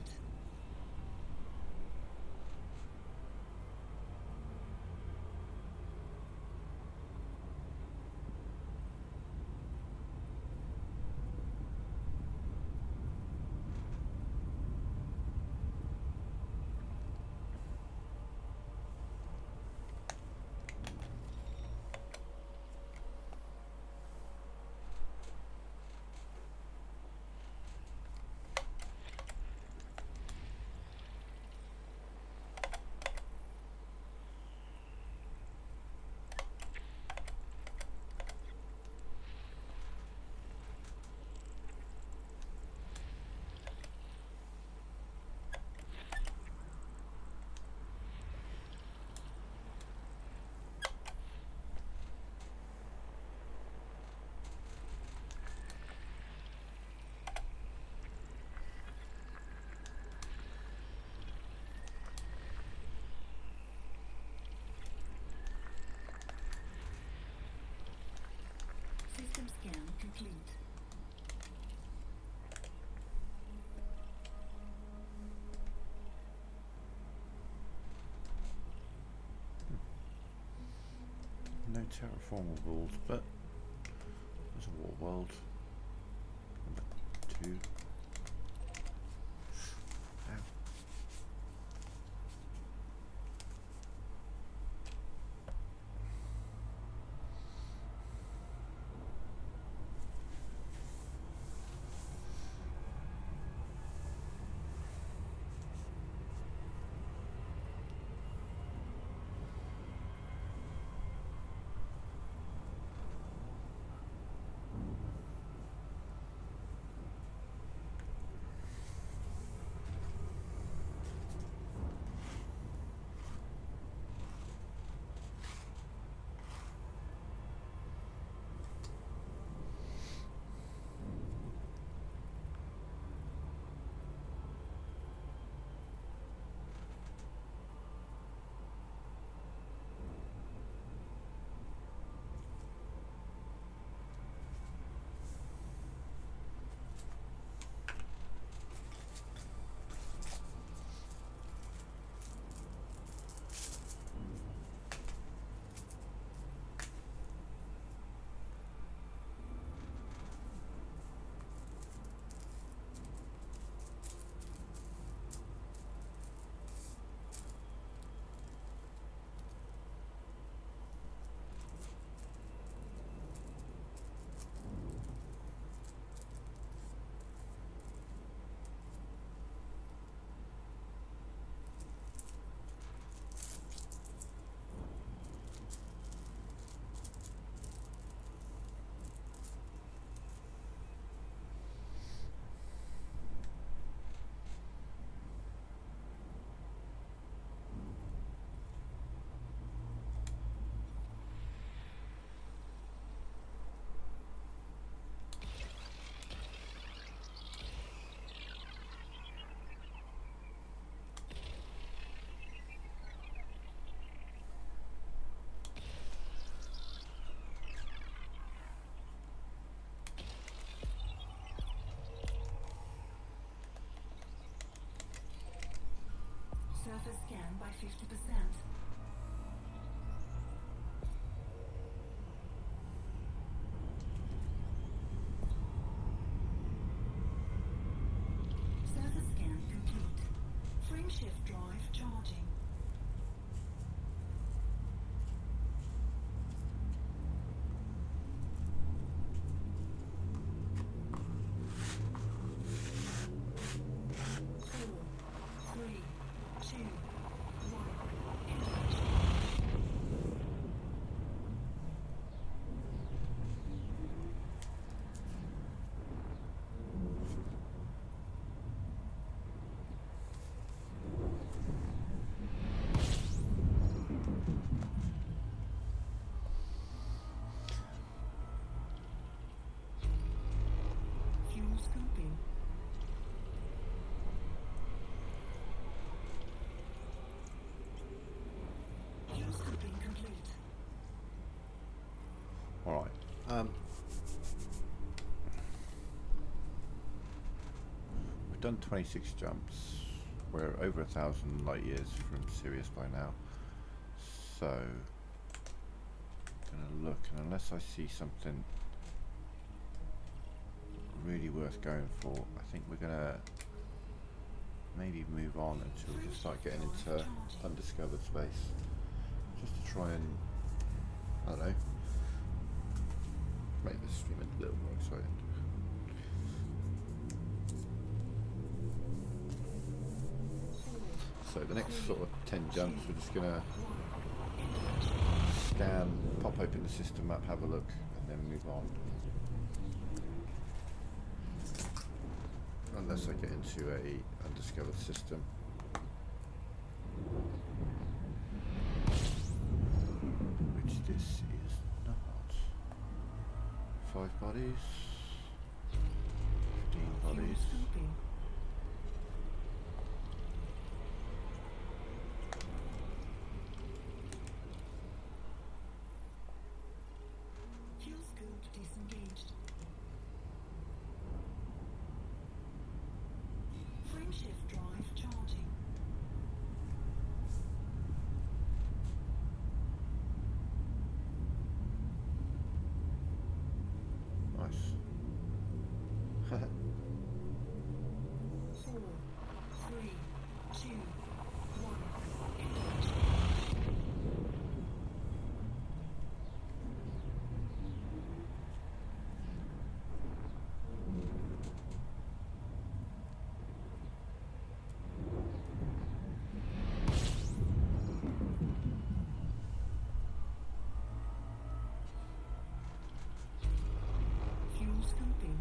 System scan complete. No terraformables, but there's a war world. Number 2. Ow. Surface scan by 50%. Frameshift drive charging. Four, three, two, one. Engage. Fuel scooping. Fuel scooping complete. All right. We've done 26 jumps. We're over 1,000 light years from Sirius by now. So, gonna look, and unless I see something really worth going for, I think we're gonna maybe move on until we can start getting into undiscovered space, just to try and, I don't know, make this stream a little more exciting. So the next sort of 10 jumps, we're just gonna scan, pop open the system map, have a look, and then move on. Unless I get into a undiscovered system. Which this is not. 5 bodies. 15 Fuel bodies. scooping. Fuel scoop disengaged. Frameshift drive charging. Nice. 4, 3, 2, 1. Engage. Fuel scooping.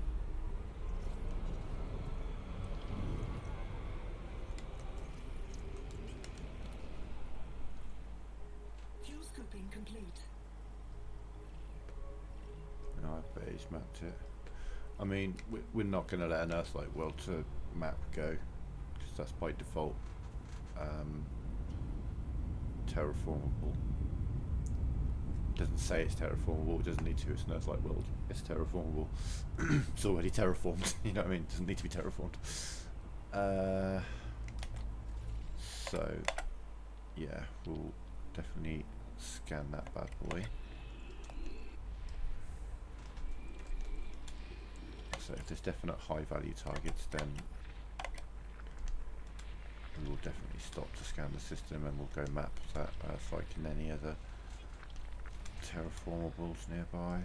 Fuel scooping complete. No, I bet he's mapped it. I mean, we're not going to let an Earth-like world to map go, because that's by default terraformable. Doesn't say it's terraformable, it doesn't need to, it's an Earth-like world. It's terraformable. It's already terraformed, you know what I mean? It doesn't need to be terraformed. So, yeah, we'll definitely scan that bad boy. So if there's definite high value targets, then we will definitely stop to scan the system and we'll go map that Earth-like and any other terraformables nearby.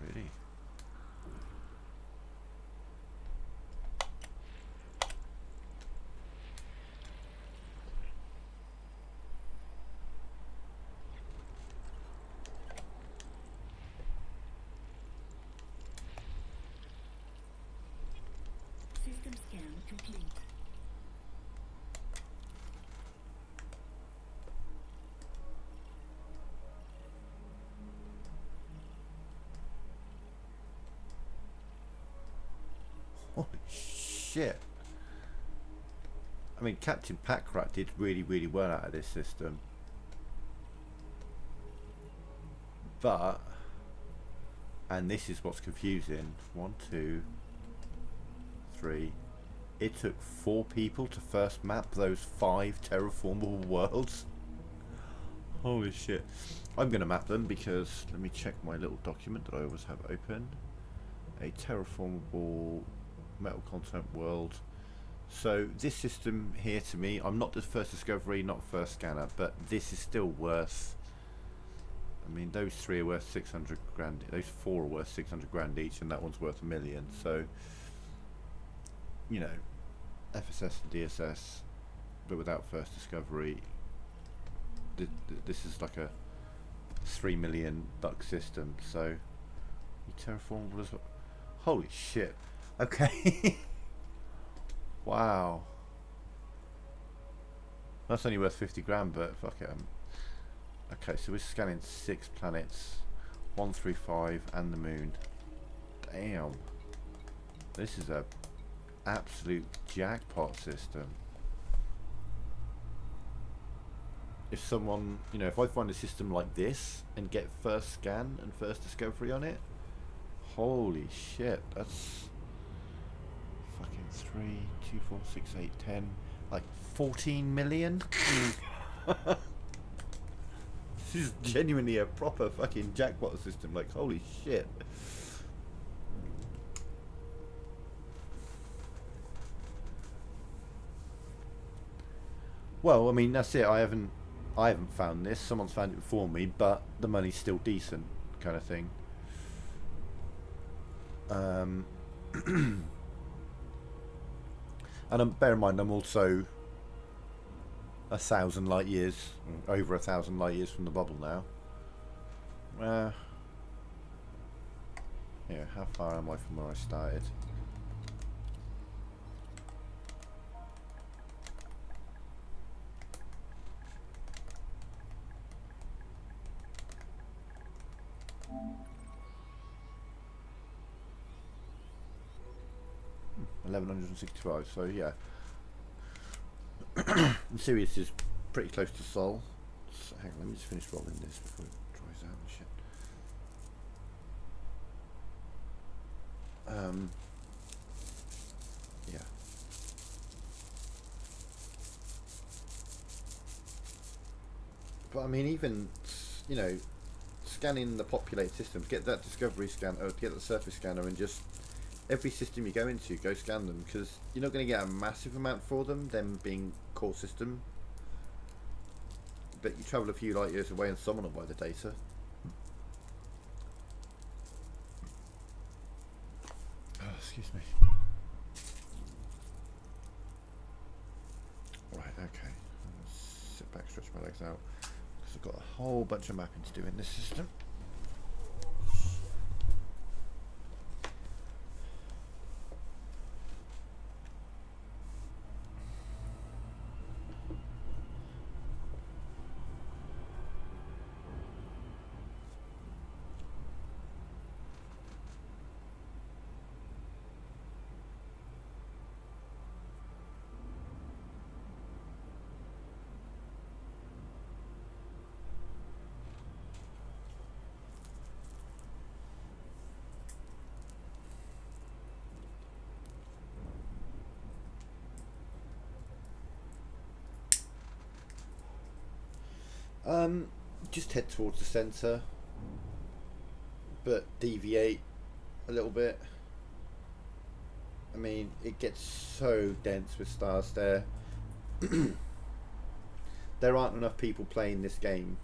Pretty. System scan complete. Holy shit. I mean, Captain Packrat did really well out of this system. But, and this is what's confusing, 1, 2, 3, it took 4 people to first map those 5 terraformable worlds. Holy shit. I'm going to map them because, let me check my little document that I always have open. A terraformable metal content world. So this system here, to me, I'm not the first discovery, not first scanner, but this is still worth, I mean, those 3 are worth 600 grand, those 4 are worth 600 grand each, and that one's worth $1 million. So, you know, FSS and DSS, but without first discovery, this is like a $3 million system. So, you terraformable as well. Holy shit. Okay. Wow. That's only worth 50 grand, but fuck it. Okay, so we're scanning 6 planets, 1 through 5, and the moon. Damn. This is a absolute jackpot system. If someone, you know, if I find a system like this and get first scan and first discovery on it, holy shit, that's fucking 3, 2, 4, 6, 8, 10, like 14 million? This is genuinely a proper fucking jackpot system, like holy shit. Well, I mean, that's it. I haven't found this. Someone's found it before me, but the money's still decent, kind of thing. And bear in mind, I'm also 1,000 light years, over 1,000 light years from the bubble now. Yeah, how far am I from where I started? Hmm, 1165. So yeah. Sirius is pretty close to Sol. So hang on, let me just finish rolling this before it dries out and shit. Yeah. But I mean, even, you know, scanning the populated systems, get that discovery scan, or get the surface scanner, and just every system you go into, go scan them, because you're not going to get a massive amount for them being core system, but you travel a few light years away and someone will buy the data. Oh, excuse me. Right, okay. Let's sit back, stretch my legs out, because I've got a whole bunch of mapping to do in this system. Just head towards the centre, but deviate a little bit. I mean, it gets so dense with stars there. There aren't enough people playing this game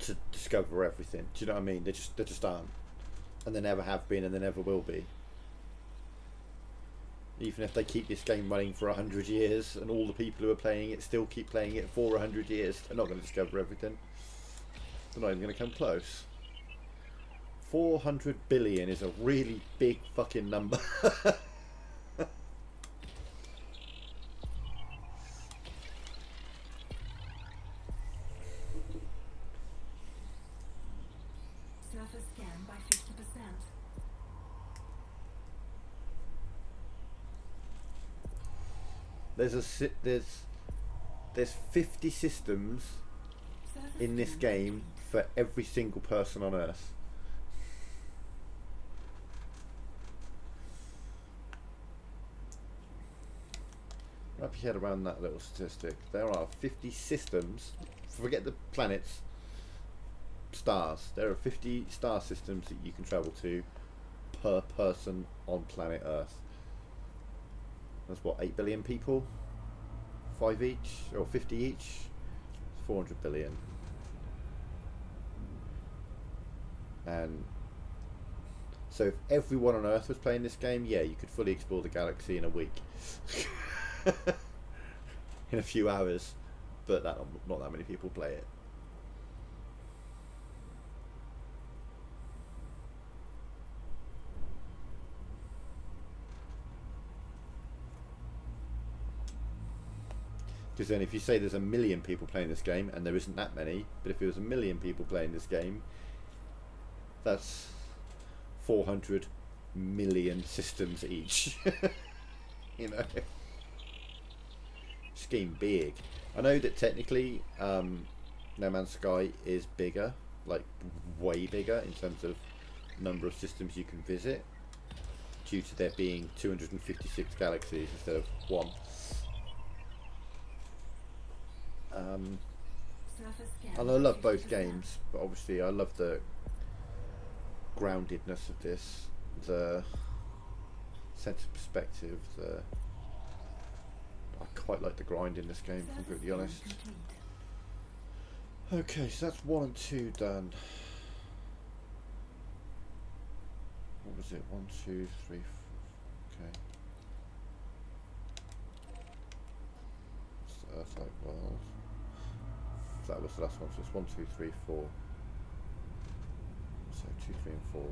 to discover everything. Do you know what I mean? They just aren't, and they never have been, and they never will be. Even if they keep this game running for 100 years and all the people who are playing it still keep playing it for 100 years, they're not going to discover everything. They're not even going to come close. 400 billion is a really big fucking number. Surface scan by 50%. There's 50 systems in this game for every single person on Earth. Wrap your head around that little statistic. There are 50 systems. Forget the planets, stars. There are 50 star systems that you can travel to per person on planet Earth. That's what, 8 billion people? 5 each? Or 50 each? 400 billion. And so if everyone on Earth was playing this game, yeah, you could fully explore the galaxy in a week. In a few hours. But not that many people play it. Because then if you say there's 1 million people playing this game, and there isn't that many, but if there was 1 million people playing this game, that's 400 million systems each. You know, it's getting big. I know that technically No Man's Sky is bigger, like way bigger in terms of number of systems you can visit, due to there being 256 galaxies instead of one. And I love both games, but obviously I love the groundedness of this, the sense of perspective, I quite like the grind in this game, if I'm completely honest. Okay, so that's 1 and 2 done. What was it? 1, 2, 3, 4. Okay. So that's like, well, that was the last one, so it's 1, 2, 3, 4. So 2, 3 and 4.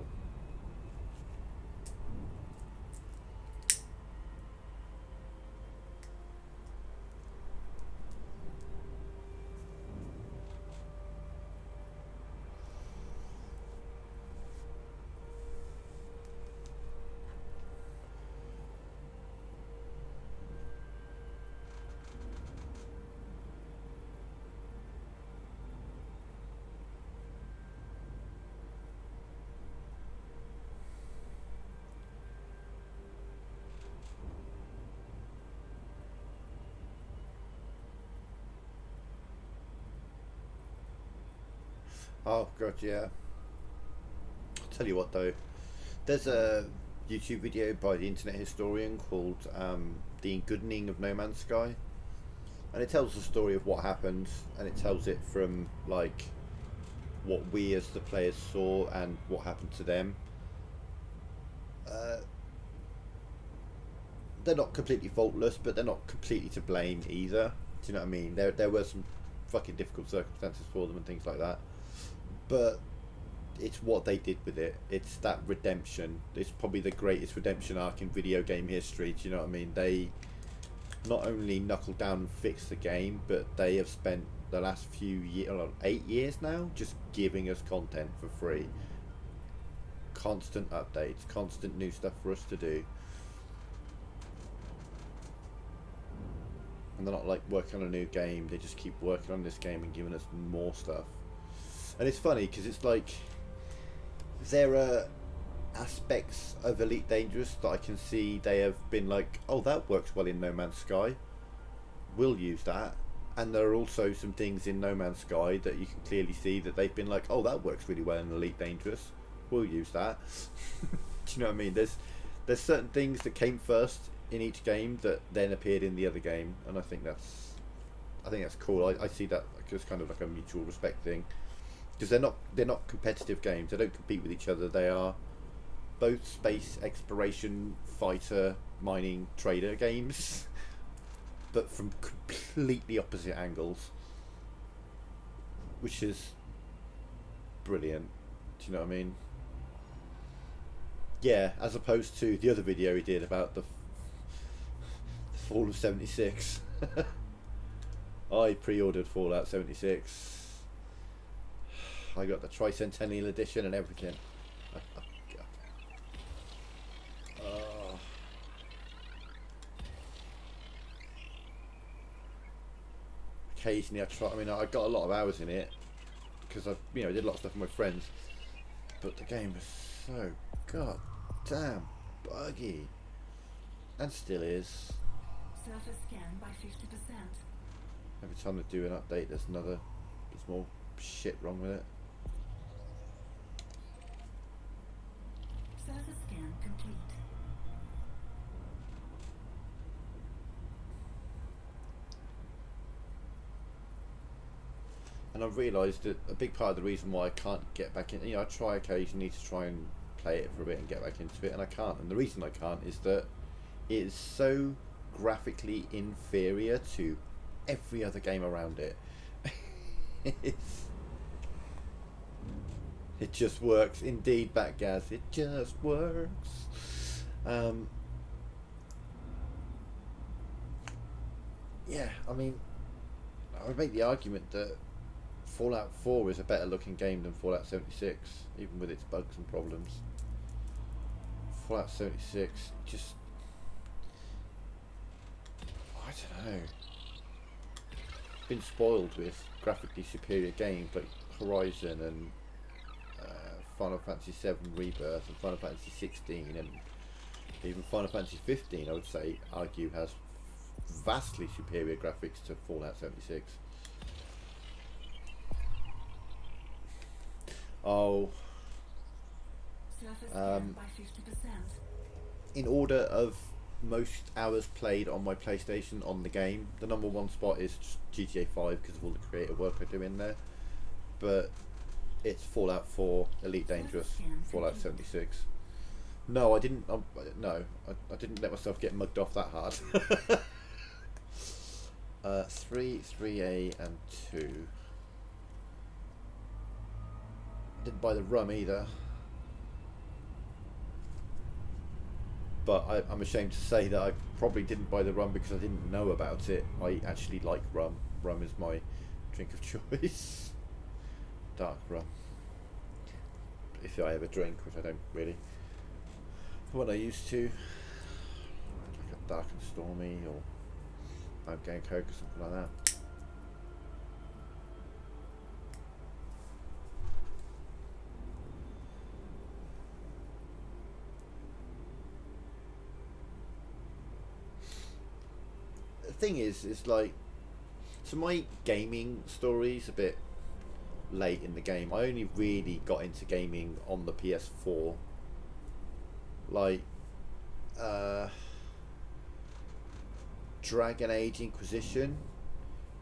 Oh god, yeah. I'll tell you what though, there's a YouTube video by the internet historian called The Goodening of No Man's Sky, and it tells the story of what happened, and it tells it from like what we as the players saw and what happened to them. They're not completely faultless, but they're not completely to blame either. Do you know what I mean? There were some fucking difficult circumstances for them and things like that. But it's what they did with it. It's that redemption. It's probably the greatest redemption arc in video game history. Do you know what I mean? They not only knuckled down and fixed the game, but they have spent the last few years, 8 years now, just giving us content for free. Constant updates, constant new stuff for us to do. And they're not like working on a new game, they just keep working on this game and giving us more stuff. And it's funny because it's like there are aspects of Elite Dangerous that I can see they have been like, oh, that works well in No Man's Sky, we'll use that. And there are also some things in No Man's Sky that you can clearly see that they've been like, oh, that works really well in Elite Dangerous, we'll use that. Do you know what I mean? There's certain things that came first in each game that then appeared in the other game, and I think that's cool. I see that as kind of like a mutual respect thing. Because they're not competitive games. They don't compete with each other. They are both space exploration, fighter, mining, trader games, but from completely opposite angles, which is brilliant. Do you know what I mean? Yeah, as opposed to the other video he did about the Fall of 76. I pre-ordered Fallout 76. I got the Tricentennial Edition and everything. occasionally I try. I mean, I got a lot of hours in it because I, did a lot of stuff with my friends. But the game was so goddamn buggy, and still is. Surface scan by 50%. Every time they do an update, there's more shit wrong with it. Surface scan complete. And I've realised that a big part of the reason why I can't get back in, I try occasionally to try and play it for a bit and get back into it, and I can't. And the reason I can't is that it is so graphically inferior to every other game around it. It just works. Indeed, Backgaz, it just works. Yeah, I mean, I would make the argument that Fallout 4 is a better looking game than Fallout 76, even with its bugs and problems. Fallout 76 just, I don't know, been spoiled with graphically superior games like Horizon and Final Fantasy 7 Rebirth and Final Fantasy 16 and even Final Fantasy 15, I would say, argue has vastly superior graphics to Fallout 76. Oh, Surface scan by 50%. in order of most hours played on my PlayStation on the game, the number one spot is GTA 5 because of all the creative work I do in there. But it's Fallout 4, Elite Dangerous, Fallout 76. No, I didn't. No, I didn't let myself get mugged off that hard. 3, 3A, and 2. Didn't buy the rum either. But I'm ashamed to say that I probably didn't buy the rum because I didn't know about it. I actually like rum. Rum is my drink of choice. Dark rum. If I ever drink, which I don't really. What I used to. Like a dark and stormy or Gang Coke or something like that. The thing is like, so my gaming story's a bit late in the game. I only really got into gaming on the PS4. Like, Dragon Age Inquisition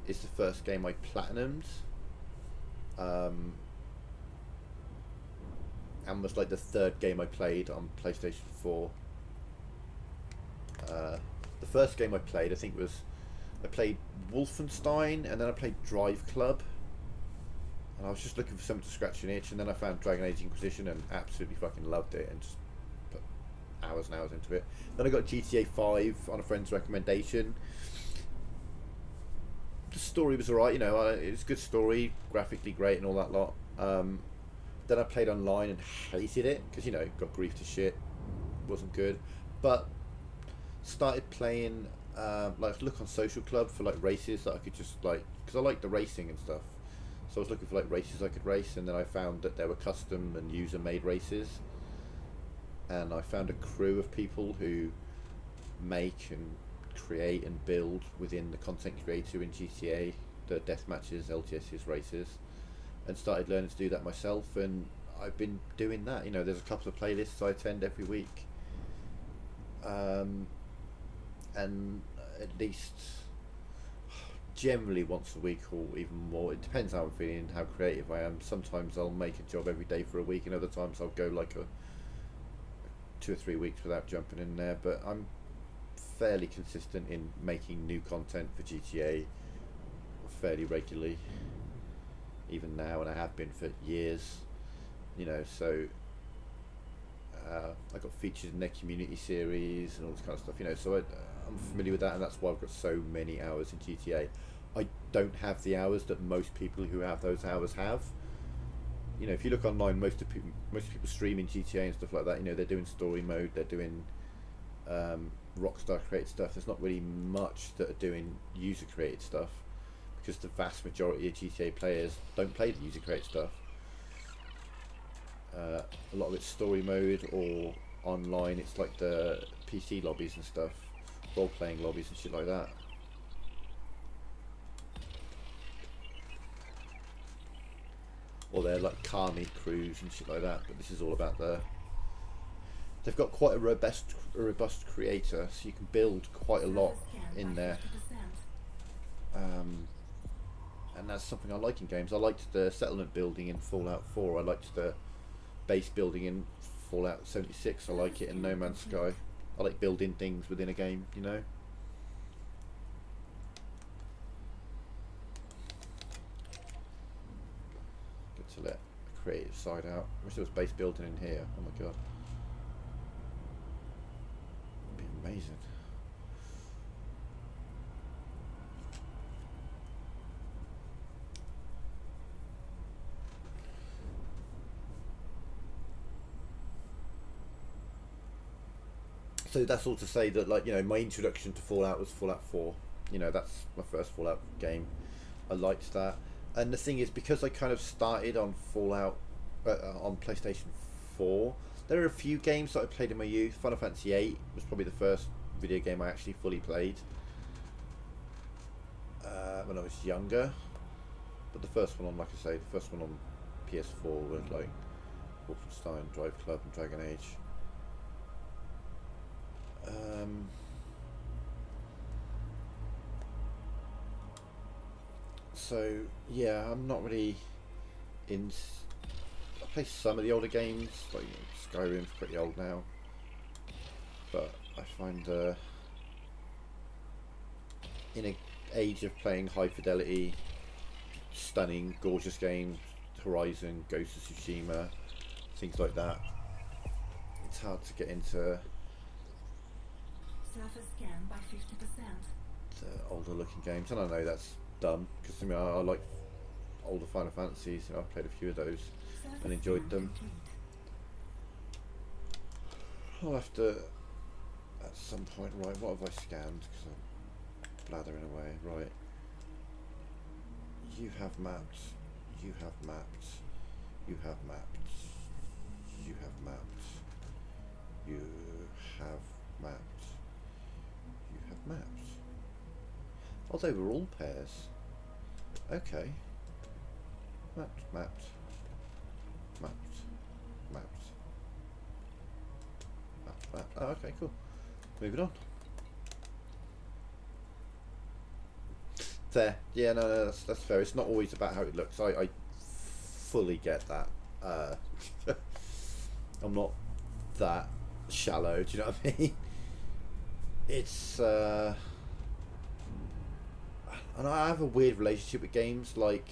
is the first game I platinumed, and was like the third game I played on PlayStation 4. The first game I played, I think, was I played Wolfenstein, and then I played Drive Club, and I was just looking for something to scratch an itch, and then I found Dragon Age Inquisition and absolutely fucking loved it and just put hours and hours into it. Then I got GTA 5 on a friend's recommendation. The story was alright, it was a good story, graphically great and all that lot. Then I played online and hated it because, got grief to shit, wasn't good. But started playing, look on Social Club for like races that I could just like, because I like the racing and stuff. So I was looking for like races I could race, and then I found that there were custom and user made races. And I found a crew of people who make and create and build within the content creator in GTA, the death matches, LTS's races, and started learning to do that myself. And I've been doing that. There's a couple of playlists I attend every week. And at least generally once a week or even more. It depends how I'm feeling, how creative I am. Sometimes I'll make a job every day for a week, and other times I'll go like 2 or 3 weeks without jumping in there. But I'm fairly consistent in making new content for GTA fairly regularly, even now, and I have been for years. So I got featured in their community series and all this kind of stuff, so I'm familiar with that, and that's why I've got so many hours in GTA. I don't have the hours that most people who have those hours have. If you look online, most people streaming GTA and stuff like that. They're doing story mode, they're doing Rockstar created stuff. There's not really much that are doing user created stuff, because the vast majority of GTA players don't play the user create stuff. A lot of it's story mode or online. It's like the PC lobbies and stuff, role playing lobbies and shit like that. Or they're like car meet crews and shit like that. But this is all about the. They've got quite a robust creator, so you can build quite a lot in there. And that's something I like in games. I liked the settlement building in Fallout 4. I liked the base building in Fallout 76. I like it in No Man's Sky. I like building things within a game, you know. Good to let the creative side out. I wish there was base building in here. Oh my god. It'd be amazing. So that's all to say that, like, you know, my introduction to Fallout was Fallout 4. You know, that's my first Fallout game. I liked that. And the thing is, because I kind of started on Fallout on PlayStation 4, there are a few games that I played in my youth. Final Fantasy 8 was probably the first video game I actually fully played when I was younger. But the first one on, like I say, the first one on PS4 was like Wolfenstein, Drive Club and Dragon Age. So yeah, I'm not really in. I play some of the older games, like, you know, Skyrim's pretty old now, but I find in an age of playing high fidelity, stunning, gorgeous games, Horizon, Ghost of Tsushima, things like that, it's hard to get into Surface scan by 50%. the older looking games. And I know that's dumb, because I mean, I like older Final Fantasies. You know, I've played a few of those and enjoyed them. I'll have to at some point. Right, what have I scanned? Because I'm blathering away. Right, you have mapped. You have mapped. You have mapped. You have mapped. You have mapped. You have mapped. Oh, they were all pairs. Okay. Mapped, mapped. Mapped. Mapped. Mapped, mapped. Oh, okay, cool. Moving on. There. Yeah, no, that's fair. It's not always about how it looks. I fully get that. I'm not that shallow, do you know what I mean? It's and I have a weird relationship with games, like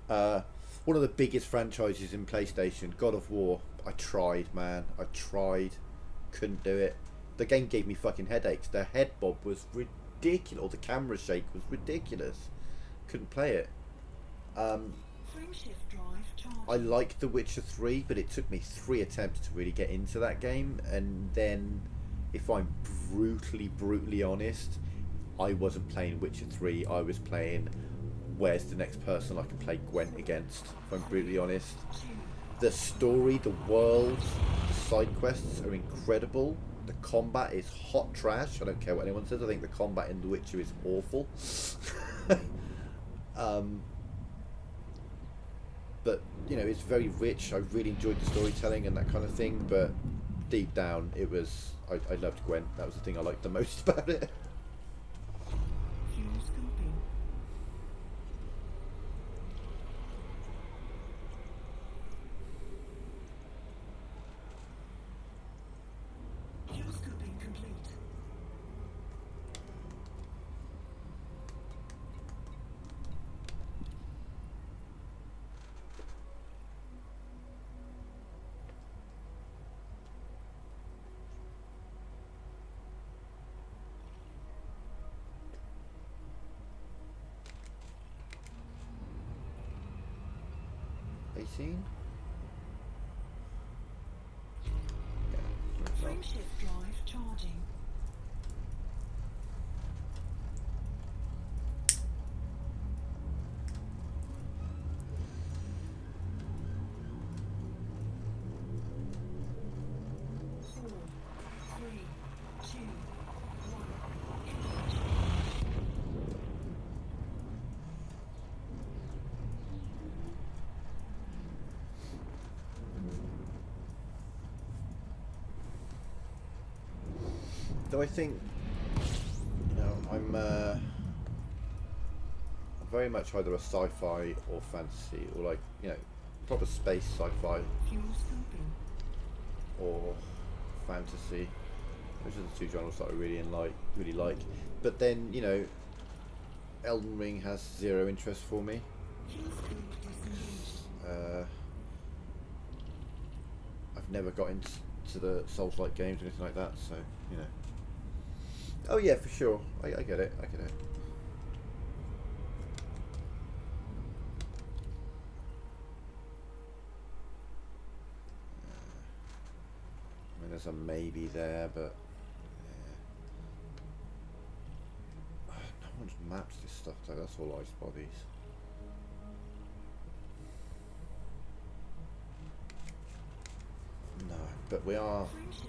one of the biggest franchises in PlayStation, God of War. I tried, man. I tried. Couldn't do it. The game gave me fucking headaches. The head bob was ridiculous. Or the camera shake was ridiculous. Couldn't play it. I liked The Witcher 3, but it took me 3 attempts to really get into that game. And then, if I'm brutally honest, I wasn't playing Witcher 3. I was playing where's the next person I can play Gwent against, if I'm brutally honest. The story, the world, the side quests are incredible. The combat is hot trash. I don't care what anyone says. I think the combat in The Witcher is awful. But, you know, it's very rich. I really enjoyed the storytelling and that kind of thing, but deep down it was, I loved Gwent. That was the thing I liked the most about it. Frameshift drive charging. Though I think, you know, I'm very much either a sci-fi or fantasy, or like, you know, proper space sci-fi Fuel scooping. or fantasy. Those are the two genres that I really like. But then, you know, Elden Ring has zero interest for me. Fuel scoop disengaged. I've never got into the Souls-like games or anything like that, so, you know. Oh yeah, for sure. I get it. I get it. I mean, there's a maybe there, but yeah. No one's mapped this stuff though. That's all ice bodies. No, but we are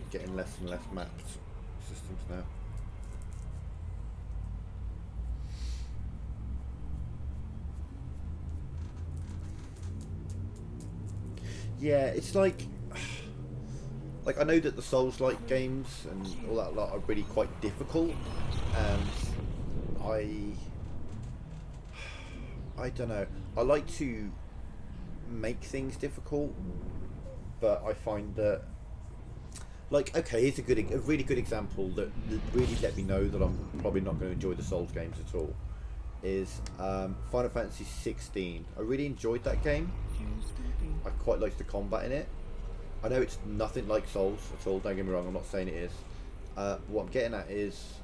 getting less and less mapped systems now. Yeah, it's like I know that the Souls-like games and all that lot are really quite difficult, and I don't know. I like to make things difficult, but I find that, like, okay, here's a really good example that really let me know that I'm probably not going to enjoy the Souls games at all. Is Final Fantasy 16. I really enjoyed that game. Fuel scooping. I quite liked the combat in it. I know it's nothing like Souls at all, don't get me wrong, I'm not saying it is. What I'm getting at is,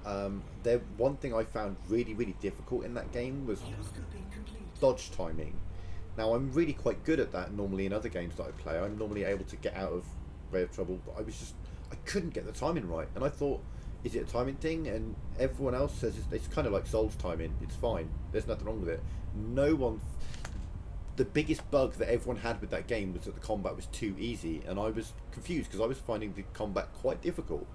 one thing I found really difficult in that game was Fuel scooping complete. dodge timing. Now, I'm really quite good at that normally in other games that I play. I'm normally able to get out of rare trouble, but I couldn't get the timing right. And I thought, is it a timing thing? And everyone else says it's kind of like Souls timing. It's fine. There's nothing wrong with it. The biggest bug that everyone had with that game was that the combat was too easy, and I was confused because I was finding the combat quite difficult.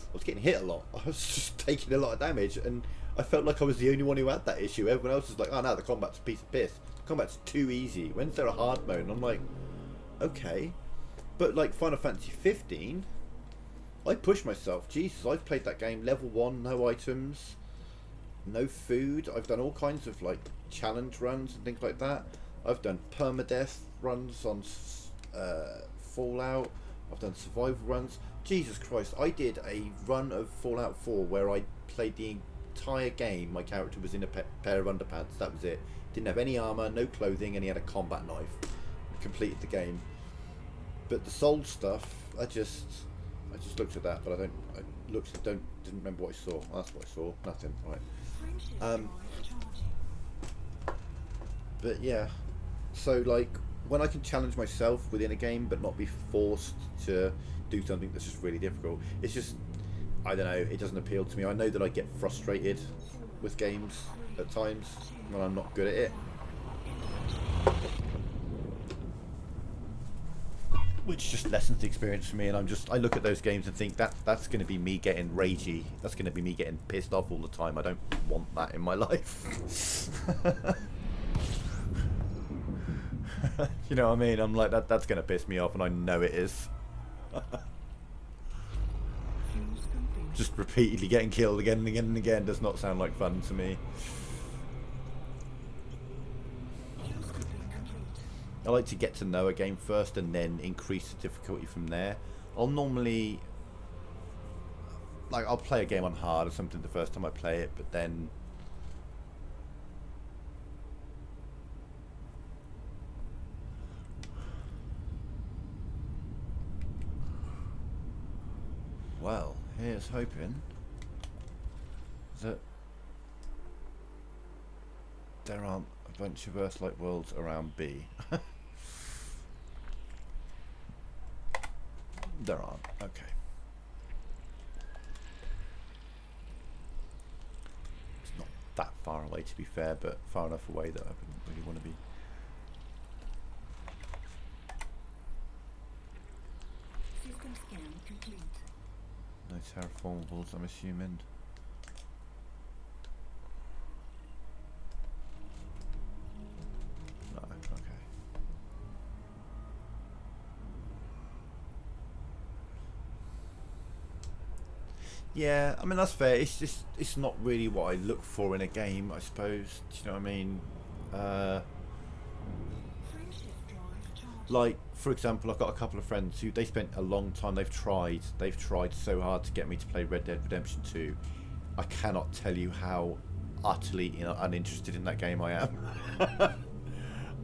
I was getting hit a lot. I was just taking a lot of damage, and I felt like I was the only one who had that issue. Everyone else was like, oh no, the combat's a piece of piss. The combat's too easy. When's there a hard mode? And I'm like, okay. But like Final Fantasy 15, I pushed myself. Jesus, I've played that game level 1, no items, no food. I've done all kinds of like challenge runs and things like that. I've done permadeath runs on Fallout. I've done survival runs. Jesus Christ, I did a run of Fallout 4 where I played the entire game. My character was in a pair of underpants. That was it. Didn't have any armor, no clothing, and he had a combat knife. Completed the game. But the Souls stuff, I just looked at that, but didn't remember what I saw. Oh, that's what I saw. Nothing. Right. Friendship drive charging. But yeah. So, like, when I can challenge myself within a game but not be forced to do something that's just really difficult, it's just, I don't know, it doesn't appeal to me. I know that I get frustrated with games at times when I'm not good at it. Which just lessens the experience for me, and I look at those games and think that's going to be me getting ragey. That's going to be me getting pissed off all the time. I don't want that in my life. You know what I mean? I'm like, that's going to piss me off, and I know it is. Fuel scooping. Just repeatedly getting killed again and again and again does not sound like fun to me. Fuel scooping complete. I like to get to know a game first and then increase the difficulty from there. I'll normally, like, I'll play a game on hard or something the first time I play it, but then well, here's hoping that there aren't a bunch of Earth-like worlds around B. There aren't. Okay. It's not that far away, to be fair, but far enough away that I wouldn't really want to be. System scan complete. No terraformables, I'm assuming. No, okay. Yeah, I mean that's fair. It's just it's not really what I look for in a game, I suppose. Do you know what I mean? Uh, Friendship drive charging. like for example, I've got a couple of friends who they spent a long time. They've tried so hard to get me to play Red Dead Redemption 2. I cannot tell you how utterly uninterested in that game I am.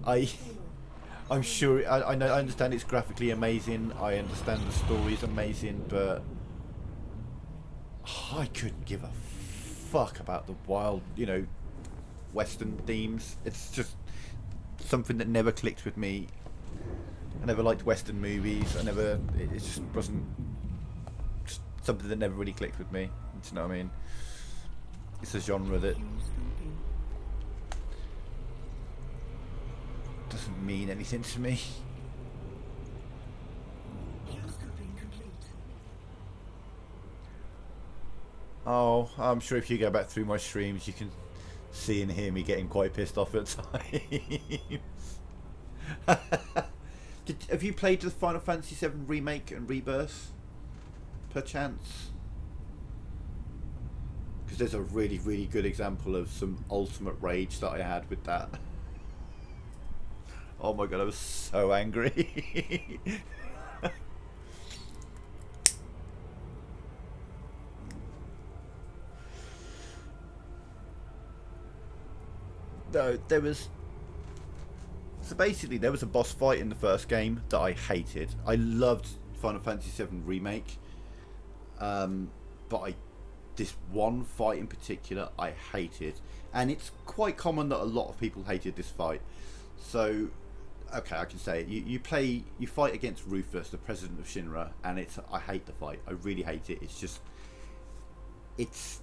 I I'm sure I know I understand it's graphically amazing. I understand the story is amazing, but I couldn't give a fuck about the wild, Western themes. It's just something that never clicked with me. I never liked Western movies. It just wasn't just something that never really clicked with me. Do you know what I mean? It's a genre that Fuel scoping. doesn't mean anything to me. Fuel scoping complete. Oh, I'm sure if you go back through my streams, you can see and hear me getting quite pissed off at times. Have you played the Final Fantasy VII Remake and Rebirth? Perchance? Because there's a really, really good example of some ultimate rage that I had with that. Oh my god, I was so angry. No, so basically there was a boss fight in the first game that I hated. I loved Final Fantasy VII Remake, but this one fight in particular I hated, and it's quite common that a lot of people hated this fight. So, okay, I can say it. You fight against Rufus, the president of Shinra, and I hate the fight. I really hate it. It's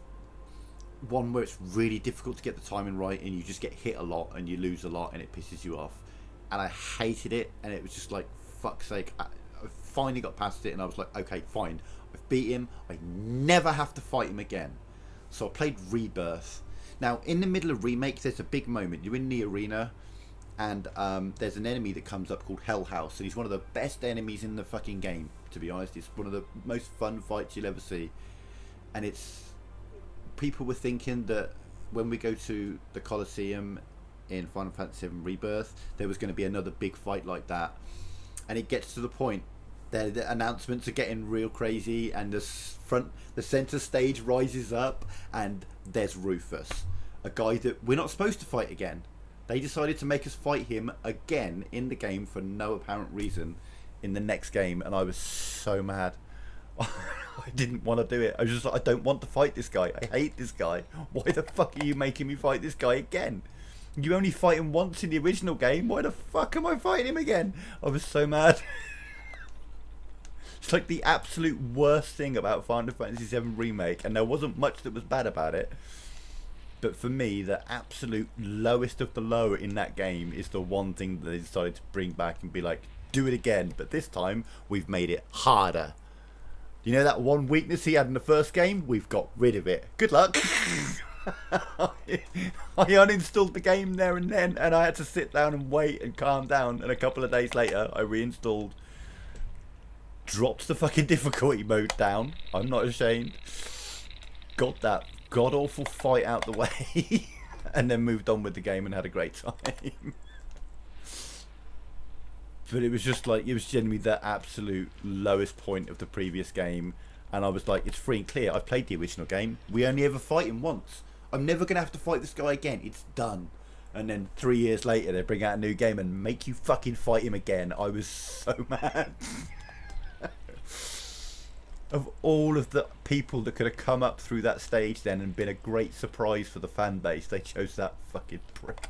one where it's really difficult to get the timing right, and you just get hit a lot and you lose a lot and it pisses you off, and I hated it. And it was just like, fuck's sake, I finally got past it and I was like, okay, fine, I've beat him, I never have to fight him again. So I played Rebirth. Now in the middle of Remake there's a big moment. You're in the arena and there's an enemy that comes up called Hell House, and he's one of the best enemies in the fucking game, to be honest. It's one of the most fun fights you'll ever see. And people were thinking that when we go to the Colosseum in Final Fantasy VII Rebirth, there was going to be another big fight like that. And it gets to the point, the announcements are getting real crazy, and the center stage rises up, and there's Rufus, a guy that we're not supposed to fight again. They decided to make us fight him again in the game for no apparent reason in the next game, and I was so mad. I didn't want to do it. I was just like, I don't want to fight this guy. I hate this guy. Why the fuck are you making me fight this guy again? You only fight him once in the original game. Why the fuck am I fighting him again? I was so mad. It's like the absolute worst thing about Final Fantasy VII Remake, and there wasn't much that was bad about it. But for me, the absolute lowest of the low in that game is the one thing that they decided to bring back and be like, do it again, but this time we've made it harder. You know that one weakness he had in the first game? We've got rid of it. Good luck. I uninstalled the game there and then, and I had to sit down and wait and calm down, and a couple of days later I reinstalled, dropped the fucking difficulty mode down, I'm not ashamed, got that god awful fight out the way, and then moved on with the game and had a great time. But it was just like, it was genuinely the absolute lowest point of the previous game, and I was like, it's free and clear, I've played the original game, we only ever fight him once, I'm never going to have to fight this guy again, it's done. And then 3 years later they bring out a new game and make you fucking fight him again. I was so mad. Of all of the people that could have come up through that stage then and been a great surprise for the fan base, they chose that fucking prick.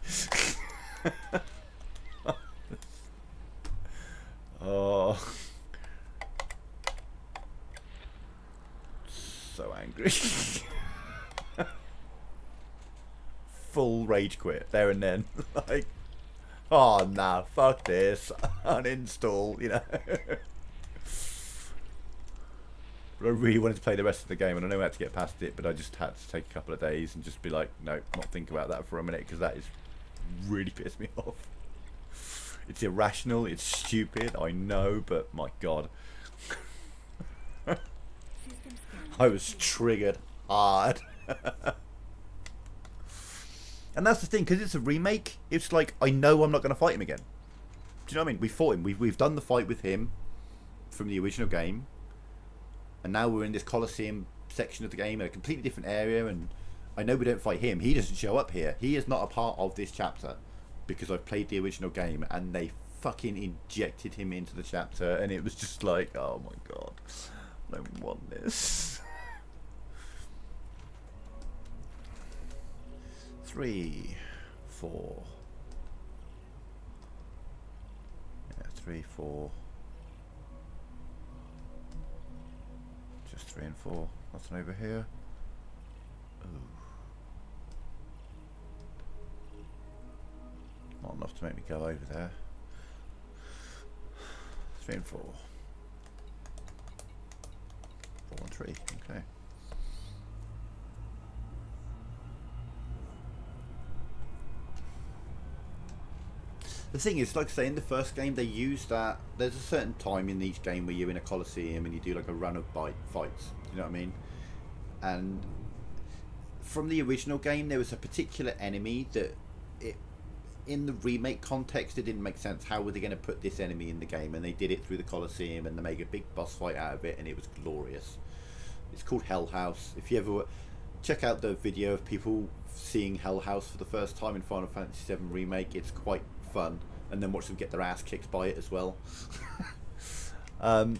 Oh, so angry. Full rage quit there and then. Like, oh nah, fuck this, uninstall, you know. But I really wanted to play the rest of the game, and I know I had to get past it, but I just had to take a couple of days and just be like, no, not think about that for a minute, because that is really pissed me off. It's irrational, it's stupid, I know, but my god. System scan I was triggered hard. And that's the thing, because it's a remake, it's like, I know I'm not going to fight him again. Do you know what I mean? We fought him. We've done the fight with him from the original game. And now we're in this Colosseum section of the game in a completely different area. And I know we don't fight him. He doesn't show up here. He is not a part of this chapter. Because I've played the original game and they fucking injected him into the chapter. And it was just like, oh my god. I don't want this. 3, 4. Yeah, 3, 4. Just 3 and 4. Nothing over here. Ooh. Not enough to make me go over there. 3 and 4. 4 and 3. Okay. The thing is, like I say, in the first game they use that. There's a certain time in each game where you're in a Colosseum and you do like a run of fights. You know what I mean? And from the original game, there was a particular enemy that, in the remake context, it didn't make sense. How were they going to put this enemy in the game? And they did it through the Colosseum and they made a big boss fight out of it, and it was glorious. It's called Hell House. If you ever check out the video of people seeing Hell House for the first time in Final Fantasy VII Remake, it's quite fun, and then watch them get their ass kicked by it as well. And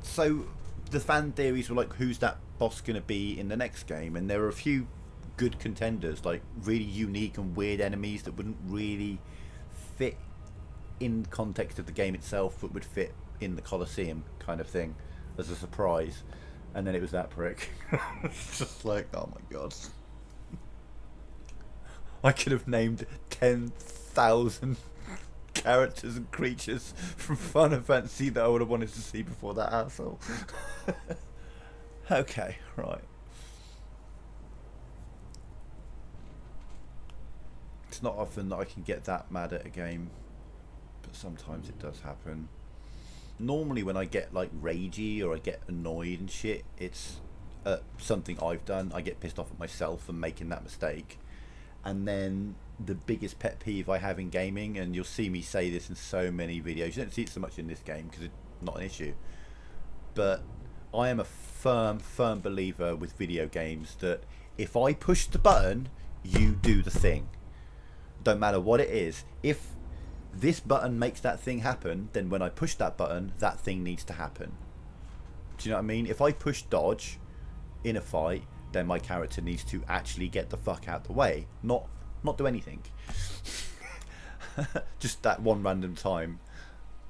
so the fan theories were like, who's that boss going to be in the next game? And there are a few good contenders, like really unique and weird enemies that wouldn't really fit in context of the game itself, but would fit in the Colosseum kind of thing as a surprise. And then it was that prick. It's just like, oh my god. I could have named 10,000 characters and creatures from Final Fantasy that I would have wanted to see before that asshole. Okay, right. It's not often that I can get that mad at a game, but sometimes it does happen. Normally when I get like ragey or I get annoyed and shit, it's something I've done. I get pissed off at myself for making that mistake. And then the biggest pet peeve I have in gaming, and you'll see me say this in so many videos, you don't see it so much in this game because it's not an issue, but I am a firm believer with video games that if I push the button, you do the thing. Don't matter what it is. If this button makes that thing happen, then when I push that button, that thing needs to happen. Do you know what I mean? If I push dodge in a fight, then my character needs to actually get the fuck out the way, not do anything. Just that one random time.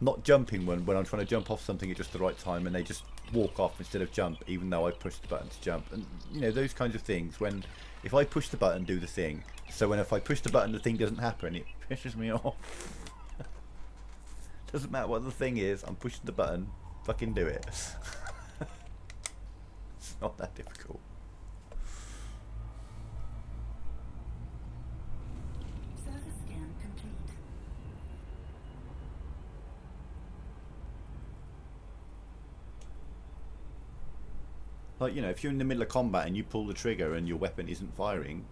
Not jumping when I'm trying to jump off something at just the right time and they just walk off instead of jump, even though I pushed the button to jump. And you know, those kinds of things. When if I push the button, do the thing. So when if I push the button, the thing doesn't happen, it pisses me off. Doesn't matter what the thing is, I'm pushing the button, fucking do it. It's not that difficult. Surface scan complete. Like, you know, if you're in the middle of combat and you pull the trigger and your weapon isn't firing,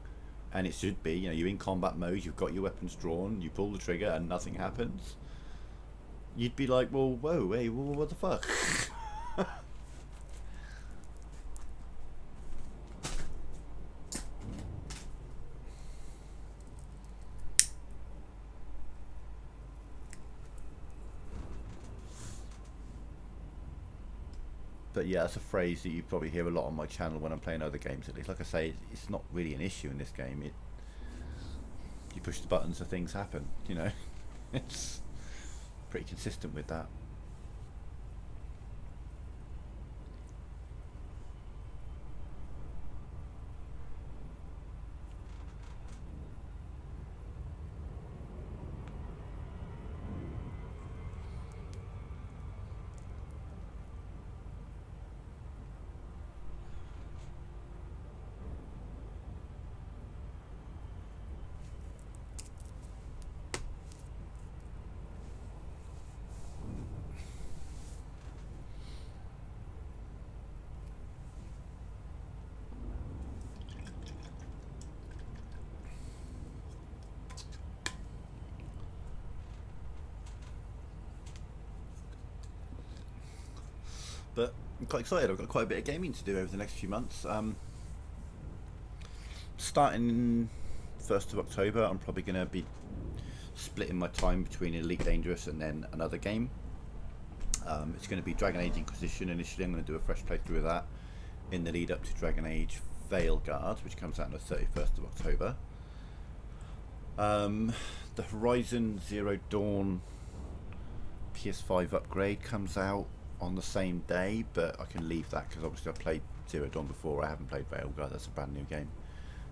and it should be, you know, you're in combat mode, you've got your weapons drawn, you pull the trigger and nothing happens, you'd be like, well, whoa, hey, what the fuck? But yeah, that's a phrase that you probably hear a lot on my channel when I'm playing other games, at least. Like I say, it's not really an issue in this game. You push the buttons, so things happen, you know. It's pretty consistent with that. But I'm quite excited. I've got quite a bit of gaming to do over the next few months. Starting 1st of October, I'm probably going to be splitting my time between Elite Dangerous and then another game. It's going to be Dragon Age Inquisition initially. I'm going to do a fresh playthrough of that in the lead up to Dragon Age Veilguard, which comes out on the 31st of October. The Horizon Zero Dawn PS5 upgrade comes out on the same day, but I can leave that because obviously I played Zero Dawn before. I haven't played Veilguard. That's a brand new game.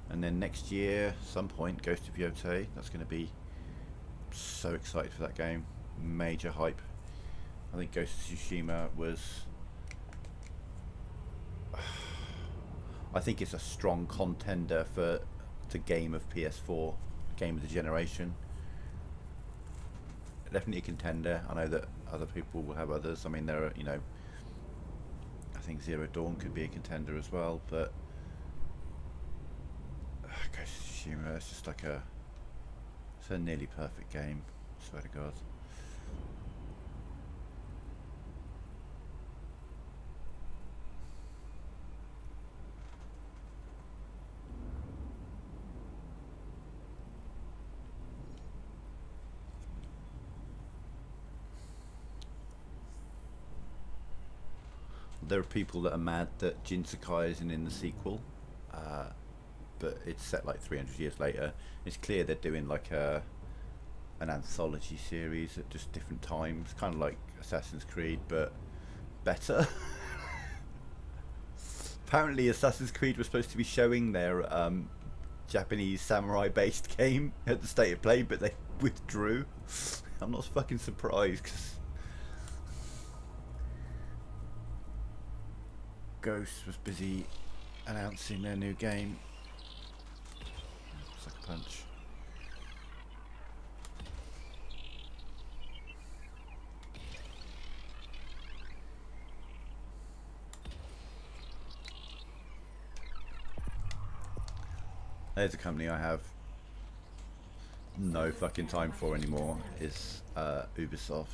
And then next year, some point, Ghost of Yotei. That's going to be so excited for that game. Major hype. I think Ghost of Tsushima was... I think it's a strong contender for the game of PS4, game of the generation. Definitely a contender. I know that other people will have others. I mean, there are, you know, I think Zero Dawn could be a contender as well, but Ghost of Tsushima, it's just like it's a nearly perfect game, I swear to God. There are people that are mad that Jin Sakai isn't in the sequel, but it's set like 300 years later. It's clear they're doing like an anthology series at just different times, kind of like Assassin's Creed, but better. Apparently Assassin's Creed was supposed to be showing their Japanese samurai-based game at the State of Play, but they withdrew. I'm not fucking surprised, because Ghost was busy announcing their new game. It's like a punch. There's a company I have no fucking time for anymore, is Ubisoft.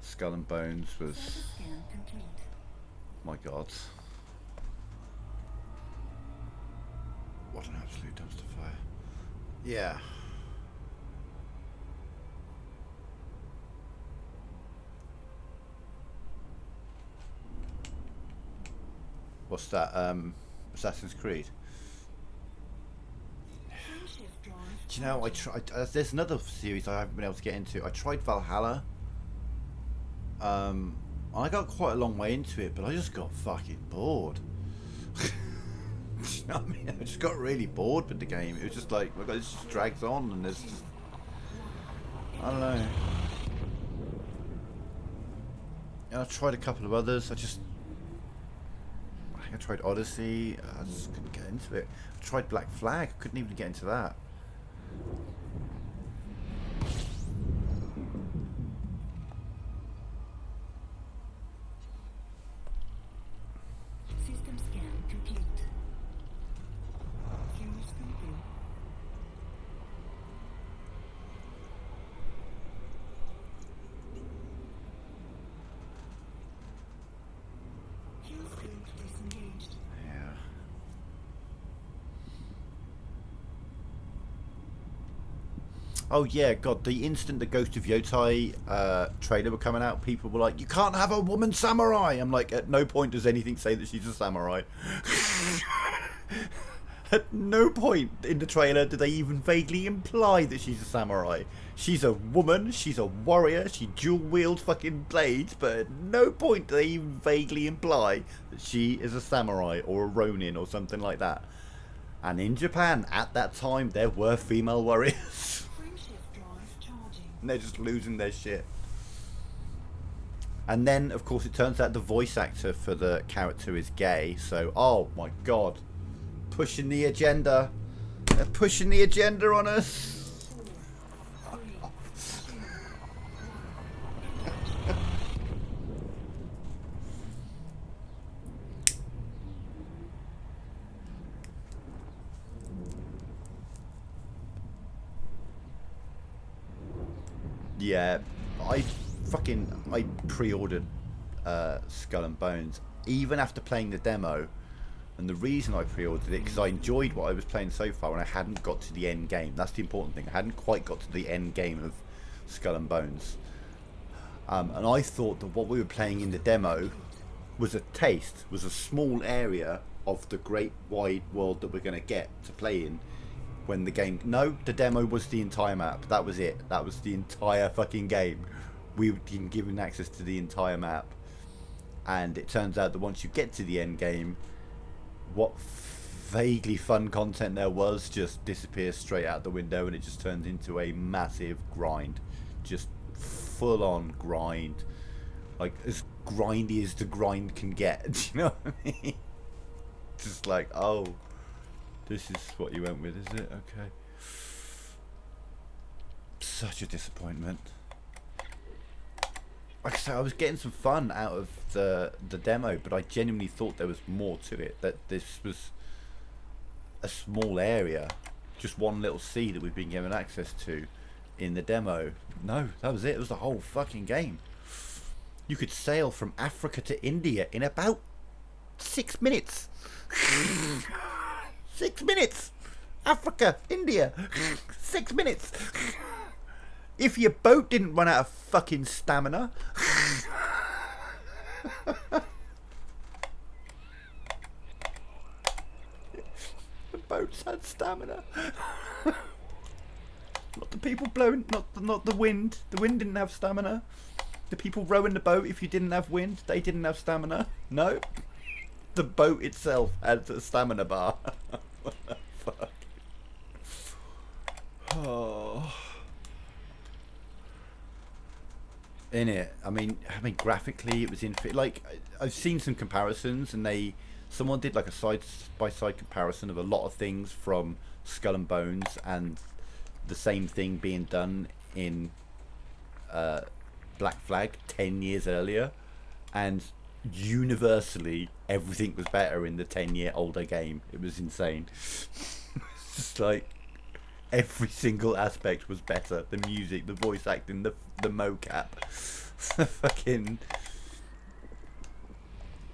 Skull and Bones was, my God, what an absolute dumpster fire. Yeah. What's that? Assassin's Creed. Do you know, I tried. There's another series I haven't been able to get into. I tried Valhalla. I got quite a long way into it, but I just got fucking bored. You know what I mean? I just got really bored with the game. It was just like, my God, it just drags on, and there's just, I don't know. And I tried a couple of others. I think I tried Odyssey. I just couldn't get into it. I tried Black Flag. I couldn't even get into that. System scan complete. Cameras complete. Fuel scope disengaged. Yeah. Oh yeah, God, the instant the Ghost of Yotei trailer were coming out, people were like, you can't have a woman samurai! I'm like, at no point does anything say that she's a samurai. At no point in the trailer do they even vaguely imply that she's a samurai. She's a woman, she's a warrior, she dual-wields fucking blades, but at no point do they even vaguely imply that she is a samurai or a ronin or something like that. And in Japan, at that time, there were female warriors. And they're just losing their shit. And then, of course, it turns out the voice actor for the character is gay. So, oh my God. Pushing the agenda. They're pushing the agenda on us. Yeah, I pre-ordered Skull and Bones even after playing the demo, and the reason I pre-ordered it because I enjoyed what I was playing so far, and I hadn't got to the end game. That's the important thing. I hadn't quite got to the end game of Skull and Bones, and I thought that what we were playing in the demo was a taste, was a small area of the great wide world that we're going to get to play in when the game... No, the demo was the entire map. That was it. That was the entire fucking game. We were given access to the entire map. And it turns out that once you get to the end game, what vaguely fun content there was just disappears straight out the window, and it just turns into a massive grind. Just full on grind. Like, as grindy as the grind can get. Do you know what I mean? Just like, oh, this is what you went with, is it? Okay. Such a disappointment. Like I said, I was getting some fun out of the demo, but I genuinely thought there was more to it. That this was a small area, just one little sea that we've been given access to in the demo. No, that was it. It was the whole fucking game. You could sail from Africa to India in about 6 minutes. 6 minutes. Africa, India. 6 minutes. If your boat didn't run out of fucking stamina. The boats had stamina. Not the people blowing, not the wind. The wind didn't have stamina. The people rowing the boat, if you didn't have wind, they didn't have stamina. No. The boat itself had a stamina bar. What the fuck? Oh. In it, I mean, graphically, it was like I've seen some comparisons, and someone did like a side-by-side comparison of a lot of things from Skull and Bones, and the same thing being done in Black Flag 10 years earlier, and universally everything was better in the 10-year older game. It was insane. It's just like every single aspect was better. The music, the voice acting, the mocap, the fucking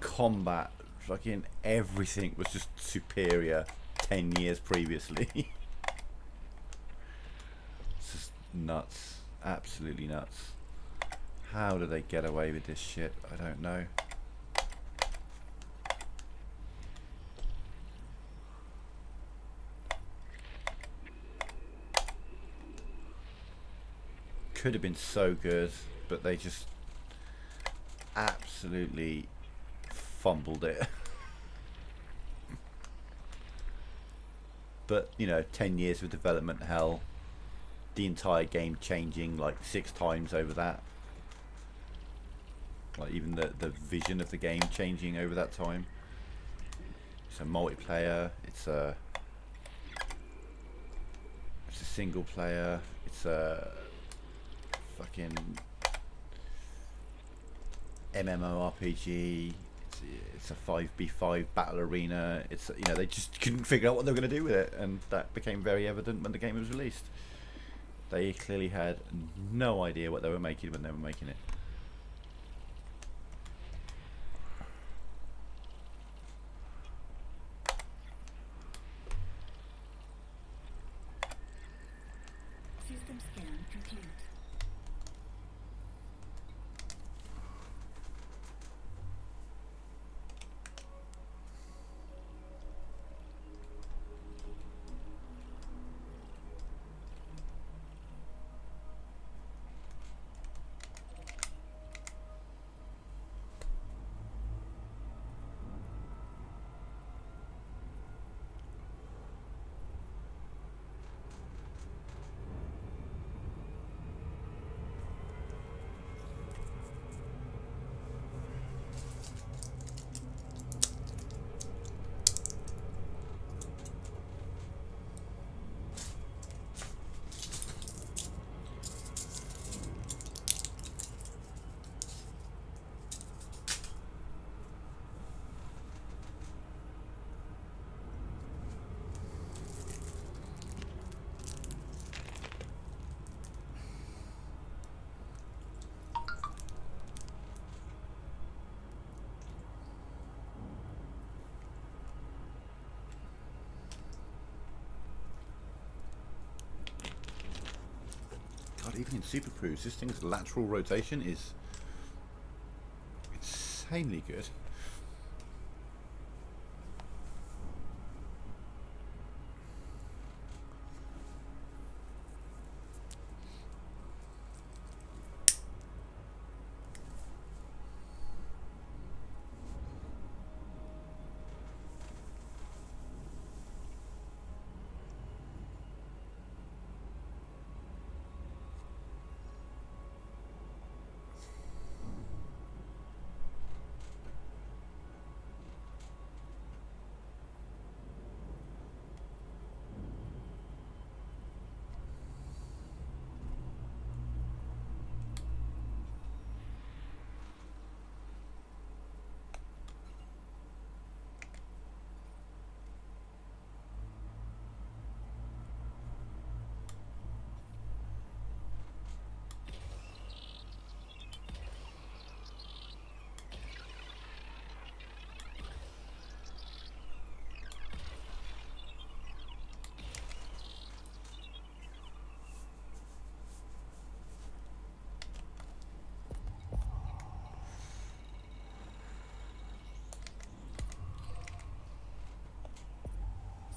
combat, fucking everything was just superior 10 years previously. It's just nuts. Absolutely nuts. How do they get away with this shit? I don't know. Could have been so good, but they just absolutely fumbled it. But, you know, 10 years of development hell, the entire game changing like 6 times over that. Like even the vision of the game changing over that time. It's a multiplayer, it's a single player, it's a fucking MMORPG, it's a 5v5 battle arena. It's, you know, they just couldn't figure out what they were going to do with it, and that became very evident when the game was released. They clearly had no idea what they were making when they were making it. System scan complete. even in Super Cruise, this thing's lateral rotation is insanely good.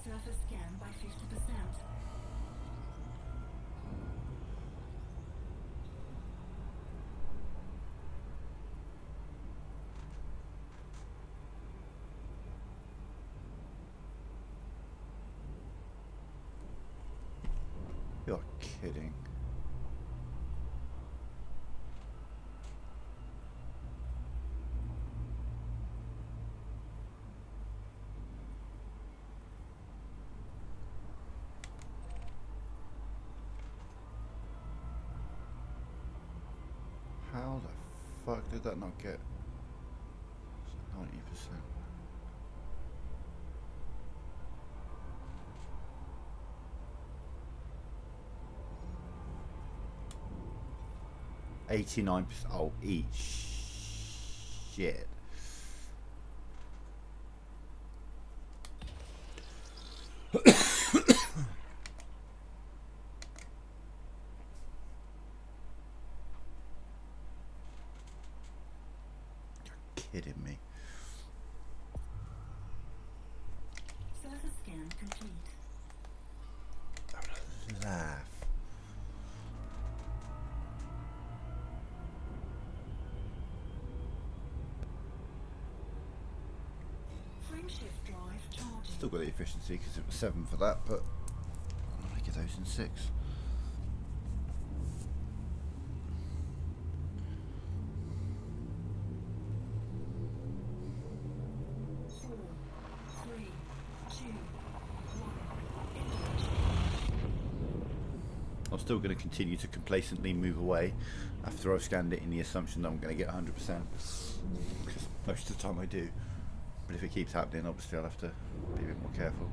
Surface scan by 50%. You're kidding. How the fuck did that not get 90%? $89%. Oh, eat shit. Kidding me. Surface scan complete. I would laugh. Frame shift drive charging. Still got the efficiency because it was 7 for that, but I'm gonna get those in 6. 4, 3, 2, 1. I'm still going to continue to complacently move away after I've scanned it in the assumption that I'm going to get 100%, because most of the time I do. But if it keeps happening, obviously I'll have to be a bit more careful.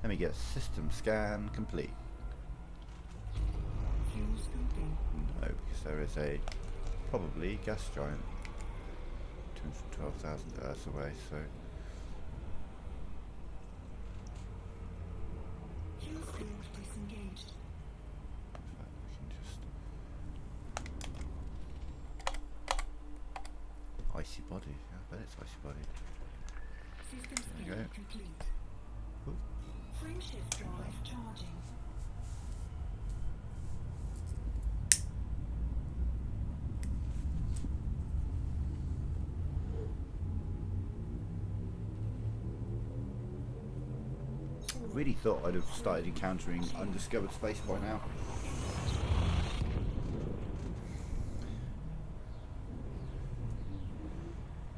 Let me get system scan complete. Fuel scooping. No, because there is a probably gas giant 212,000 Earths away, so Fuel scoop disengaged. in fact, we can just icy body. Yeah, I bet it's icy body. System There you scan go. complete. Ooh. Frame shift drive charging. I really thought I'd have started encountering undiscovered space by now.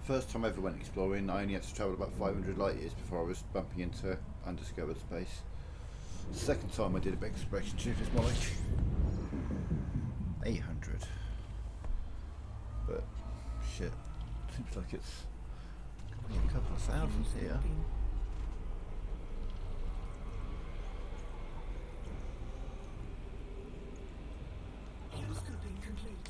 First time I ever went exploring, I only had to travel about 500 light years before I was bumping into undiscovered space. Second time I did a big exploration ship is more like 800. But shit, seems like it's probably a couple of thousands here. Fuel scooping complete.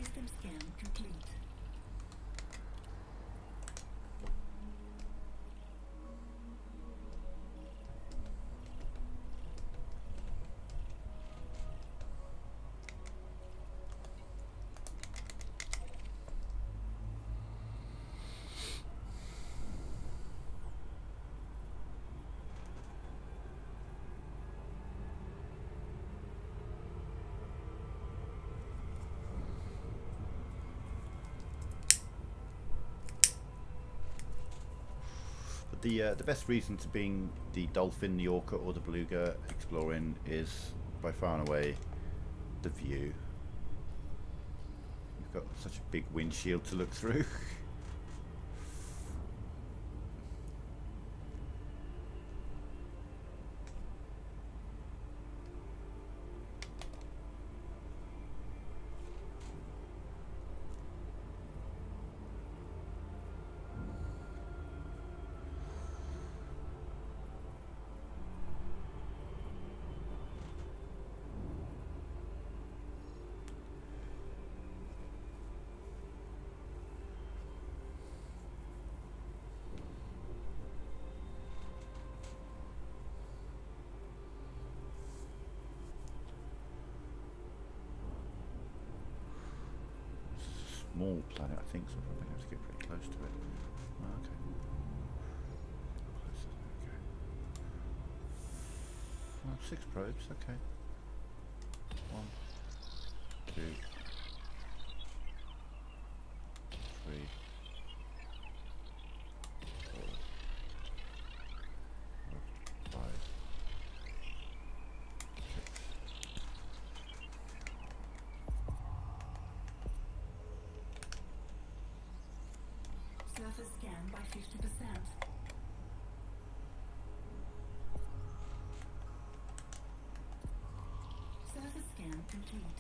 System scan complete. The best reason to being the dolphin, the orca, or the beluga exploring is by far and away the view. You've got such a big windshield to look through. Small planet, I think, so I'm probably going to have to get pretty close to it. Oh, okay. Closer, okay. Well, 6 probes, okay. 1, 2, 3, 4, 5, 6. Surface scan by 50%. Surface scan complete.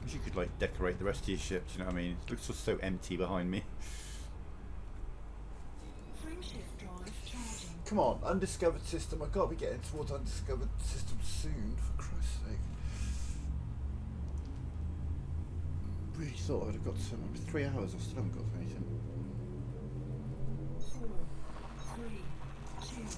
Wish you could like decorate the rest of your ship, do you know what I mean? It looks just so empty behind me. Frameshift drive charging. Come on, undiscovered system. I've got to be getting towards undiscovered system soon, for Christ's sake. Really thought I'd have got some. 3 hours, I still haven't got anything. 4, 3, 2, 1.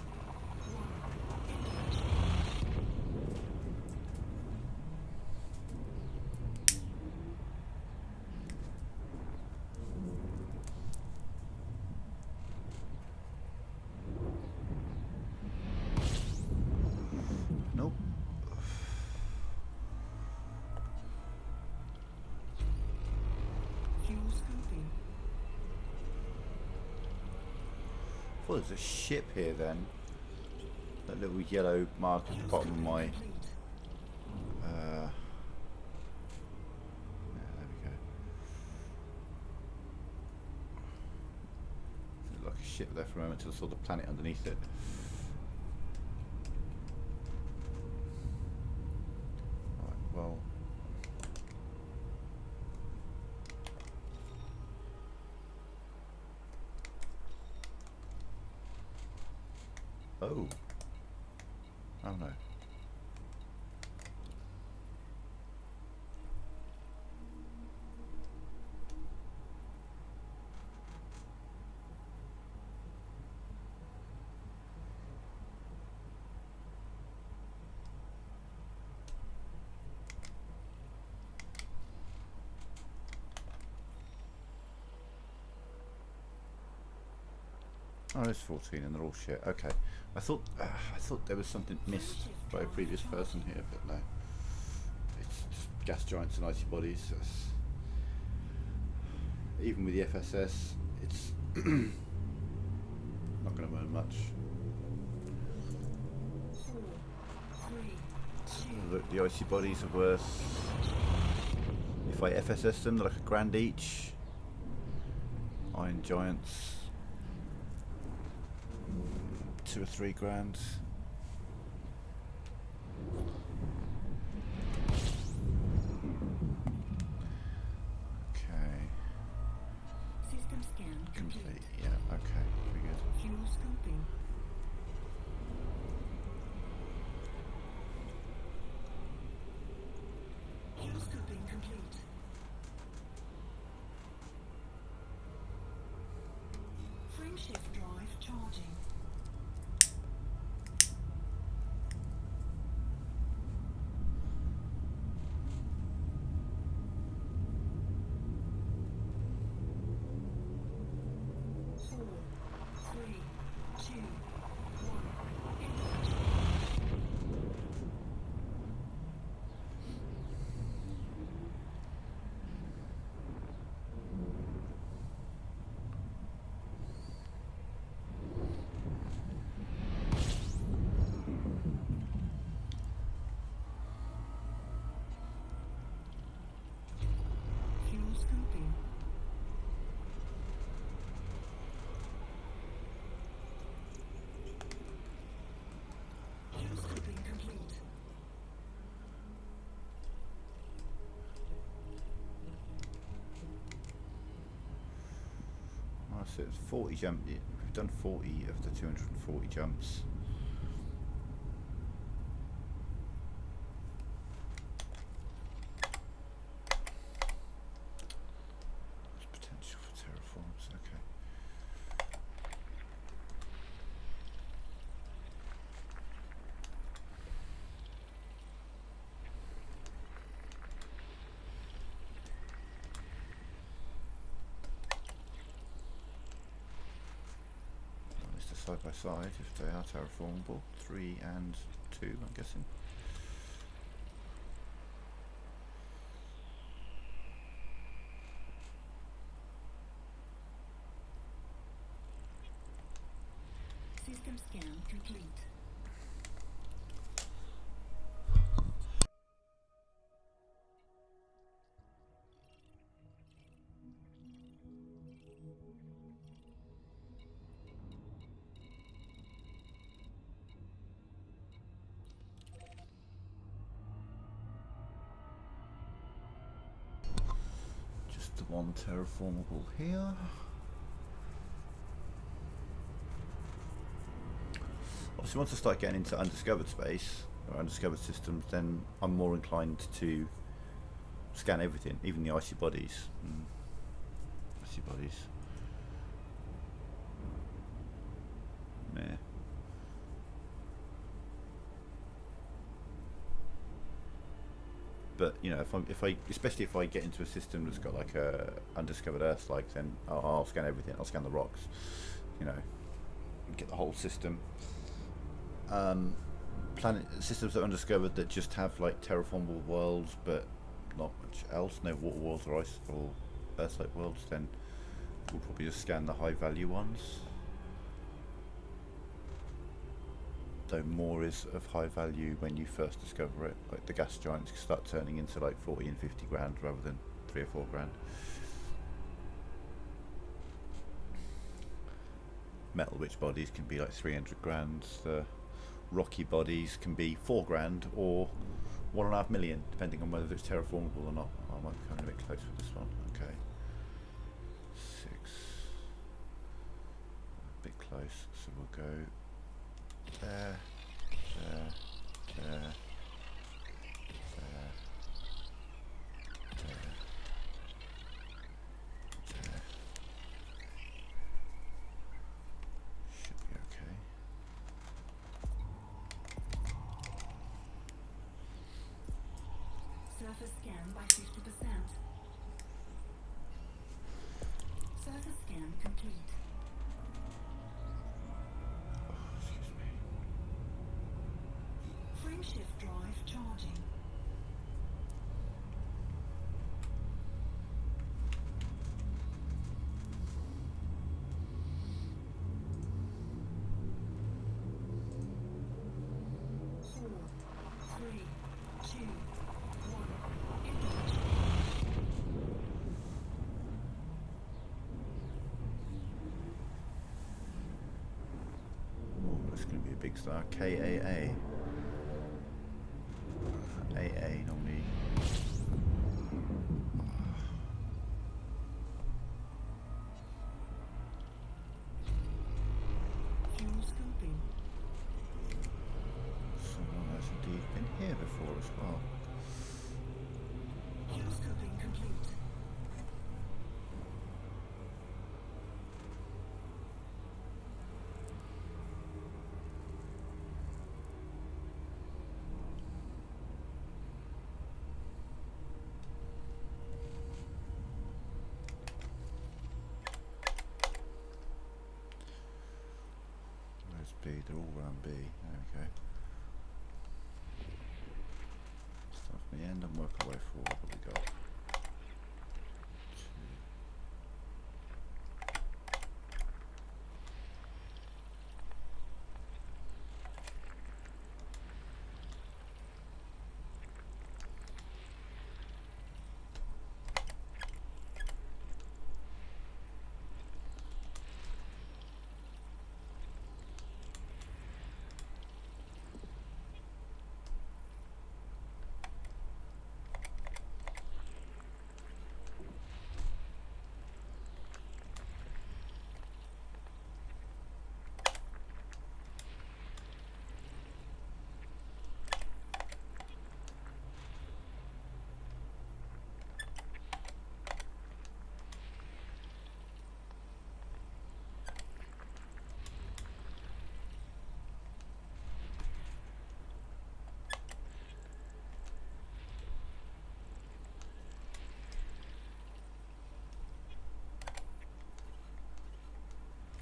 Nope. Fuel scooping. Well, there's a ship here then. That little yellow mark at the bottom of my. Complete. Yeah, there we go. Looked like a ship there for a moment until I saw the planet underneath it. Right, well. Oh. Oh no. Oh, there's 14 and they're all shit. Okay. I thought there was something missed by a previous person here, but no. It's just gas giants and icy bodies. Even with the FSS, it's not going to learn much. 4, 3, 2. Look, the icy bodies are worse. If if I FSS them, they're like £1,000 each. Iron Giants, 2 or 3 grand. Okay. System scan Complete. Yeah. Okay. Very good. Fuel scoping. Fuel scoping complete. Frameshift drive charging. Four, three, two, one. Engage. Fuel scoping. Fuel scoping complete. Oh, so it's 40 jump. We've done 40 of the 240 jumps. There's potential for terraforms. Okay. It's the side by side if they are terraformable. 3 and 2, I'm guessing. System scan complete. Just the one terraformable here. Obviously, once I start getting into undiscovered space or undiscovered systems, then I'm more inclined to scan everything, even the icy bodies. Icy bodies. Meh. But you know, if I especially if I get into a system that's got like a undiscovered Earth, like, then I'll scan everything. I'll scan the rocks, you know, and get the whole system. Planet systems that are undiscovered that just have like terraformable worlds, but not much else. No water worlds or ice or Earth-like worlds. Then we'll probably just scan the high-value ones. Though more is of high value when you first discover it. Like the gas giants start turning into like 40 and 50 grand rather than 3 or 4 grand. Metal rich bodies can be like 300 grand. The rocky bodies can be 4 grand or 1.5 million, depending on whether it's terraformable or not. I might be coming a bit close with this one. Okay. 6. A bit close, so we'll go there, there, there, there, there, there. Should be okay. Surface scan by 50%. Surface scan complete. Excuse me. Frameshift drive charging. Four, three, two, one. Engage. big star. KAA. AA normally. Fuel scoping. Someone has indeed been here before as well. Fuel scoping complete. Where's B? They're all round B. There we go. Start from the end and work our way forward. What we got?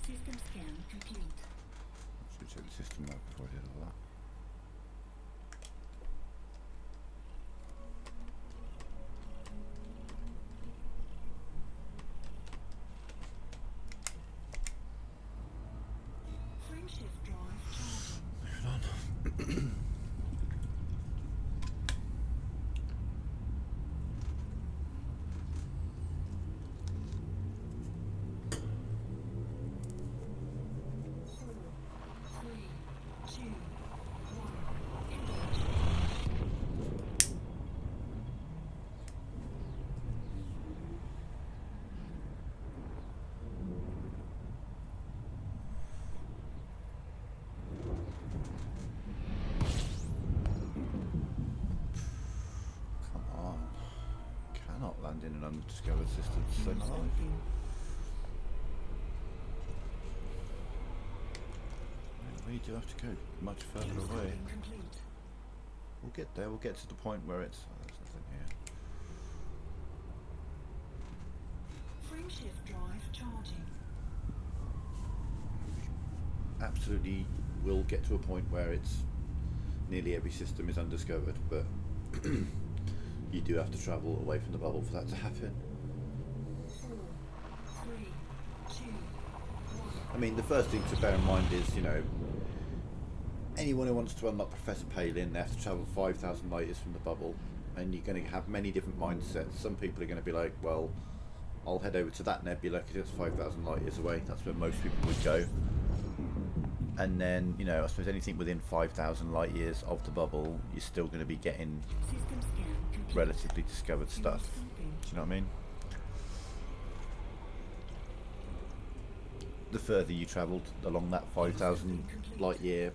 System scan complete. Should check the system out before I did all that. Frameshift drive charging. Moving on. 3, 2, 1. Come on. Cannot land in an undiscovered system to save my life. We do have to go much further away. Complete. We'll get there. We'll get to the point where it's. Oh, there's nothing here. Frameshift drive charging. Absolutely, will get to a point where it's nearly every system is undiscovered, but you do have to travel away from the bubble for that to happen. 4, 3, 2, 1. I mean, the first thing to bear in mind is, you know, anyone who wants to unlock Professor Palin, they have to travel 5,000 light years from the bubble, and you're going to have many different mindsets. Some people are going to be like, well, I'll head over to that nebula because it's 5,000 light years away. That's where most people would go. And then, you know, I suppose anything within 5,000 light years of the bubble, you're still going to be getting System scan complete. relatively discovered stuff. Scoping. Do you know what I mean? The further you travelled along that 5,000 light year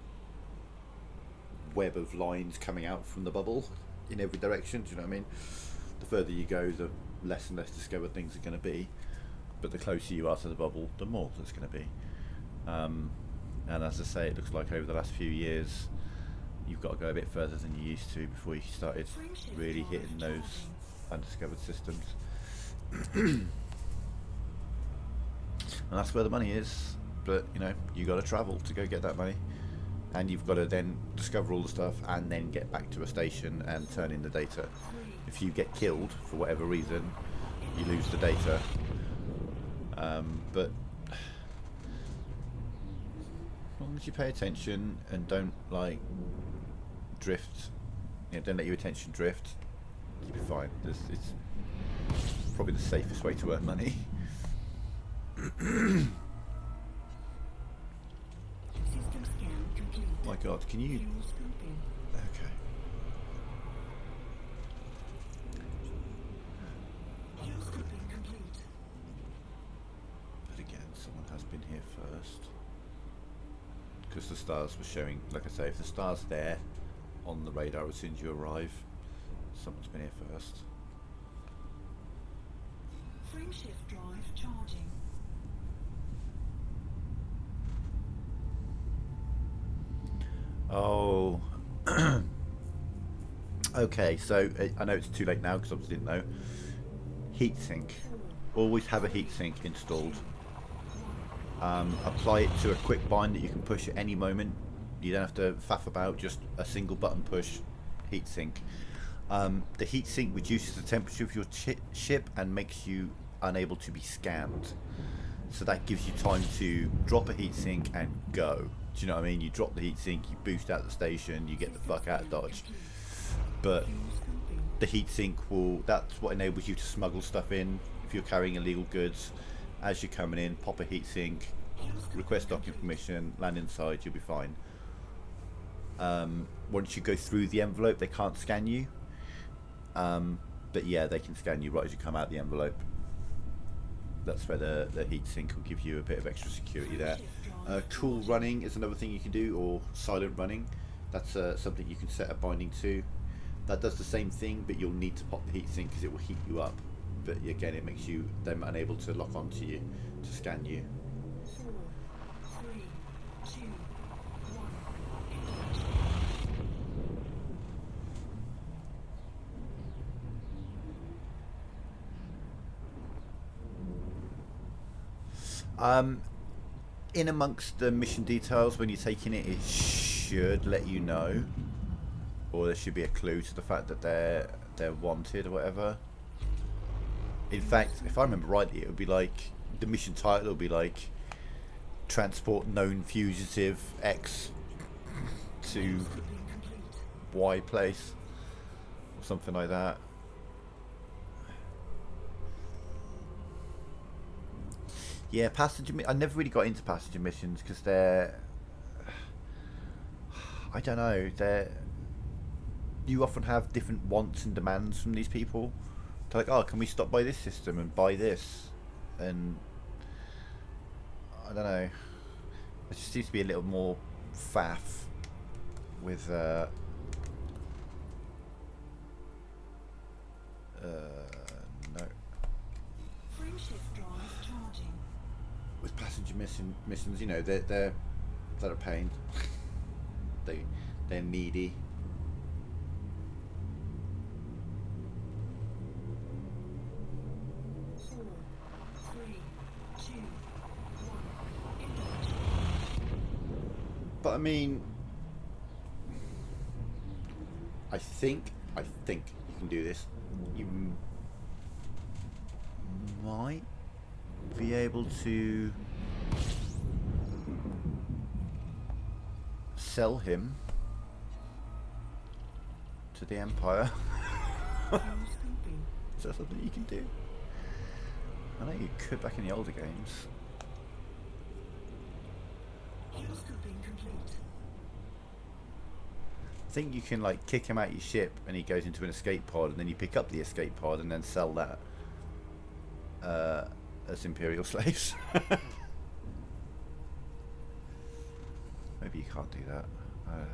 web of lines coming out from the bubble in every direction, do you know what I mean? The further you go, the less and less discovered things are going to be, but the closer you are to the bubble, the more there's going to be. And as I say, it looks like over the last few years you've got to go a bit further than you used to before you started really hitting those undiscovered systems. And that's where the money is, but you know, you got to travel to go get that money, and you've got to then discover all the stuff and then get back to a station and turn in the data. If you get killed for whatever reason, you lose the data. But as long as you pay attention and don't like drift, you know, don't let your attention drift, you'll be fine. It's probably the safest way to earn money. System scan complete. god, can you... Fuel scooping. Okay. Fuel scooping complete. But again, someone has been here first. Because the stars were showing, like I say, if the star's there on the radar as soon as you arrive, someone's been here first. Frameshift drive charging. Oh. Okay, so I know it's too late now because I didn't know. Heatsink. Always have a heatsink installed. Apply it to a quick bind that you can push at any moment. You don't have to faff about, just a single button push heatsink. The heatsink reduces the temperature of your ship and makes you unable to be scanned. So that gives you time to drop a heatsink and go. Do you know what I mean? You drop the heatsink, you boost out the station, you get the fuck out of Dodge. But the heatsink that's what enables you to smuggle stuff in. If you're carrying illegal goods, as you're coming in, pop a heatsink, request docking permission, land inside, you'll be fine. Once you go through the envelope, they can't scan you. But yeah, they can scan you right as you come out the envelope. That's where the heatsink will give you a bit of extra security there. Cool running is another thing you can do, or silent running. That's something you can set a binding to. That does the same thing, but you'll need to pop the heatsink because it will heat you up. But again, it makes them unable to lock onto you, to scan you. 4, 3, 2, 1. In amongst the mission details, when you're taking it, it should let you know, or there should be a clue to the fact that they're wanted or whatever. In fact, if I remember rightly, it would be like the mission title will be like transport known fugitive X to Y place or something like that. Yeah, I never really got into passenger missions because I don't know, you often have different wants and demands from these people. They're like, oh, can we stop by this system and buy this? And I don't know, it just seems to be a little more faff with no. Frameshift drive charging. With passenger missions, you know, they're a pain. they're needy. But I mean, I think you can do this. You might be able to sell him to the Empire. Is that something you can do? I know you could back in the older games. I think you can like kick him out your ship and he goes into an escape pod, and then you pick up the escape pod and then sell that as Imperial slaves. Maybe you can't do that. I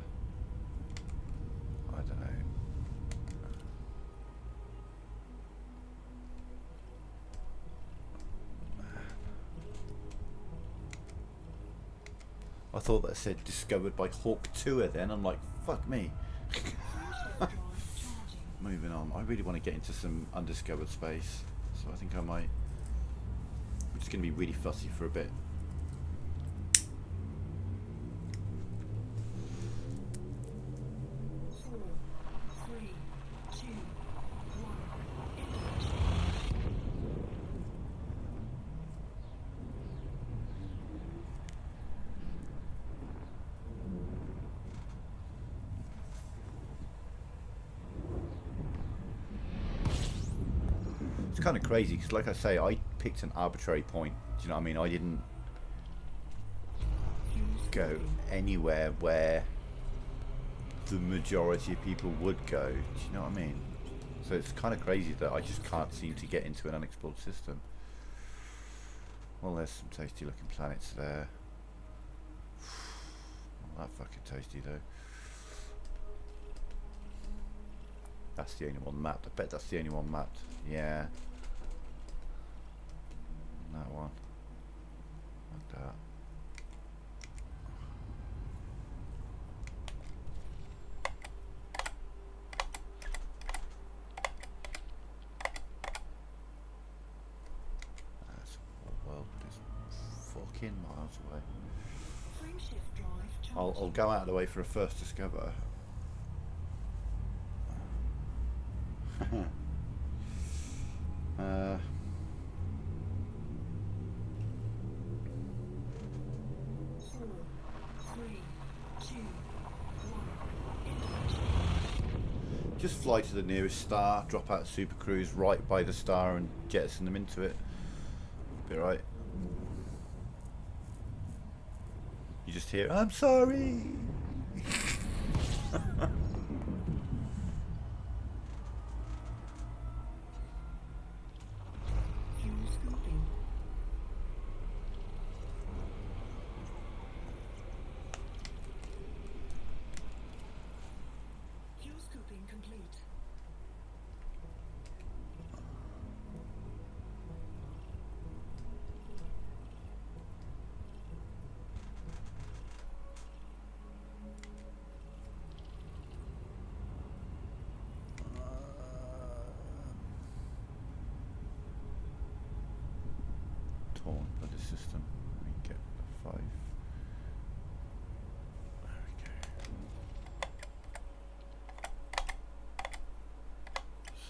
don't know. I thought that said discovered by Hawk Tour then. I'm like, fuck me. Moving on. I really want to get into some undiscovered space. So I think I might. I'm just going to be really fussy for a bit. It's kind of crazy because, like I say, I picked an arbitrary point. Do you know what I mean? I didn't go anywhere where the majority of people would go. Do you know what I mean? So it's kind of crazy that I just can't seem to get into an unexplored system. Well, there's some tasty looking planets there. Not that fucking tasty though. That's the only one mapped. I bet that's the only one mapped. Yeah. That one. Like that. That's a world, but it's fucking miles away. Frameshift drive I'll charging. go out of the way for a first discover. uh, 4, 3, 2, 1. just fly to the nearest star, drop out super cruise right by the star and jettison them into it. Be right. You just hear, I'm sorry. Fuel scooping. Fuel scooping complete. Torn by the system. We get 5. There we go.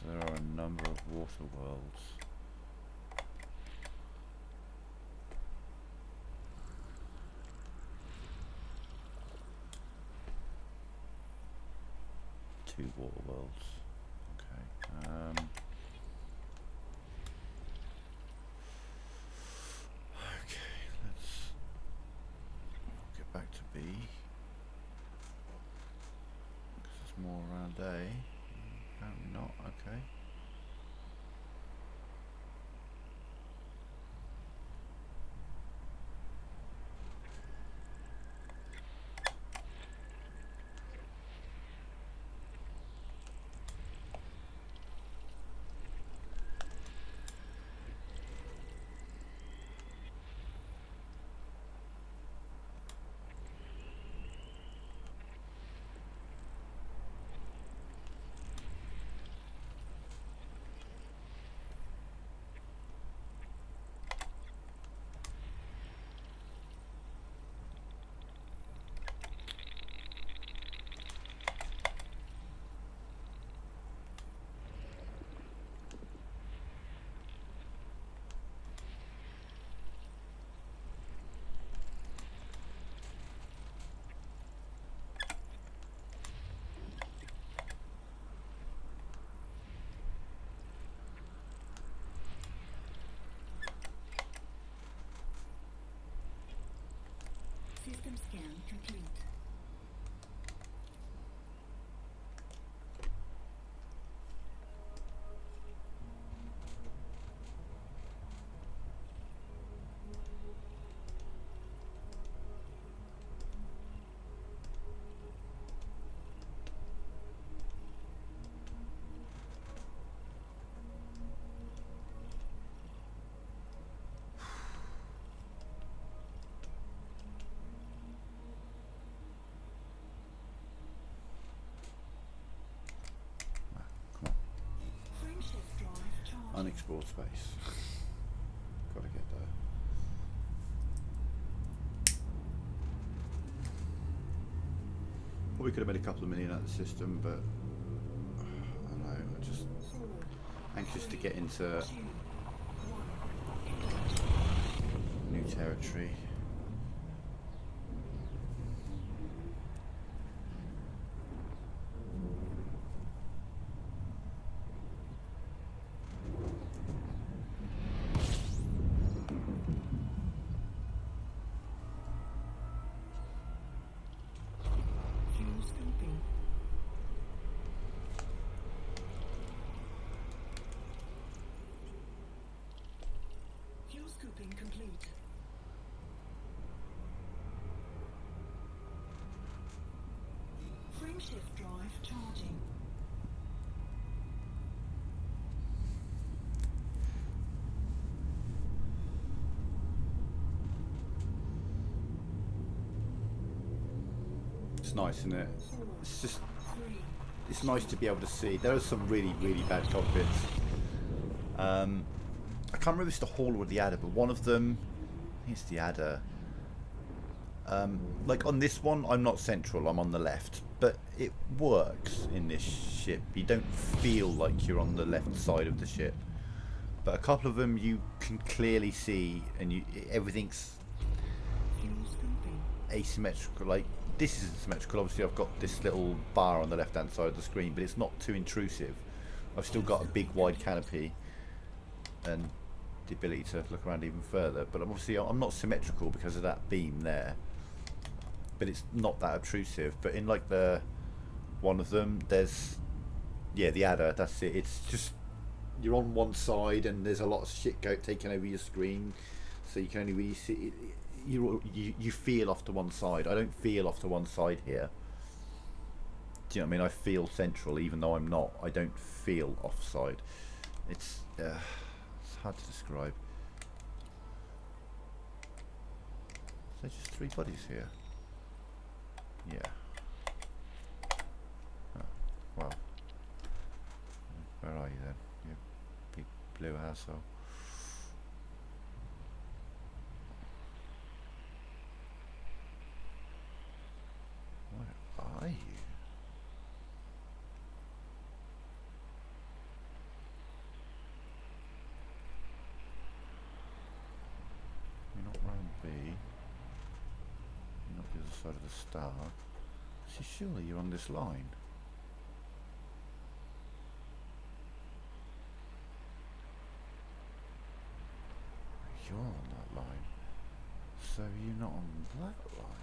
So there are a number of water worlds. Two water worlds. Okay. Okay, let's get back to B. Because there's more around A. Apparently not, okay. System scan complete. Come on. Frameshift drive charging. Unexplored space. Gotta get there. Probably could have made a couple of million out of the system, but I don't know, I'm just 4, anxious to get into 2, 1. new territory. Fuel scooping. scooping complete. Frameshift drive charging. It's nice, isn't it? It's just, 3. it's nice to be able to see. There are some really, really bad cockpits. I can't remember if it's the Hauler or the Adder, but one of them, I think it's the Adder. Like on this one, I'm not central, I'm on the left. But it works in this ship. You don't feel like you're on the left side of the ship. But a couple of them you can clearly see, and everything's Fuel scooping. asymmetrical. Like this isn't symmetrical. Obviously, I've got this little bar on the left-hand side of the screen, but it's not too intrusive. I've still got a big wide canopy and the ability to look around even further. But obviously, I'm not symmetrical because of that beam there. But it's not that obtrusive. But in like the one of them, there's the Adder. That's it. It's just you're on one side and there's a lot of shit taking over your screen, so you can only really see it. You feel off to one side. I don't feel off to one side here. Do you know what I mean? I feel central, even though I'm not. I don't feel offside. It's hard to describe. There's just 3 bodies here. Yeah. Oh, well. Where are you then? You big blue asshole. Where are you? You're not round B. You're not the other side of the star. So surely you're on this line. You're on that line. So you're not on that line.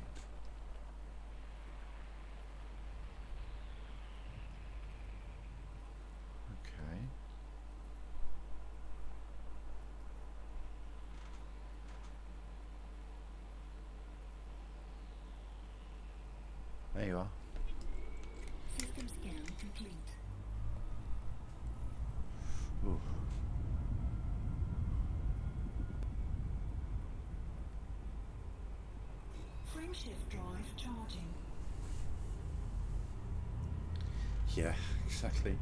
Okay. There you are. System scan complete. Ooh. Frameshift drive charging. Yeah, exactly.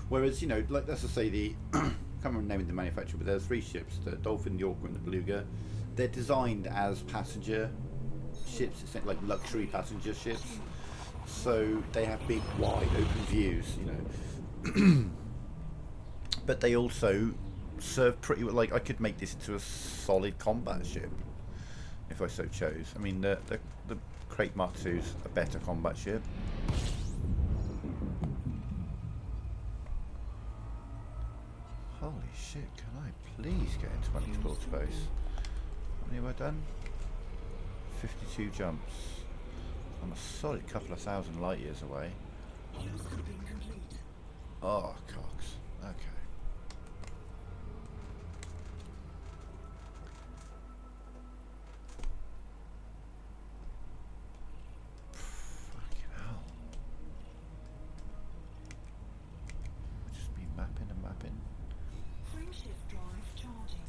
Whereas, you know, like as I say, the I can't remember the name of the manufacturer, but there are 3 ships: the Dolphin, the Orca, and the Beluga. They're designed as passenger ships, it's like luxury passenger ships. So they have big, wide, open views, you know. But they also serve pretty well. Like I could make this into a solid combat ship if I so chose. I mean, the Crate Mark II's a better combat ship. Holy shit, can I please get into unexplored space? How many have I done? 52 jumps. I'm a solid couple of thousand light years away. Fuel scooping complete. Oh, Cox. Okay. Fucking hell. We'll just be mapping and mapping. Frameshift drive charging.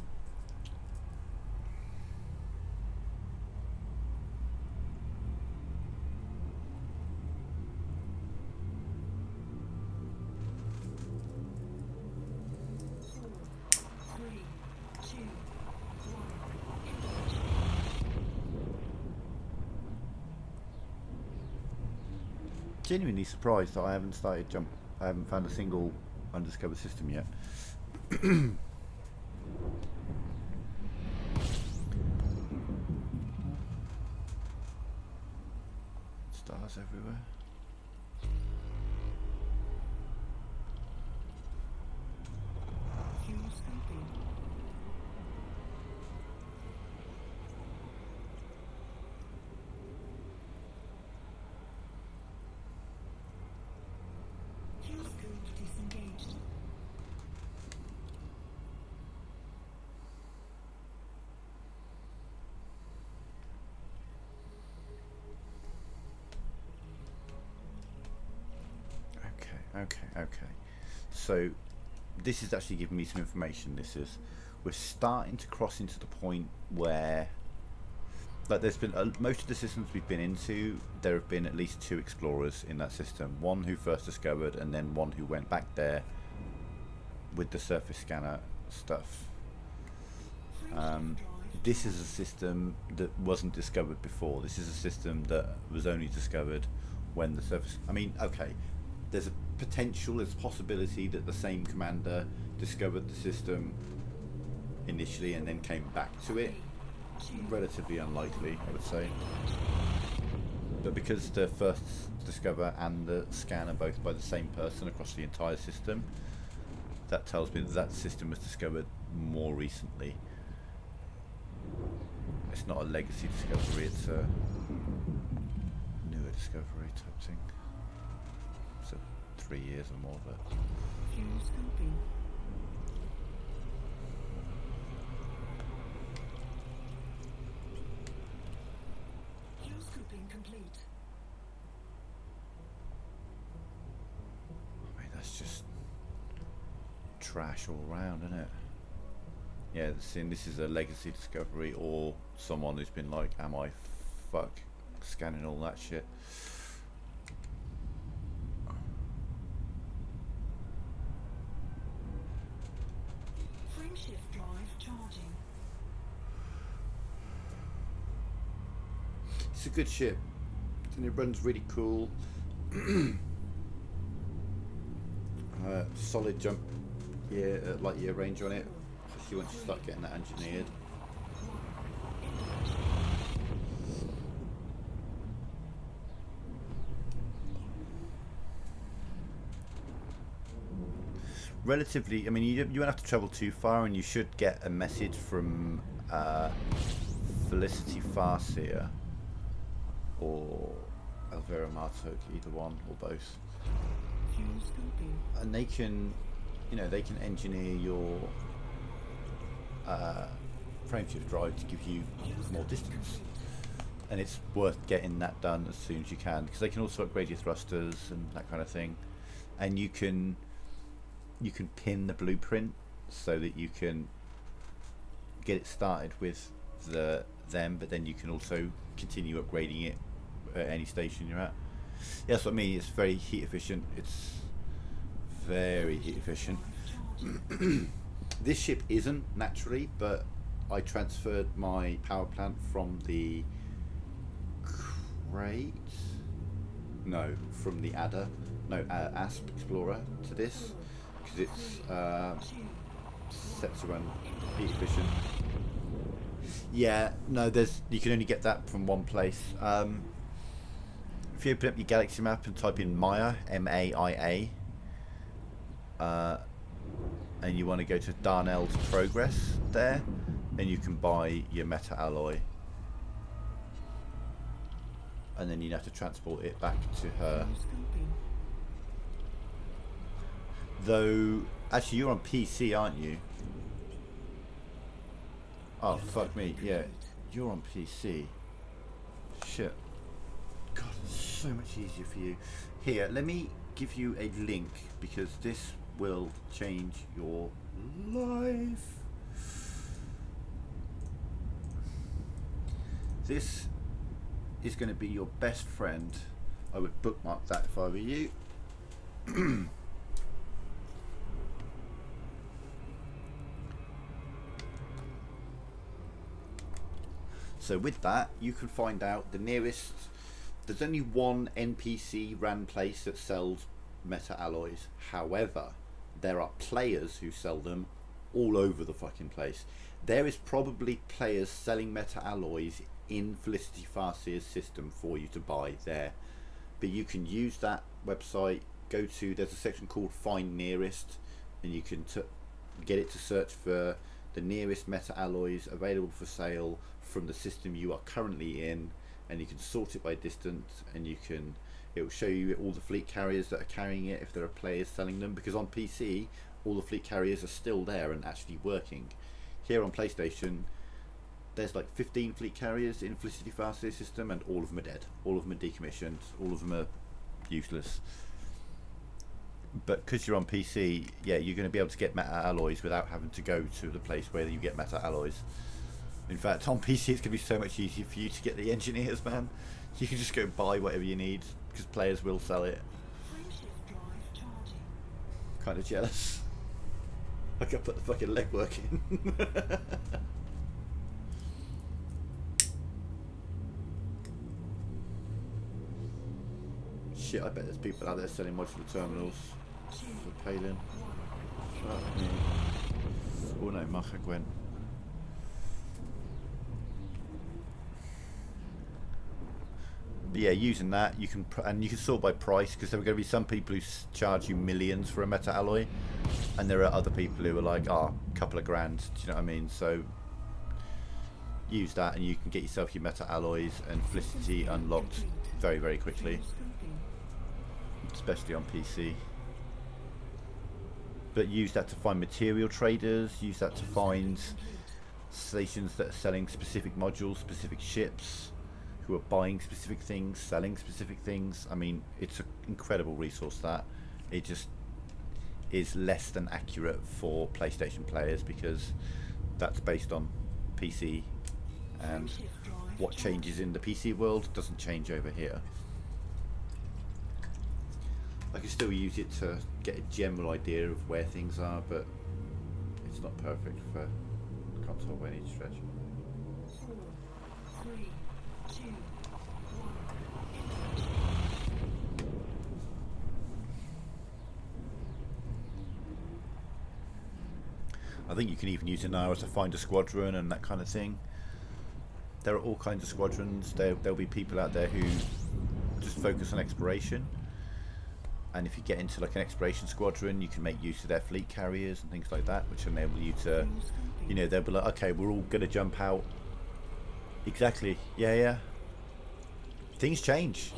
Genuinely surprised that I haven't I haven't found a single undiscovered system yet. Stars everywhere. Fuel scooping. Fuel scoop disengaged. Okay. So this is actually giving me some information. We're starting to cross into the point where, like, there's been most of the systems we've been into, there have been at least 2 explorers in that system. One who first discovered, and then one who went back there with the surface scanner stuff. This is a system that wasn't discovered before. This is a system that was only discovered when the surface... I mean, okay, there's a potential, there's a possibility that the same commander discovered the system initially and then came back to it. Relatively unlikely, I would say. But because the first discover and the scan are both by the same person across the entire system, that tells me that that system was discovered more recently. It's not a legacy discovery, it's a newer discovery type thing. So 3 years or more, but... Fuel scoping. Fuel scoping complete. I mean, that's just trash all round, isn't it? Yeah, this is a legacy discovery, or someone who's been like, am I fuck scanning all that shit. Frameshift drive charging. It's a good ship, and it runs really cool. Solid jump light year range on it, especially once you start getting that engineered. Relatively, I mean, you won't have to travel too far, and you should get a message from Felicity Farseer or Elvira Martok, either one or both. Fuel scoping. And they can, they can engineer your frameshift drive to give you more distance, and it's worth getting that done as soon as you can, because they can also upgrade your thrusters and that kind of thing, and you can pin the blueprint so that you can get it started with them, but then you can also continue upgrading it at any station you're at. Yeah, that's what I mean. It's very heat efficient. It's very heat efficient. This ship isn't naturally, but I transferred my power plant from the crate, from the Asp Explorer to this, because it's set to run heat efficient. Yeah, no, you can only get that from one place. If you open up your galaxy map and type in Maya, M-A-I-A, and you want to go to Darnell's Progress there, then you can buy your meta alloy, and then you'd have to transport it back to her. Though, actually, you're on PC, aren't you? Oh, fuck me, yeah, you're on PC. Shit. God, it's so much easier for you. Here, let me give you a link, because this will change your life. This is going to be your best friend. I would bookmark that if I were you. So with that, you can find out the nearest. There's only one NPC ran place that sells meta alloys. However, there are players who sell them all over the fucking place. There is probably players selling meta alloys in Felicity Farseer's system for you to buy there. But you can use that website, there's a section called Find Nearest, and you can get it to search for the nearest meta alloys available for sale from the system you are currently in, and you can sort it by distance, and it will show you all the fleet carriers that are carrying it if there are players selling them, because on PC all the fleet carriers are still there and actually working. Here on PlayStation there's like 15 fleet carriers in Felicity Farseer's system, and all of them are dead, all of them are decommissioned, all of them are useless. But because you're on PC, yeah, you're going to be able to get meta alloys without having to go to the place where you get meta alloys. In fact, on PC, it's going to be so much easier for you to get the engineers, man. You can just go buy whatever you need because players will sell it. Frameshift drive charging. Kind of jealous. I can put the fucking legwork in. Shit, I bet there's people out there selling modular terminals for Palin. Fuck me. Oh no, Macha Gwen. But yeah, using that you can and you can sort by price because there are going to be some people who charge you millions for a meta alloy, and there are other people who are like, a couple of grand. Do you know what I mean? So use that, and you can get yourself your meta alloys and Felicity unlocked very, very quickly, especially on PC. But use that to find material traders. Use that to find stations that are selling specific modules, specific ships, who are buying specific things, selling specific things. I mean, it's an incredible resource that. It just is less than accurate for PlayStation players because that's based on PC, and what changes in the PC world doesn't change over here. I can still use it to get a general idea of where things are, but it's not perfect for console by any stretch. 4, 3, 2, 1. I think you can even use it now as to find a squadron and that kind of thing. There are all kinds of squadrons. There'll be people out there who just focus on exploration. And if you get into like an exploration squadron, you can make use of their fleet carriers and things like that, which enable you to, you know, they'll be like, okay, we're all going to jump out. Exactly. Yeah, yeah. Things change.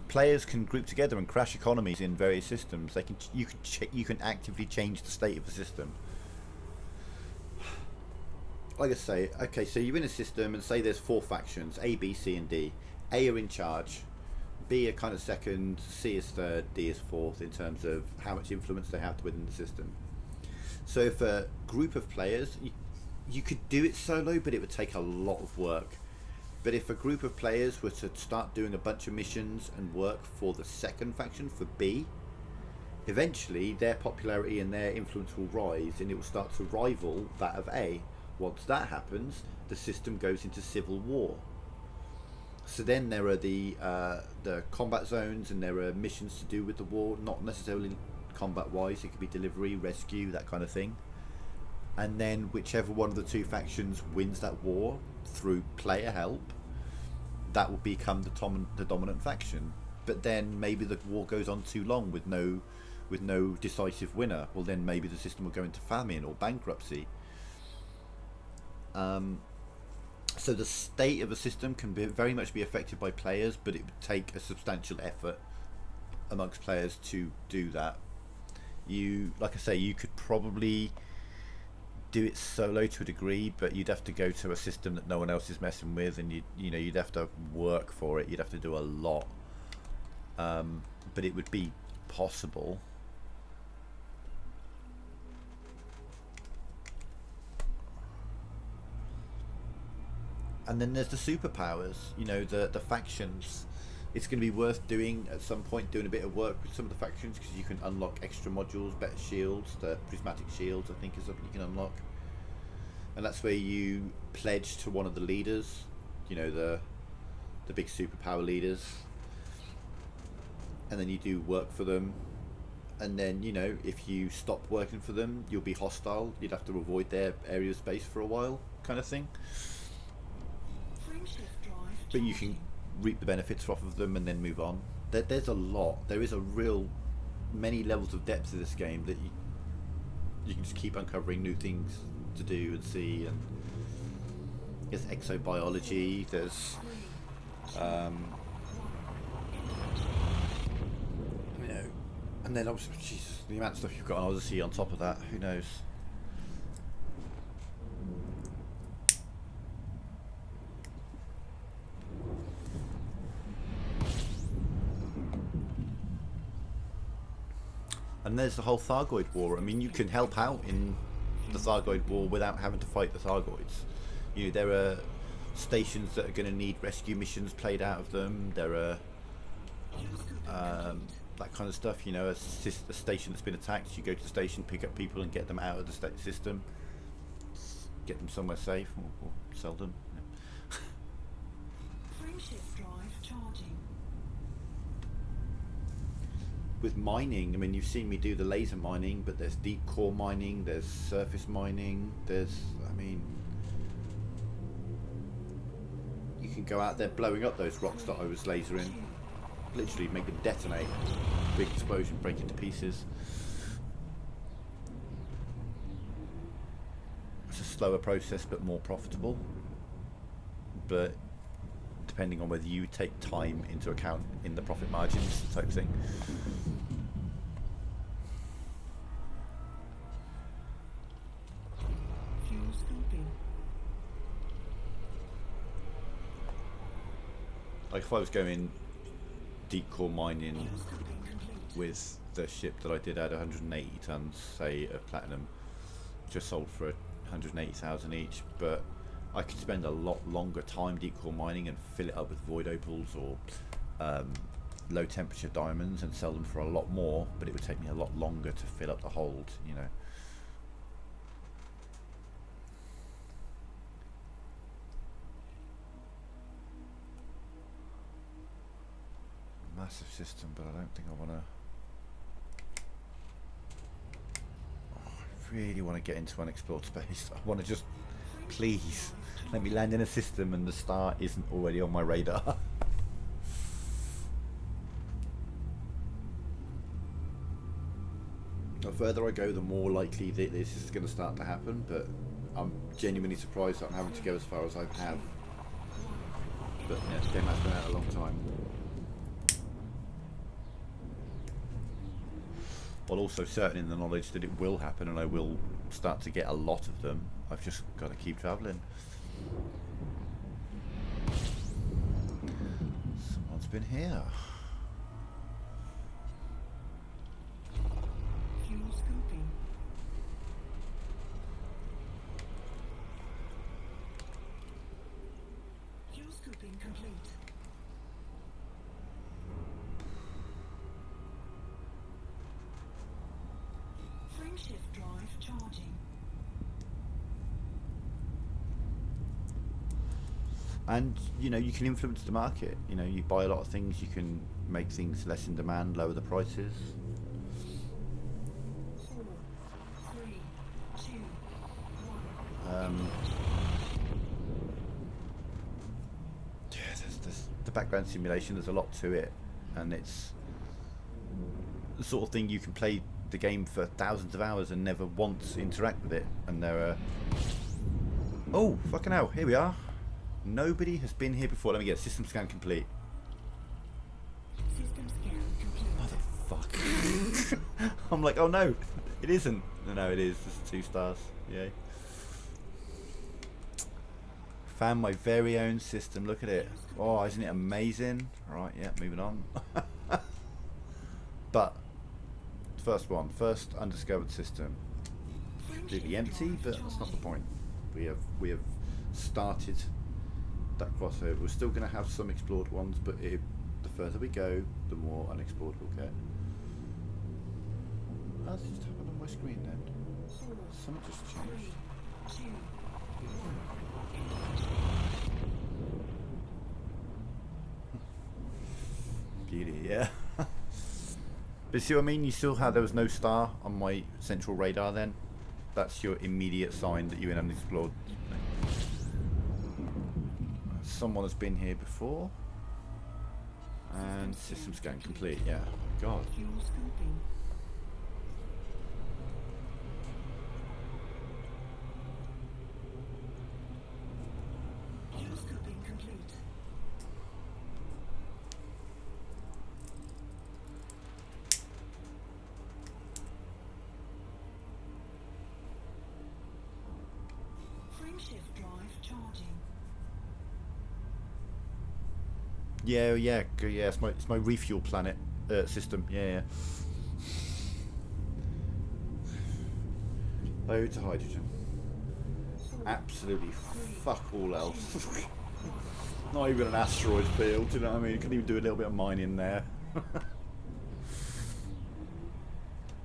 Players can group together and crash economies in various systems. They can, you can actively change the state of the system. Like I say, okay, so you're in a system and say there's 4 factions, A, B, C, and D. A are in charge. B are kind of second, C is third, D is fourth in terms of how much influence they have within the system. So if a group of players, you could do it solo, but it would take a lot of work. But if a group of players were to start doing a bunch of missions and work for the second faction, for B, eventually their popularity and their influence will rise and it will start to rival that of A. Once that happens, the system goes into civil war. So then there are the combat zones, and there are missions to do with the war, not necessarily combat-wise. It could be delivery, rescue, that kind of thing. And then whichever one of the 2 factions wins that war through player help, that will become the dominant faction. But then maybe the war goes on too long with no decisive winner. Well, then maybe the system will go into famine or bankruptcy. So the state of a system can very much be affected by players, but it would take a substantial effort amongst players to do that. Like I say, you could probably do it solo to a degree, but you'd have to go to a system that no one else is messing with, and you'd have to work for it. You'd have to do a lot, but it would be possible. And then there's the superpowers, you know, the factions. It's going to be worth doing at some point, doing a bit of work with some of the factions, because you can unlock extra modules, better shields. The prismatic shields, I think, is something you can unlock. And that's where you pledge to one of the leaders, you know, the big superpower leaders. And then you do work for them. And then, you know, if you stop working for them, you'll be hostile. You'd have to avoid their area of space for a while, kind of thing. But you can reap the benefits off of them and then move on. There's a lot. There is a real many levels of depth to this game that you can just keep uncovering new things to do and see. And there's exobiology. There's you know, and then obviously, Jesus, the amount of stuff you've got on Odyssey on top of that. Who knows? And there's the whole Thargoid War. I mean, you can help out in the Thargoid War without having to fight the Thargoids. You know, there are stations that are going to need rescue missions played out of them. There are that kind of stuff. You know, a station that's been attacked, you go to the station, pick up people and get them out of the system, get them somewhere safe, or sell them. Yeah. Frameshift drive charging. With mining, I mean, you've seen me do the laser mining, but there's deep core mining, there's surface mining, there's, I mean, you can go out there blowing up those rocks that I was lasering, literally make them detonate, big explosion, break into pieces. It's a slower process but more profitable, but depending on whether you take time into account in the profit margins type thing. Fuel scooping. Like if I was going deep core mining Fuel scooping complete. with the ship that I did at 180 tons, say, of platinum, just sold for 180,000 each, but I could spend a lot longer time deep core mining and fill it up with void opals or low temperature diamonds and sell them for a lot more, but it would take me a lot longer to fill up the hold, you know. Massive system, but I don't think I want to. I really want to get into unexplored space. I want to just, please, let me land in a system and the star isn't already on my radar. The further I go, the more likely that this is going to start to happen, but I'm genuinely surprised that I'm having to go as far as I have. But yeah, this game has been out a long time. While also certain in the knowledge that it will happen and I will start to get a lot of them, I've just got to keep travelling. Someone's been here. Fuel scooping. Fuel scooping complete. Frameshift drive charging. And you know, you can influence the market. You know, you buy a lot of things, you can make things less in demand, lower the prices. 4, 3, 2, 1. Yeah, there's the background simulation. There's a lot to it, and it's the sort of thing you can play the game for thousands of hours and never once interact with it. And there are, oh fucking hell, here we are. Nobody has been here before. Let me get system scan complete. System scan complete. Motherfuck. I'm like, oh no, it isn't. No, it is. It's 2 stars. Yay. Found my very own system. Look at it. Oh, isn't it amazing? Alright, yeah, moving on. But first one, first undiscovered system. Completely empty, but that's not the point. We have started that crossover. We're still going to have some explored ones, but the further we go, the more unexplored we'll get. What's just happened on my screen then? Something just changed. 3, 2, 1. Beauty, yeah. But see what I mean? You still had, there was no star on my central radar then. That's your immediate sign that you're in unexplored. Someone has been here before. And system scan complete, yeah. God. Fuel scooping. Fuel scooping complete. Frameshift drive charging. Yeah, it's my refuel planet system. Yeah. Loads of hydrogen. Absolutely fuck all else. Not even an asteroid field, you know what I mean? You can even do a little bit of mining there.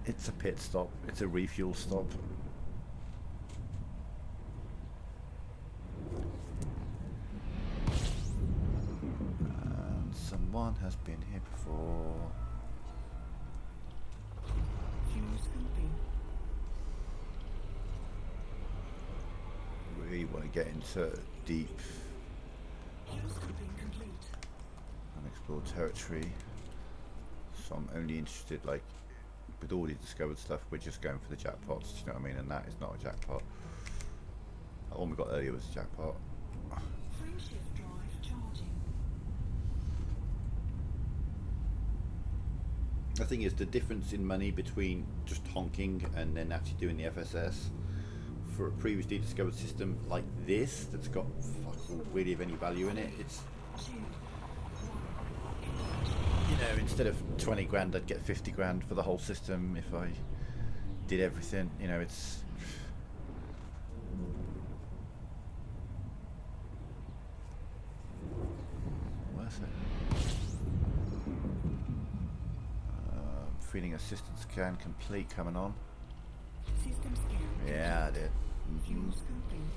It's a pit stop. It's a refuel stop. And someone has been here before. Fuel scooping. We want to get into deep, Fuel scooping complete. unexplored territory. So I'm only interested, like, with all the discovered stuff, we're just going for the jackpots, you know what I mean? And that is not a jackpot. The one we got earlier was a jackpot. Frame shift drive charging. The thing is, the difference in money between just honking and then actually doing the FSS for a previously discovered system like this, that's got fuck all really of any value in it, it's, 2, 1. you know, instead of 20 grand, I'd get 50 grand for the whole system if I did everything, you know, it's... worth it. Feeding assistance scan complete, coming on. System scan. Yeah, I did. Fuel scooping.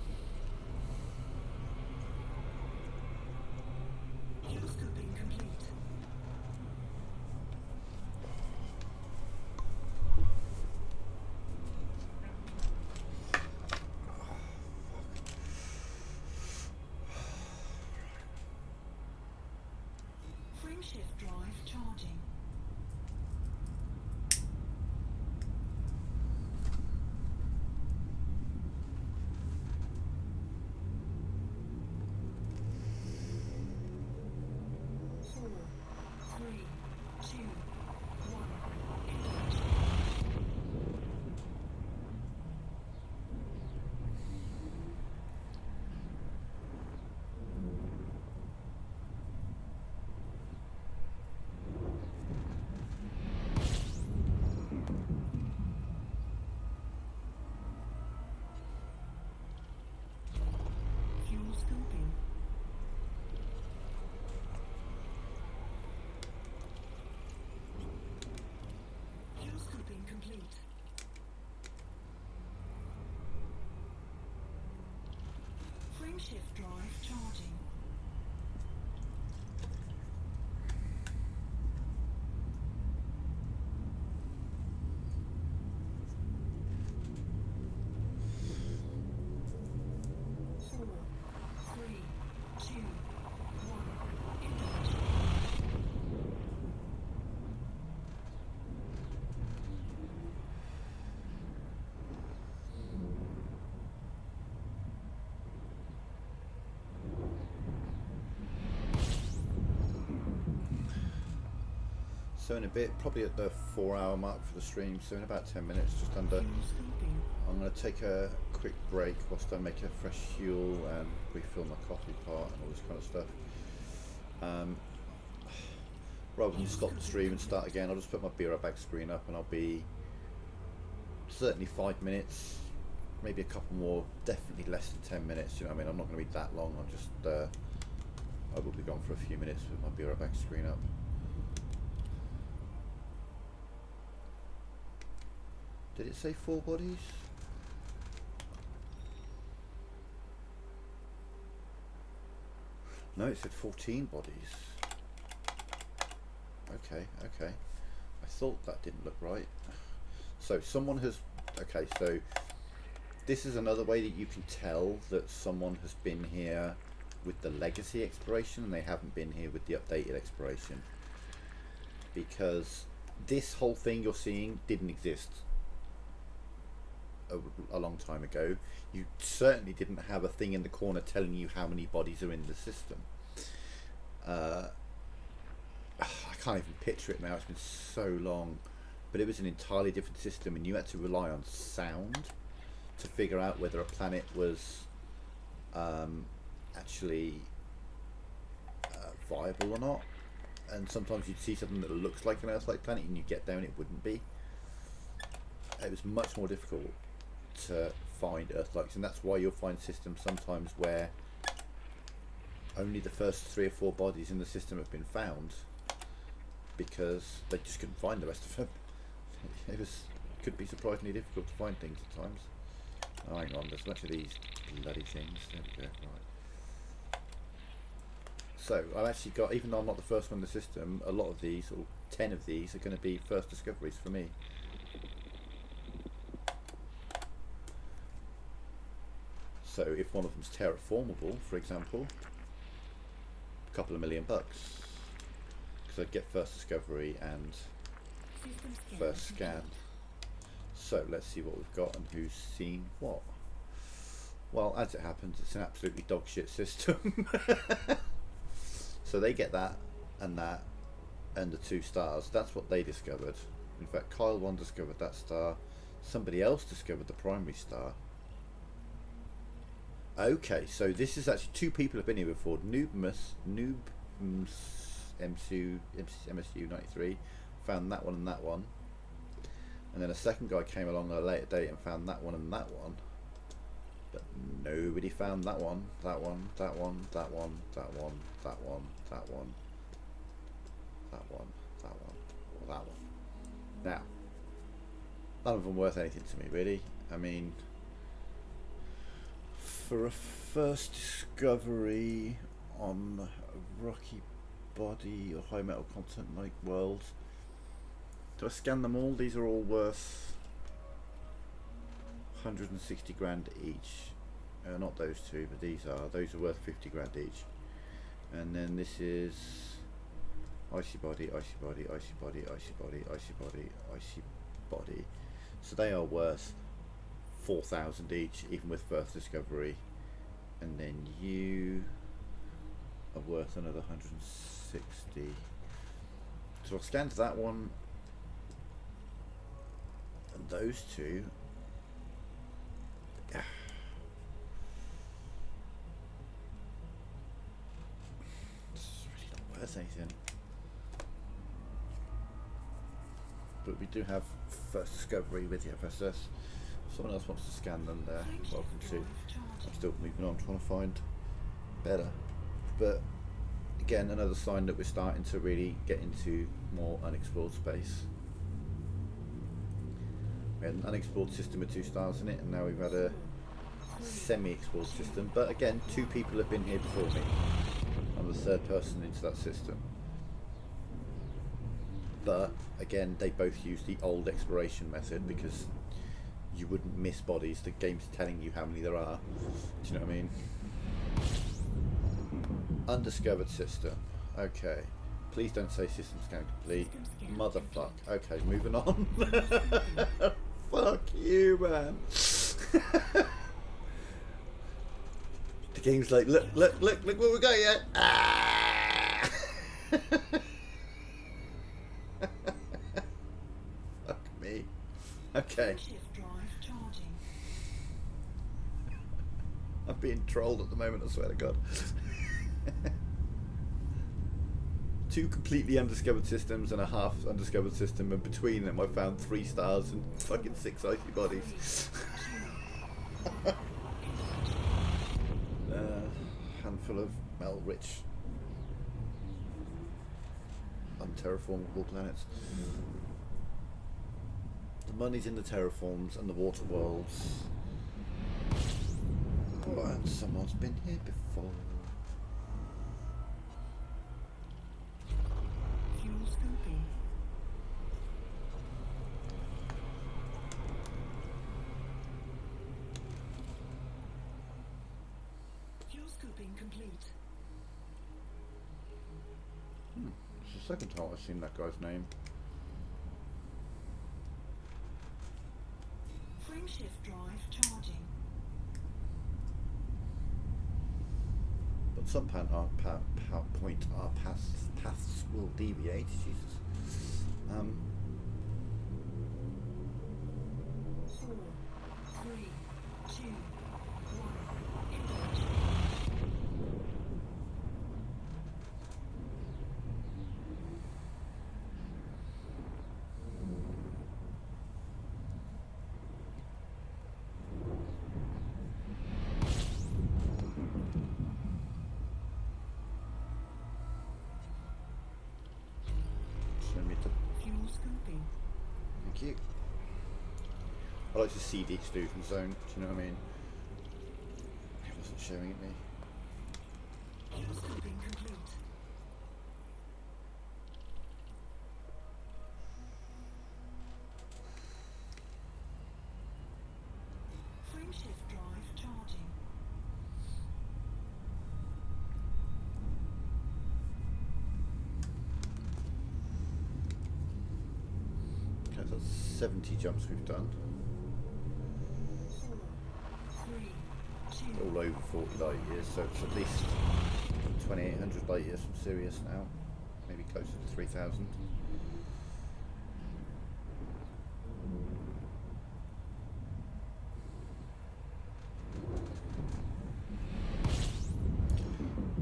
Fuel scooping complete. Frame shift drive charging. Four, three, two, one. Engage. Fuel scooping. Fuel scooping complete. Frame shift drive charging. Four, three, two, one. Engage. So in a bit, probably at the 4-hour mark for the stream, so in about 10 minutes, just under. Fuel scooping. I'm going to take a quick break whilst I make a fresh fuel and refill my coffee pot and all this kind of stuff. Rather than stop the stream and start again, I'll just put my beer bag screen up and I'll be certainly 5 minutes, maybe a couple more, definitely less than 10 minutes, you know what I mean? I'm not going to be that long, I'll just, I will be gone for a few minutes with my beer bag screen up. Did it say 4 bodies? No, it said 14 bodies. Okay, okay. I thought that didn't look right. So someone has... Okay, so this is another way that you can tell that someone has been here with the legacy exploration and they haven't been here with the updated exploration. Because this whole thing you're seeing didn't exist a long time ago. You certainly didn't have a thing in the corner telling you how many bodies are in the system. I can't even picture it now, it's been so long, but it was an entirely different system and you had to rely on sound to figure out whether a planet was actually viable or not. And sometimes you'd see something that looks like an Earth-like planet and you get there and it wouldn't be. It was much more difficult. to find Earth-likes, and that's why you'll find systems sometimes where only the first 3 or 4 bodies in the system have been found, because they just couldn't find the rest of them. Could be surprisingly difficult to find things at times. Oh, hang on, there's a bunch of these bloody things. There we go. Right. So I've actually got, even though I'm not the first one in the system, a lot of these, or 10 of these, are going to be first discoveries for me. So if one of them's terraformable, for example, a couple of $1 million, because I'd get first discovery and first scan. So let's see what we've got and who's seen what. Well, as it happens, it's an absolutely dog shit system. So they get that and the 2 stars. That's what they discovered. In fact, Kyle 1 discovered that star. Somebody else discovered the primary star. Okay, so this is actually 2 people have been here before. Noob MSU 93 found that one and that one. And then a second guy came along at a later date and found that one and that one. But nobody found that one, that one, that one, that one, that one, that one, that one, that one, that one, or that one. Now, none of them worth anything to me, really. I mean, for a first discovery on a rocky body or high metal content like world, do I scan them all? These are all worth 160 grand each. Not those 2, but these are. Those are worth 50 grand each. And then this is icy body, icy body, icy body, icy body, icy body, icy body. So they are worth 4,000 each, even with first discovery. And then you are worth another 160. So I'll scan to that one. And those 2, it's really not worth anything. But we do have first discovery with the FSS. If someone else wants to scan them, they're welcome to. I'm still moving on, trying to find better. But again, another sign that we're starting to really get into more unexplored space. We had an unexplored system with 2 stars in it, and now we've had a semi-explored system. But again, 2 people have been here before me. I'm the 3rd person into that system. But again, they both use the old exploration method, because you wouldn't miss bodies. The game's telling you how many there are. Do you know what I mean? Undiscovered system. Okay. Please don't say system scan complete. Motherfuck. Okay, moving on. Fuck you, man. The game's like, look what we got yet. Ah! Fuck me. Okay. I'm being trolled at the moment, I swear to God. 2 completely undiscovered systems and a half undiscovered system, and between them I found 3 stars and fucking 6 icy bodies. Handful of metal-rich unterraformable planets. The money's in the terraforms and the water worlds. Oh, and someone's been here before. It's the second time I've seen that guy's name. Frameshift drive charging. But some point our paths will deviate. Jesus. 4, 3, 2, 1. transmitter. Fuel scooping. Thank you. I like to see the exclusion zone, do you know what I mean? It wasn't showing it me. Fuel scooping complete. Frame shift drive charging. Okay, so that's 70 jumps we've done. 4, 3, 2, All over 40 light years, so it's at least 2,800 light years from Sirius now. Maybe closer to 3,000.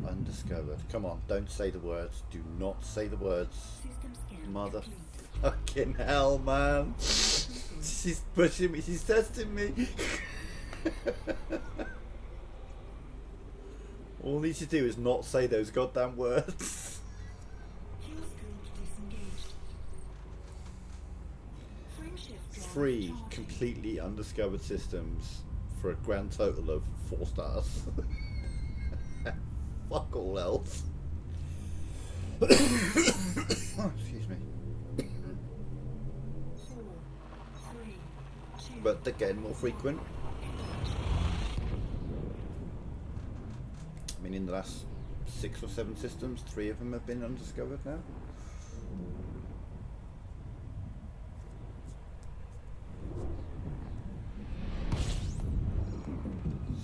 Undiscovered. Come on, don't say the words. Do not say the words. system scan Mother complete. fucking hell, man. She's pushing me. She's testing me. All I need to do is not say those goddamn words. Fuel scoop disengaged. Frame shift drive 3 charging. completely undiscovered systems for a grand total of 4 stars. Fuck all else. Excuse me. 4, 3, 2, But again, more frequent. I mean, in the last 6 or 7 systems, 3 of them have been undiscovered now.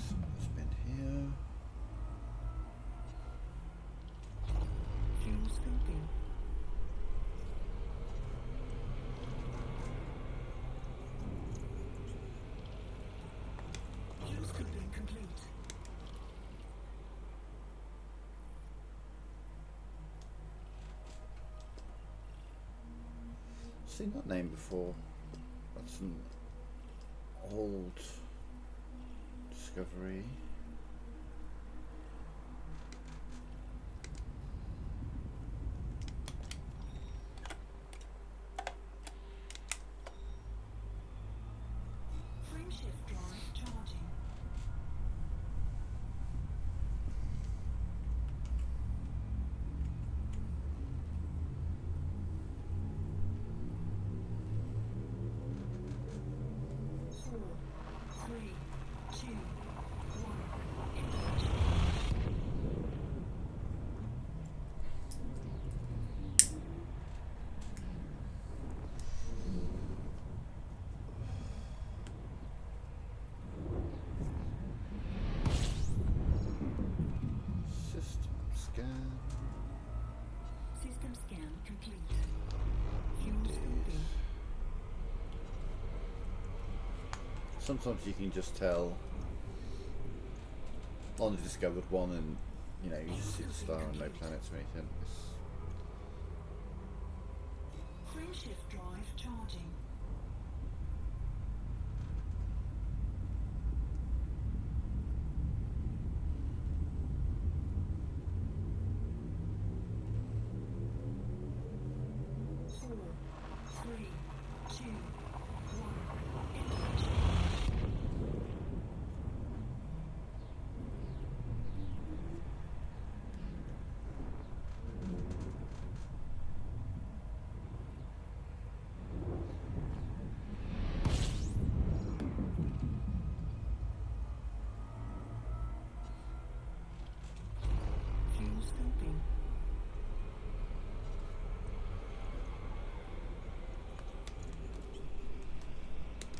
So it's been here. fuel scooping. Fuel scooping complete. Seen that name before. That's an old discovery. Frame shift drive charging. Four, three, two, one. Engage. System scan. System scan complete. Fuel scooping. Sometimes you can just tell on the discovered one, and you know, you just see the star and no planets or anything. Frame shift drive charging. Four, three, two, one. Engage. Fuel scooping.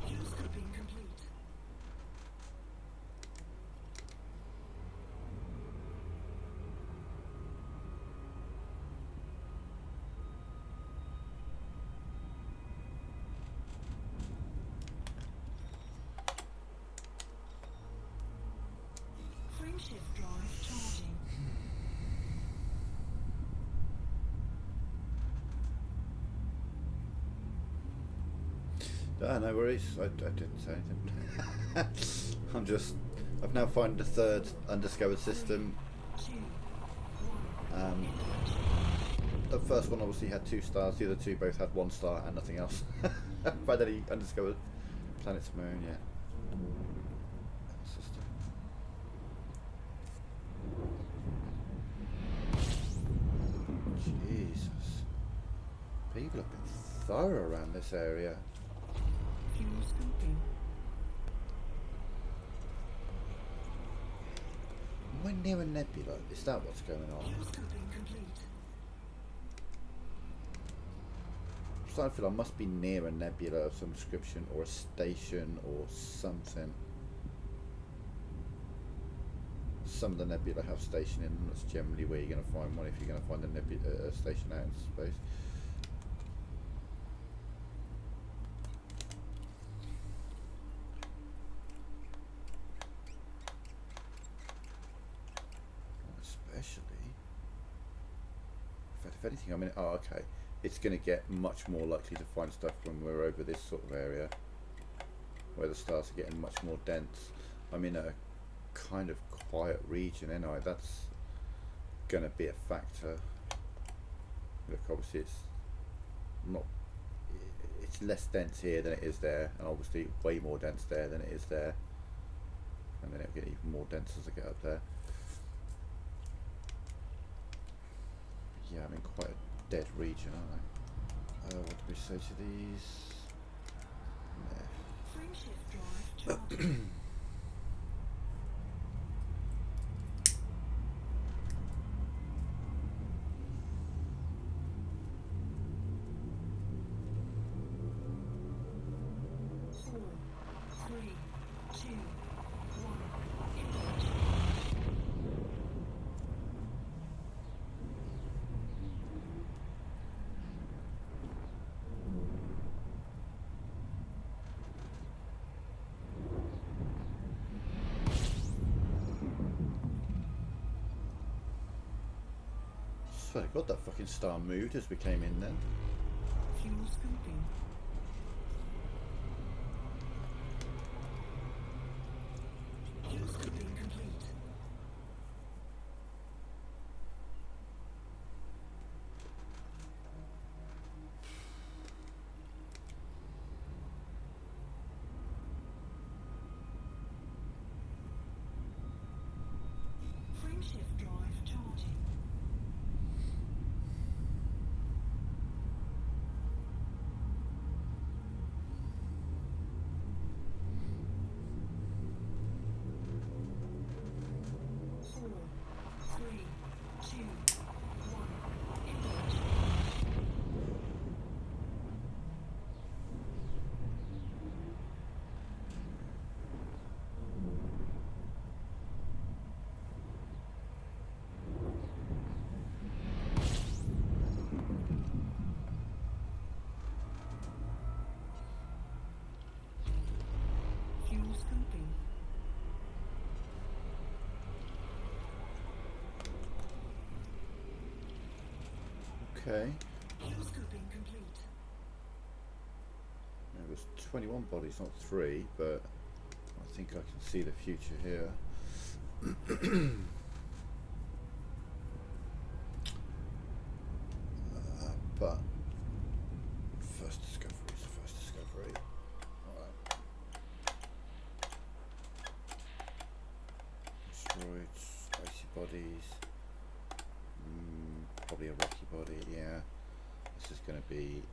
Fuel scooping complete. Frame shift drive charging. No worries. I didn't say anything. I've now found a third undiscovered system. Two, one. Um, The first one obviously had 2 stars. The other 2 both had 1 star and nothing else. But then he undiscovered planet's moon. Yeah. System. Jesus. People have been thorough around this area. Fuel scoping. Am I near a nebula? Is that what's going on? Fuel scoping complete. I'm starting to feel I must be near a nebula of some description, or a station, or something. Some of the nebula have stationing, and that's generally where you're going to find one if you're going to find a nebula station out in space. Especially, if anything, I mean, oh, okay, it's going to get much more likely to find stuff when we're over this sort of area, where the stars are getting much more dense. I'm in a kind of quiet region anyway. That's going to be a factor. Look, obviously it's less dense here than it is there, and obviously way more dense there than it is there, and then it'll get even more dense as I get up there. Yeah, I'm in quite a dead region, aren't I? What do we say to these? Frameshift drive charging. 4, 3, 2, 1. Engage. Swear to God, that fucking star moved as we came in then. Fuel scoping. Fuel scoping complete. Frameshift drive charging. Four, three, two, one. Engage. Fuel scoping. Okay. Fuel scoping complete. There was 21 bodies, not 3, but I think I can see the future here. But first discovery is the first discovery. Alright. Asteroids, icy bodies. Probably a rocky body, yeah. This is going to be...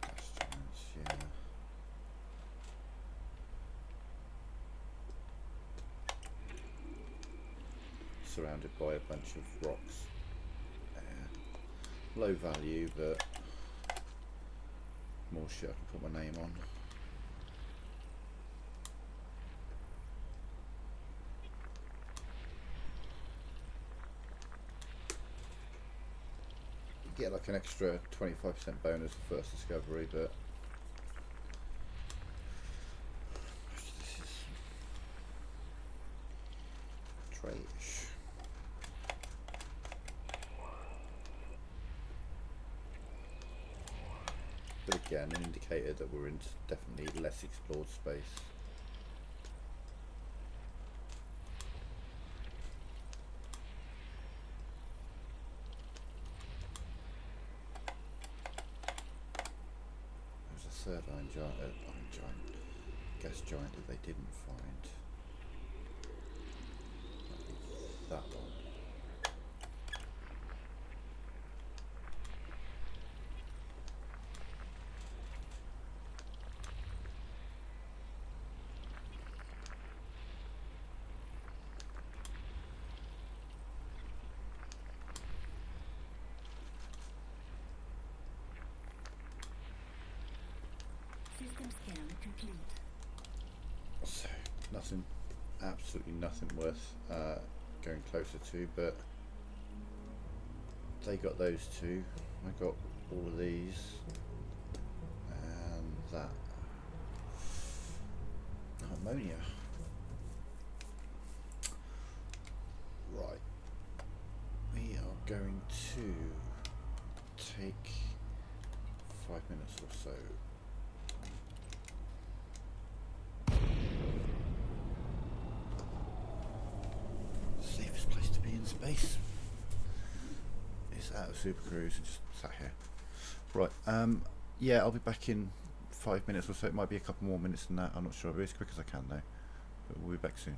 Asteroids, yeah. Surrounded by a bunch of rocks. Low value, but more shit I can put my name on. You get like an extra 25% bonus for first discovery, but this is trash. Bit of again an indicator that we're in definitely less explored space. There's a third iron giant, gas giant that they didn't find. That one. System scan complete. So nothing, absolutely nothing worth going closer to, but they got those two. I got all of these and that. Oh, ammonia. Right. We are going to take 5 minutes or so. Safest place to be in space is out of Super Cruise and just sat here. Right, yeah, I'll be back in 5 minutes or so. It might be a couple more minutes than that. I'm not sure. I'll be as quick as I can though. But we'll be back soon.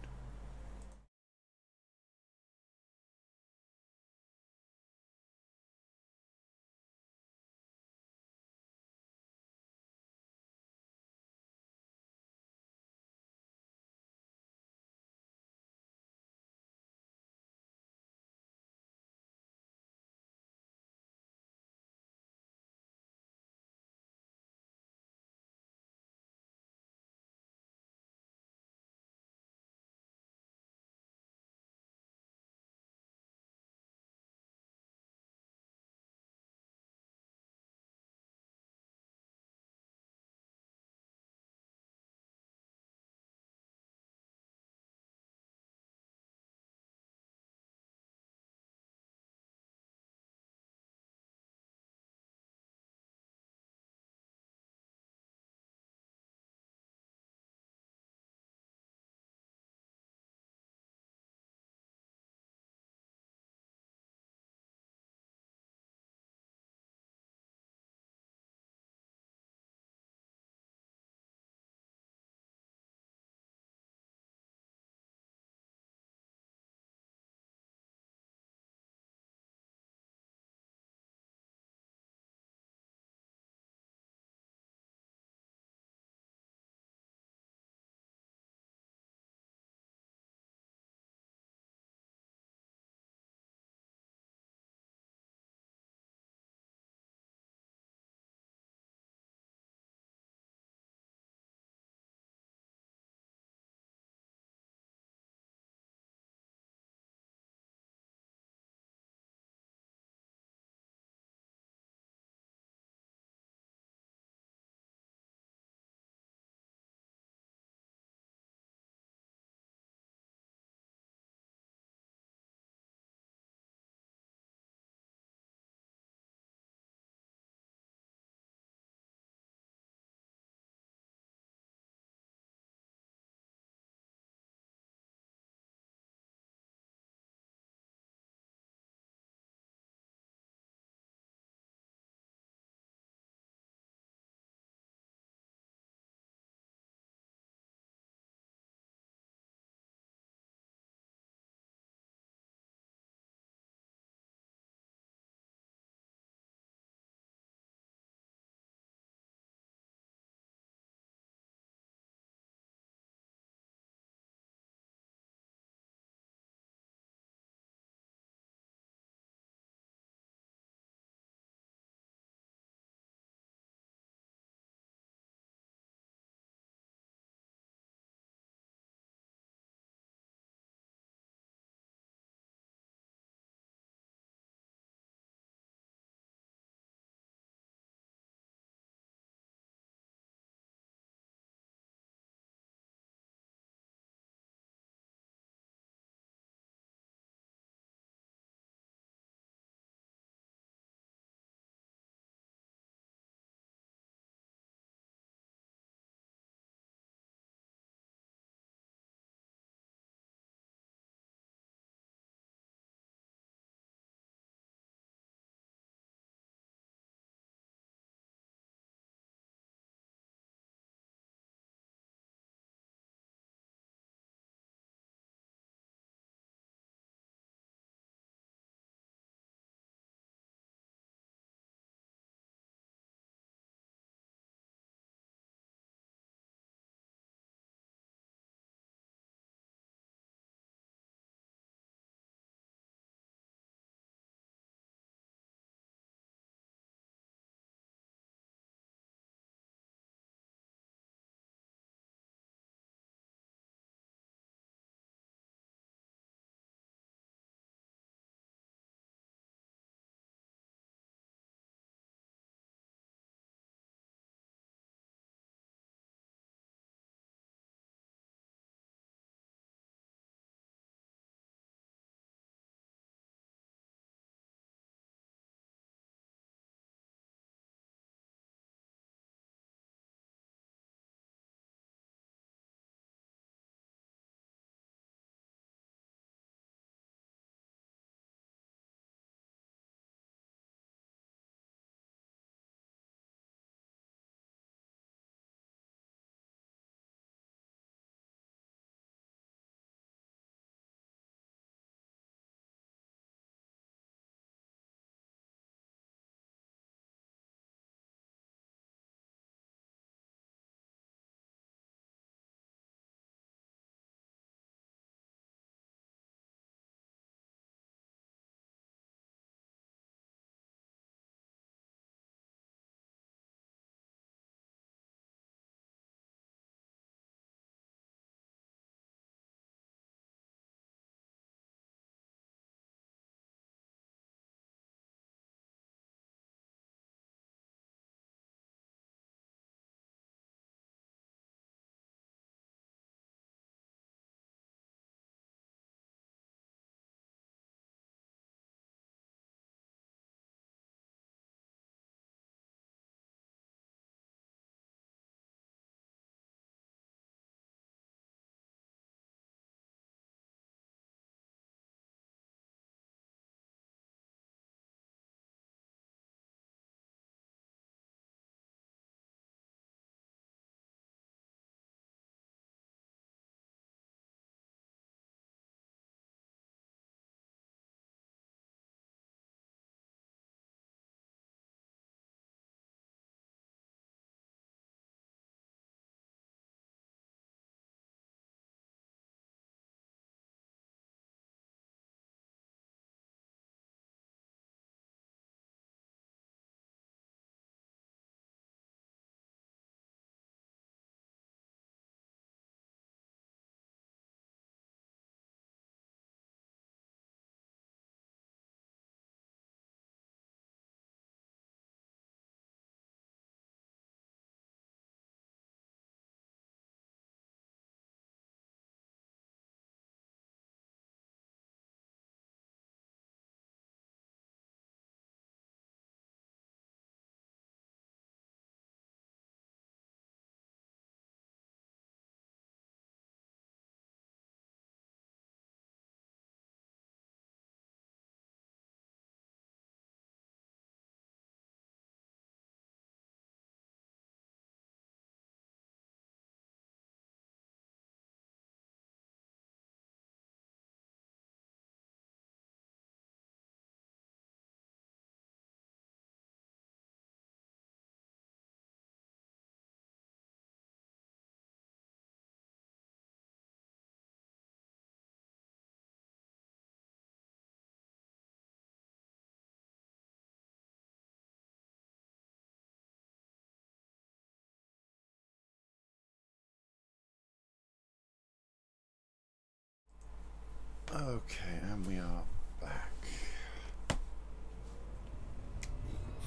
Okay, and we are back.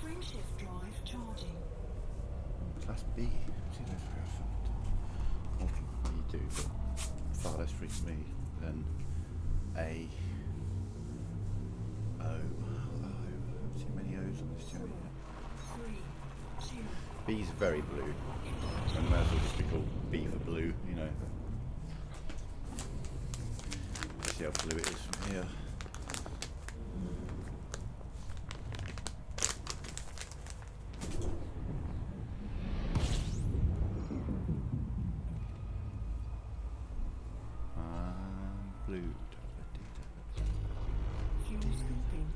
Frameshift drive charging. Class B. See those very often. Well, you do, but far less frequently than A. O. I haven't seen many O's on this journey yet. 3, 2, B's very blue. And might as well just be called B for blue, you know. See how blue it is from here. Blue. fuel scooping.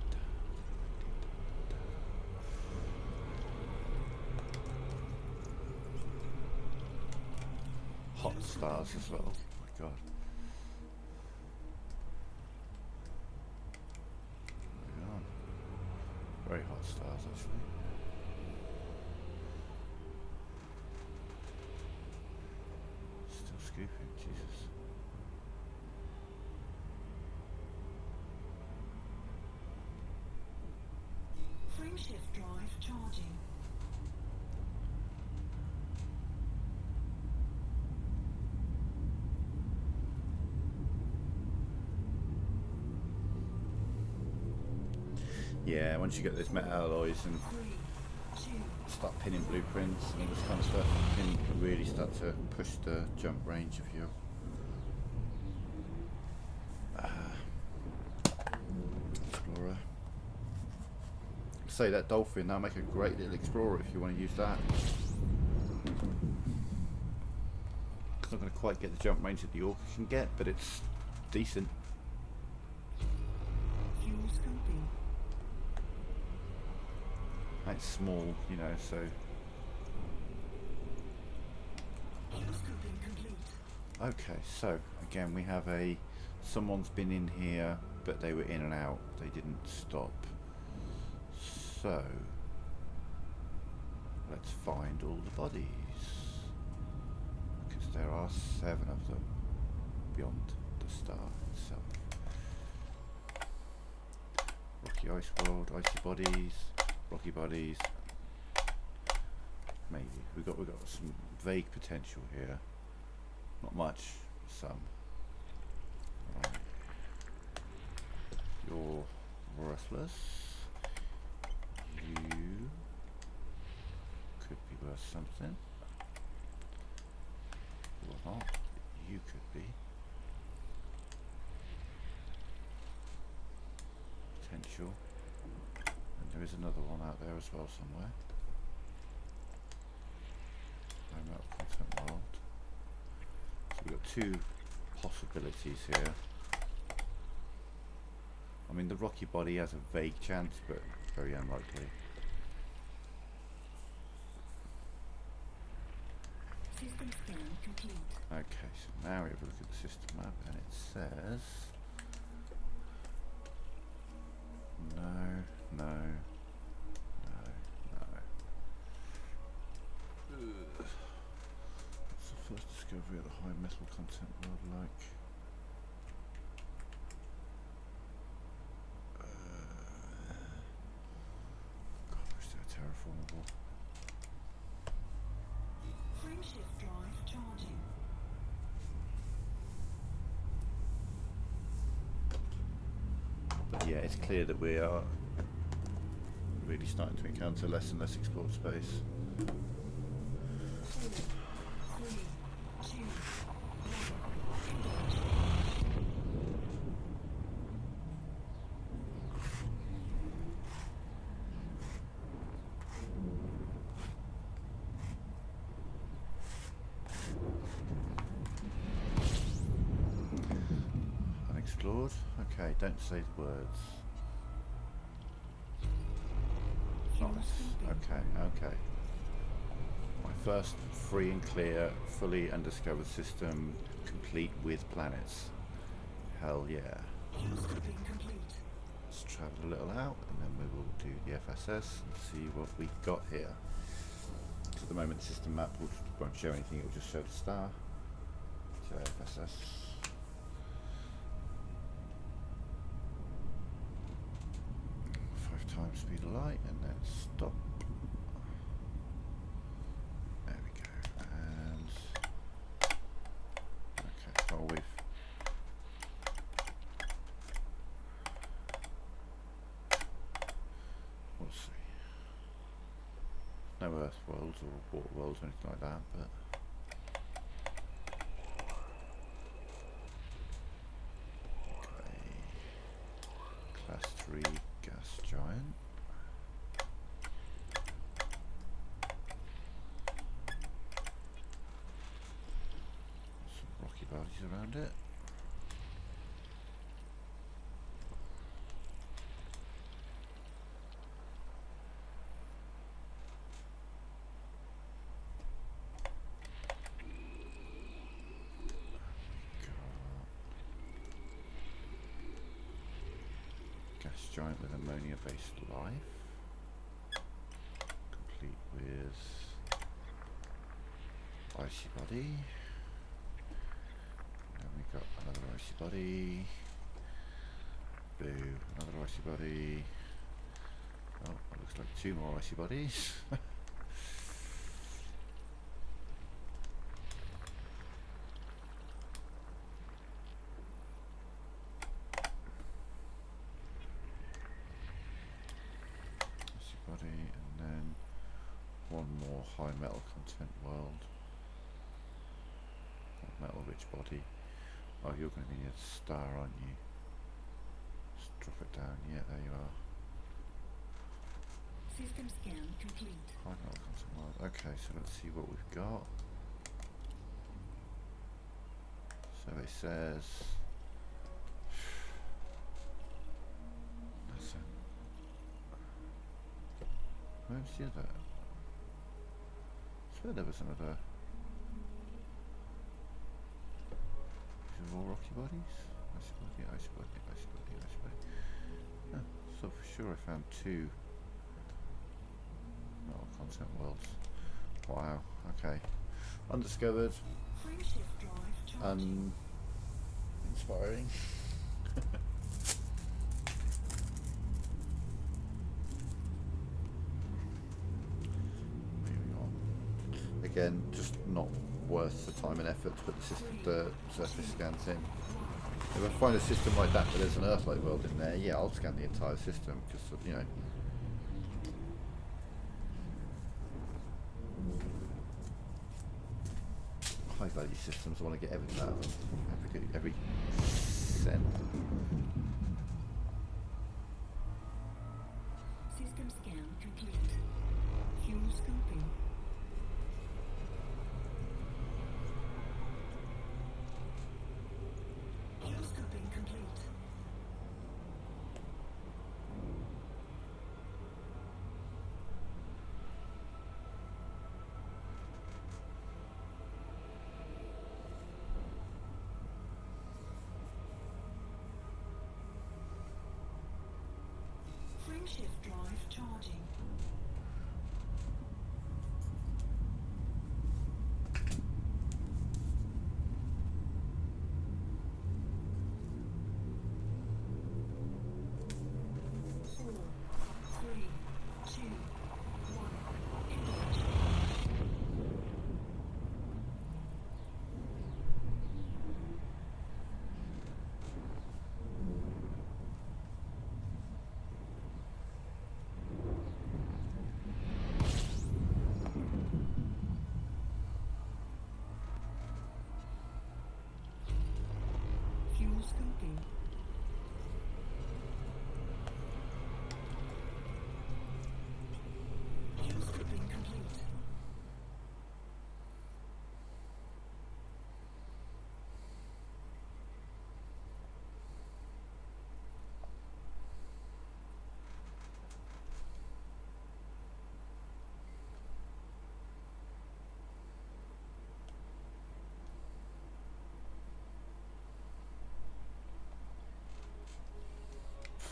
Hot stars as well. Oh my god. Yeah. Very hot stars actually. Still scooping, Jesus. Frameshift drive charging. Yeah, once you get those metal alloys and 3, 2, start pinning blueprints and all this kind of stuff, you can really start to push the jump range of your explorer. Say that dolphin, that'll make a great little explorer if you want to use that. It's not going to quite get the jump range that the Orca can get, but it's decent. fuel scooping. It's small, you know, so Fuel scooping complete. okay, so again we have someone's been in here but they were in and out, they didn't stop. So let's find all the bodies, because there are 7 of them beyond the star itself. Rocky Ice World, icy bodies, rocky bodies. Maybe we got some vague potential here. Not much, some. Right. You're worthless. You could be worth something. Or not. You could be. Potential. And there is another one out there as well somewhere. I'm out of content world. So we've got 2 possibilities here. I mean, the rocky body has a vague chance, but very unlikely. System scan complete. Okay, so now we have a look at the system map, and it says no. Ugh. What's the first discovery of the high metal content world like? God, I wish they were terraformable. Frameshift drive charging. But yeah, it's clear that we are really starting to encounter less and less explored space. 4, 3, 2, 1. Unexplored? Okay, don't say the words. Nice. Okay. My first free and clear, fully undiscovered system, complete with planets. Hell yeah. Fuel scooping complete. Let's travel a little out and then we will do the FSS and see what we got here. So at the moment the system map won't show anything, it will just show the star. So FSS. Time speed of light and then stop. There we go. And okay, well we'll see. No Earth worlds or water worlds or anything like that, but okay. Class 3 gas giant. Some rocky bodies around it. Gas giant with ammonia based life, complete with icy body. Then we got another icy body. Boo, another icy body. Oh, it looks like 2 more icy bodies. Body, and then 1 more high metal content world. Metal rich body. Oh, you're going to be a star, aren't you? Just drop it down. Yeah, there you are. System scan complete. High metal content world. Okay, so let's see what we've got. So it says nothing. Where's the other? I swear there was another. These are all rocky bodies? Icy body, icy body, icy body, icy body. Oh, so for sure I found 2 metal content worlds. Wow, okay. Undiscovered. Frame shift drive charging. Inspiring. Again, just not worth the time and effort to put the surface scans in. If I find a system like that where there's an Earth-like world in there, yeah, I'll scan the entire system because, you know. High-value systems, I want to get everything out of them, every cent. System scan complete. Fuel scoping. Fuel scoping complete. Frame shift drive charging. Four, three, two, one. Engage. Fuel scoping. Fuel scoping complete.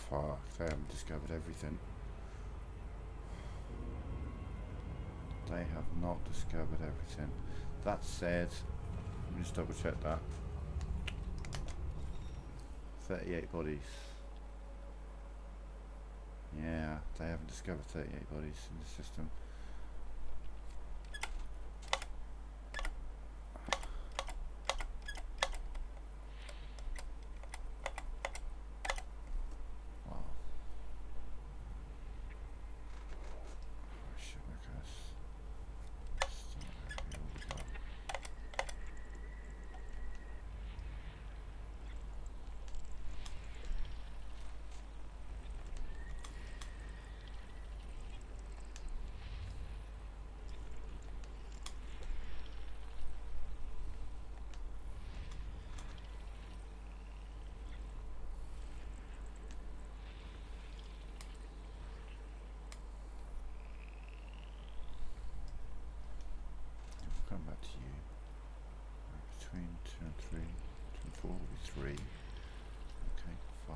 Fuck, they haven't discovered everything. They have not discovered everything. That said, let me just double check that. 38 bodies. Yeah, they haven't discovered 38 bodies in the system. Wow. Oh shit, okay. Here we go. We'll come back to you. Between 2 and 3. 2 and 4 will be 3. Okay, 5.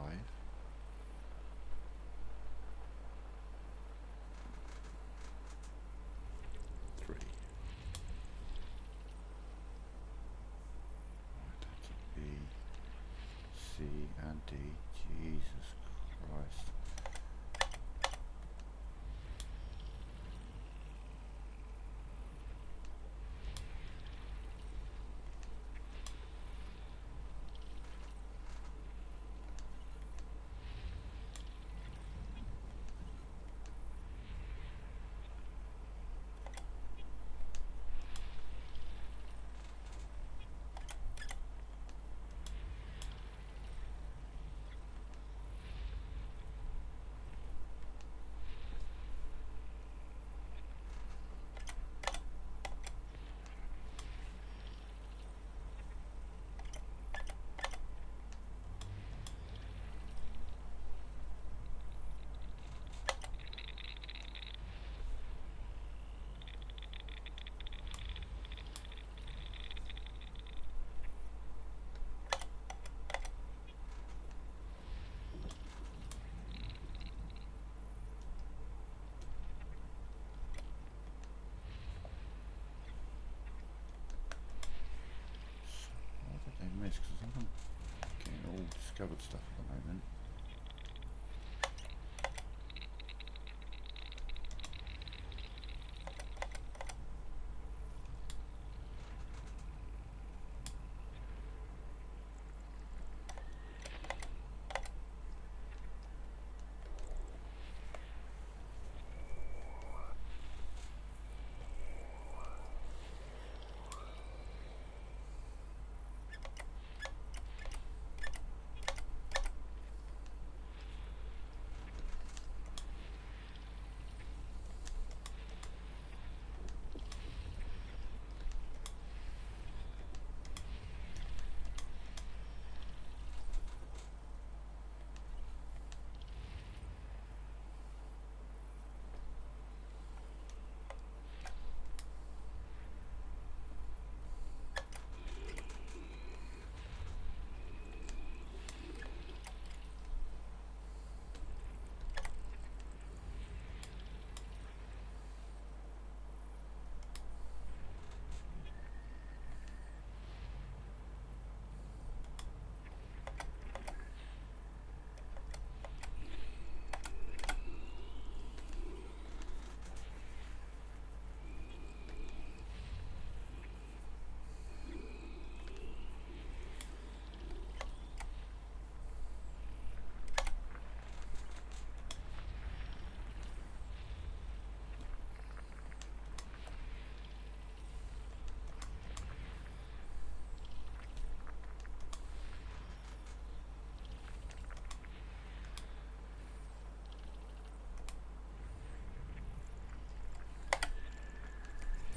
3. Right, that's a B, C, and D. Jesus Christ. What did they miss? Because I'm getting all discovered stuff at the moment.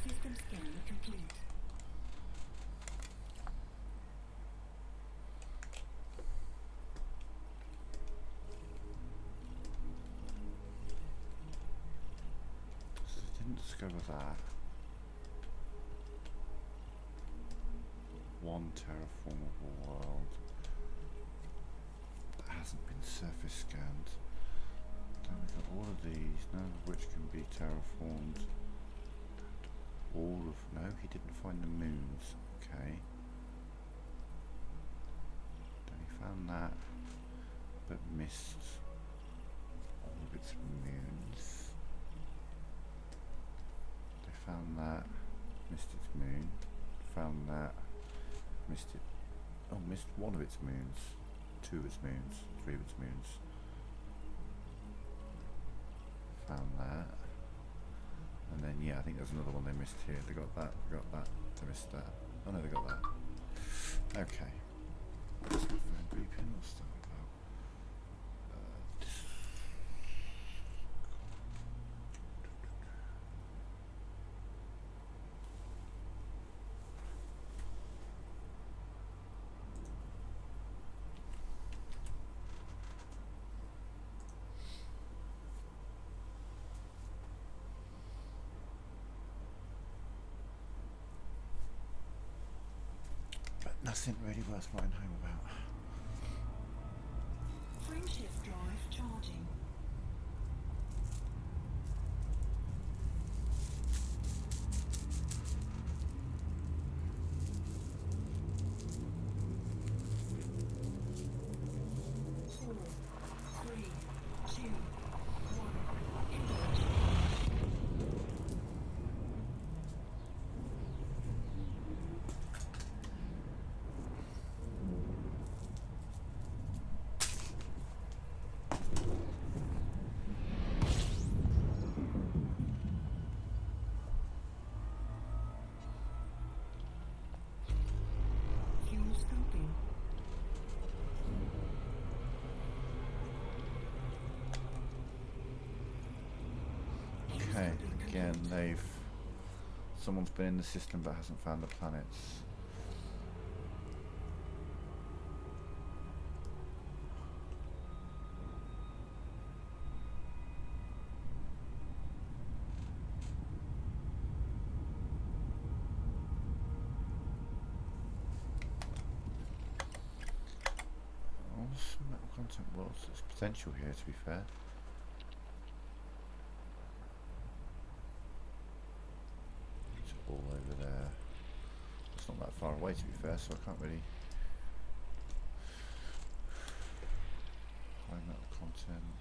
System scan complete. So they didn't discover that. One terraformable world that hasn't been surface scanned. Then we've got all of these, none of which can be terraformed. All of, no, he didn't find the moons, okay. Then he found that, but missed all of its moons. They found that, missed its moon. Found that, missed it. Oh, missed one of its moons. Two of its moons. Three of its moons. Found that. And then, yeah, I think there's another one they missed here. They got that, they missed that. Oh no, they got that. Okay. What's my phone beeping? What's that about? But nothing really worth writing home about. Frameshift drive charging. Four, three, two, one. Engage. Fuel scoping. Okay, again, someone's been in the system but hasn't found the planets. Some metal content. Well, there's potential here, to be fair. It's all over there. It's not that far away, to be fair, so I can't really. High metal content.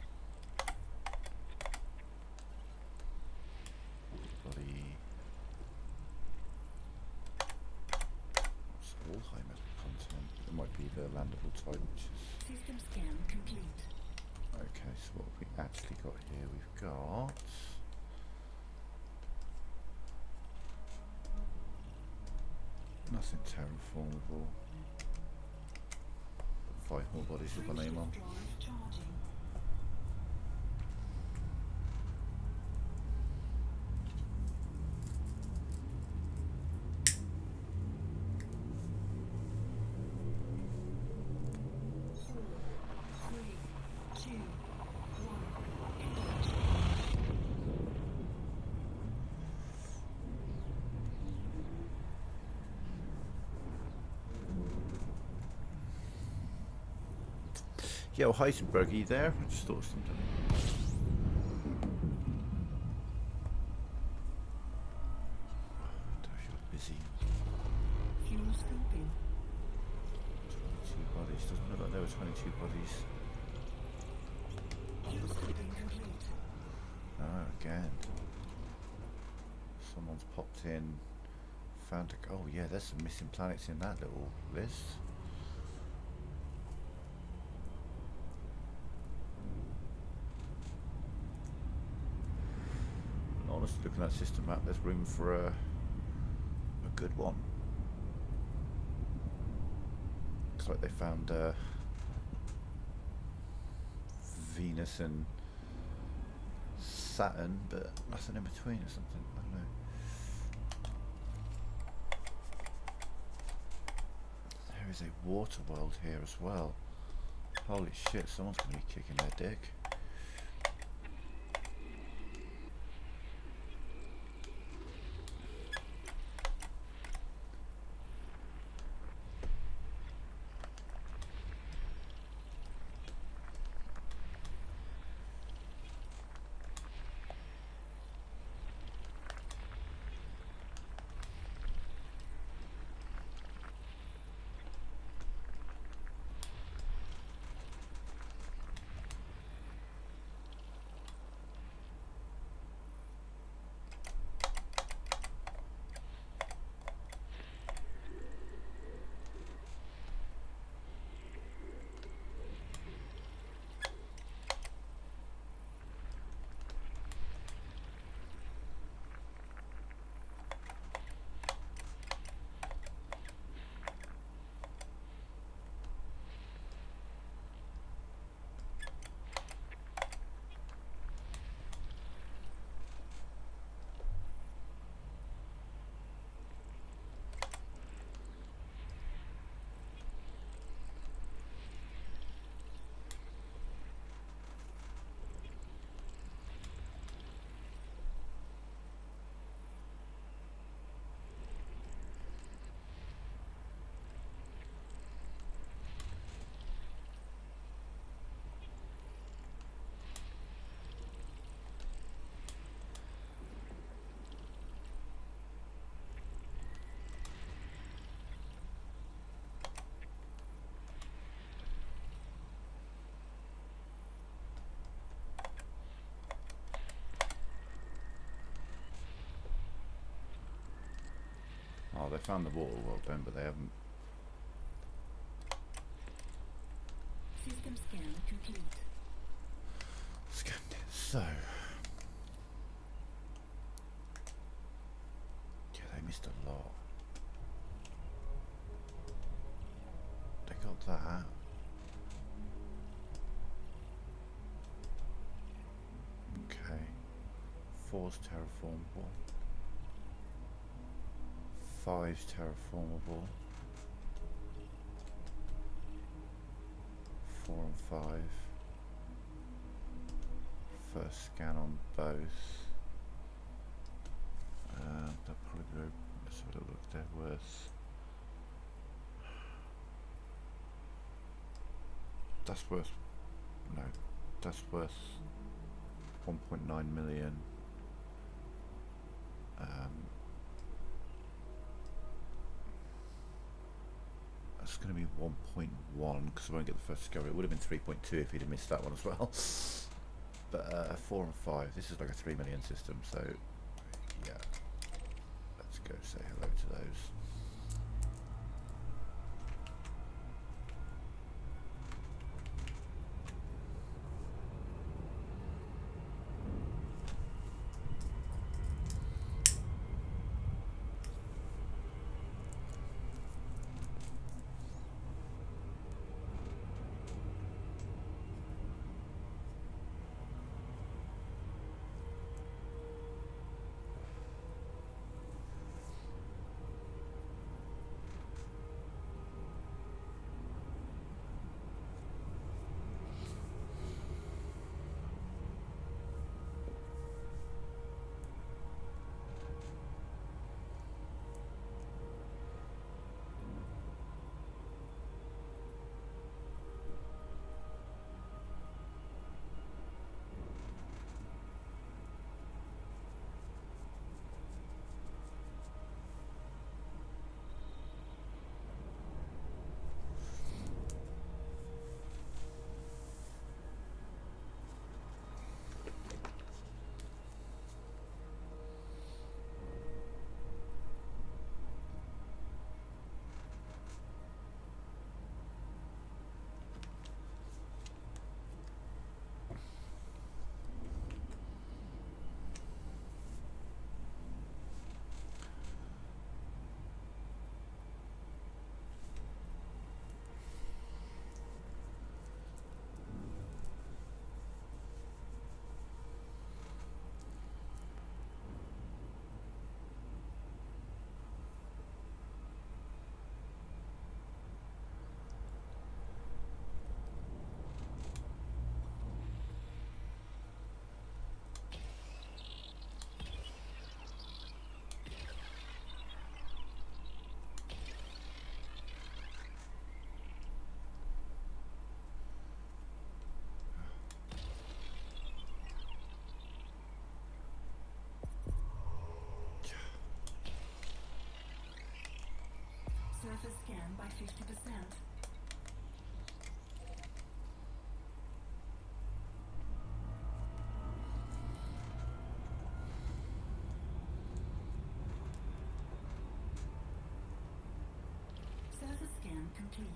Body. It's all high metal content. It might be the landable type, which is. System scan complete. Okay, so what have we actually got here? We've got nothing terraformable. 5 more bodies with my name on. Frameshift drive charging. Four, three, two, one. Engage. Yeah, well, Heisenberg, are you there? I just thought of something. Don't know if you're busy. Fuel scoping. 22 bodies. Doesn't look like there were 22 bodies. Fuel scoping complete. Oh, again. Someone's popped in, found a. Oh, yeah, there's some missing planets in that little list. Honestly, looking at that system map, there's room for a good one. Looks like they found Venus and Saturn, but nothing in between or something. I don't know. There is a water world here as well. Holy shit, someone's going to be kicking their dick. Oh, they found the water world then, but they haven't. System scan complete. Scanned it. So, yeah, they missed a lot. They got that. Okay. 4's terraformable. 5's terraformable. 4 and 5. First scan on both. They'll probably go. Let's have a look. They're worth. That's worth. No, that's worth 1.9 million. That's going to be 1.1 because I won't get the first discovery. It would have been 3.2 if he'd have missed that one as well. But 4 and 5, this is like a 3 million system, so yeah. Let's go say hello to those. Surface scan by 50%. Surface scan complete.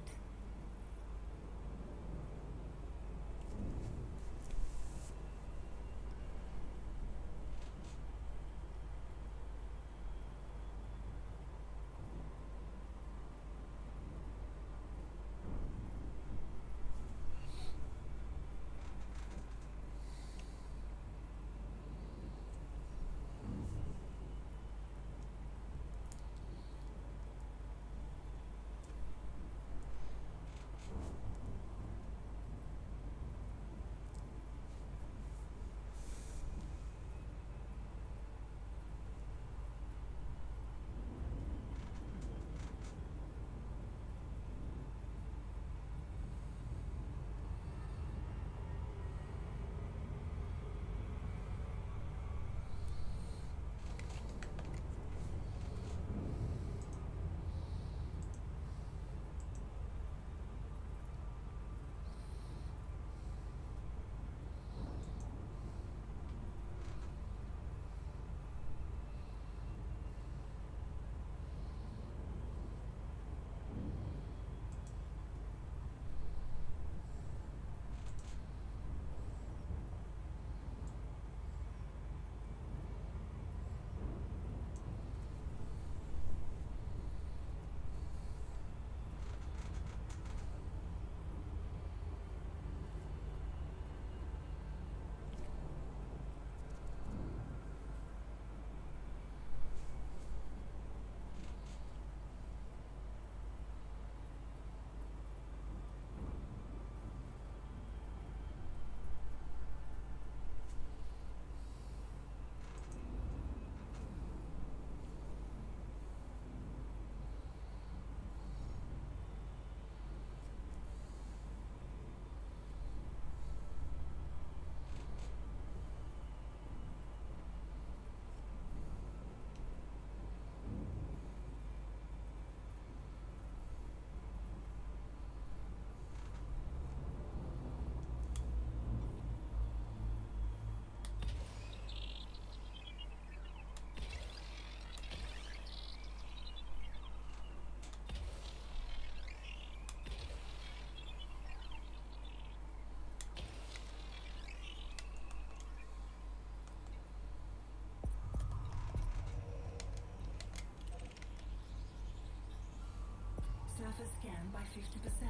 Surface scan by 50%.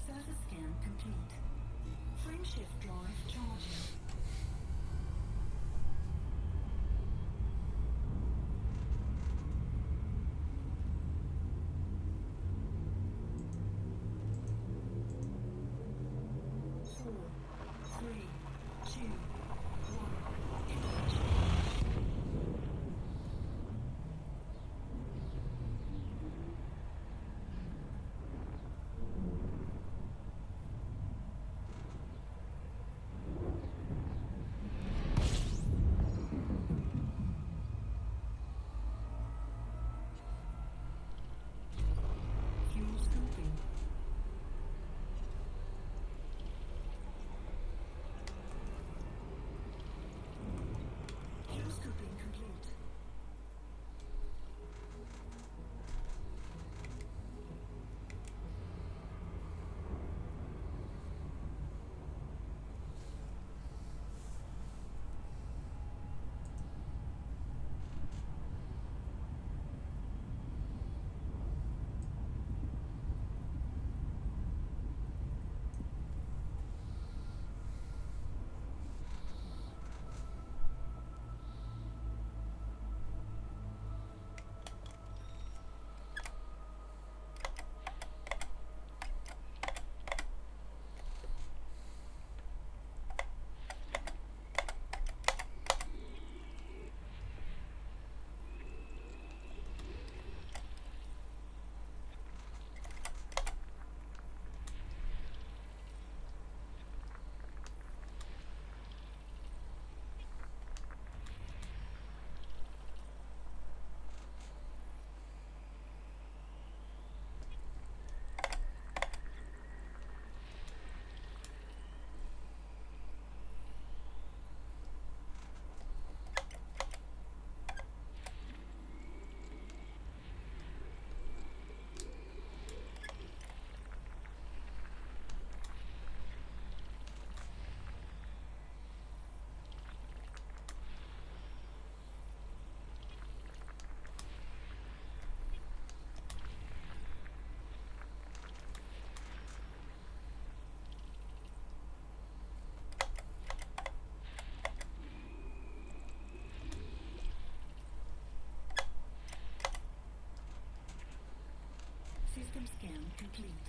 Surface scan complete. Frame shift drive charging. Four, three, two, one. Ignition. Fuel scooping. Fuel scooping complete. System scan complete.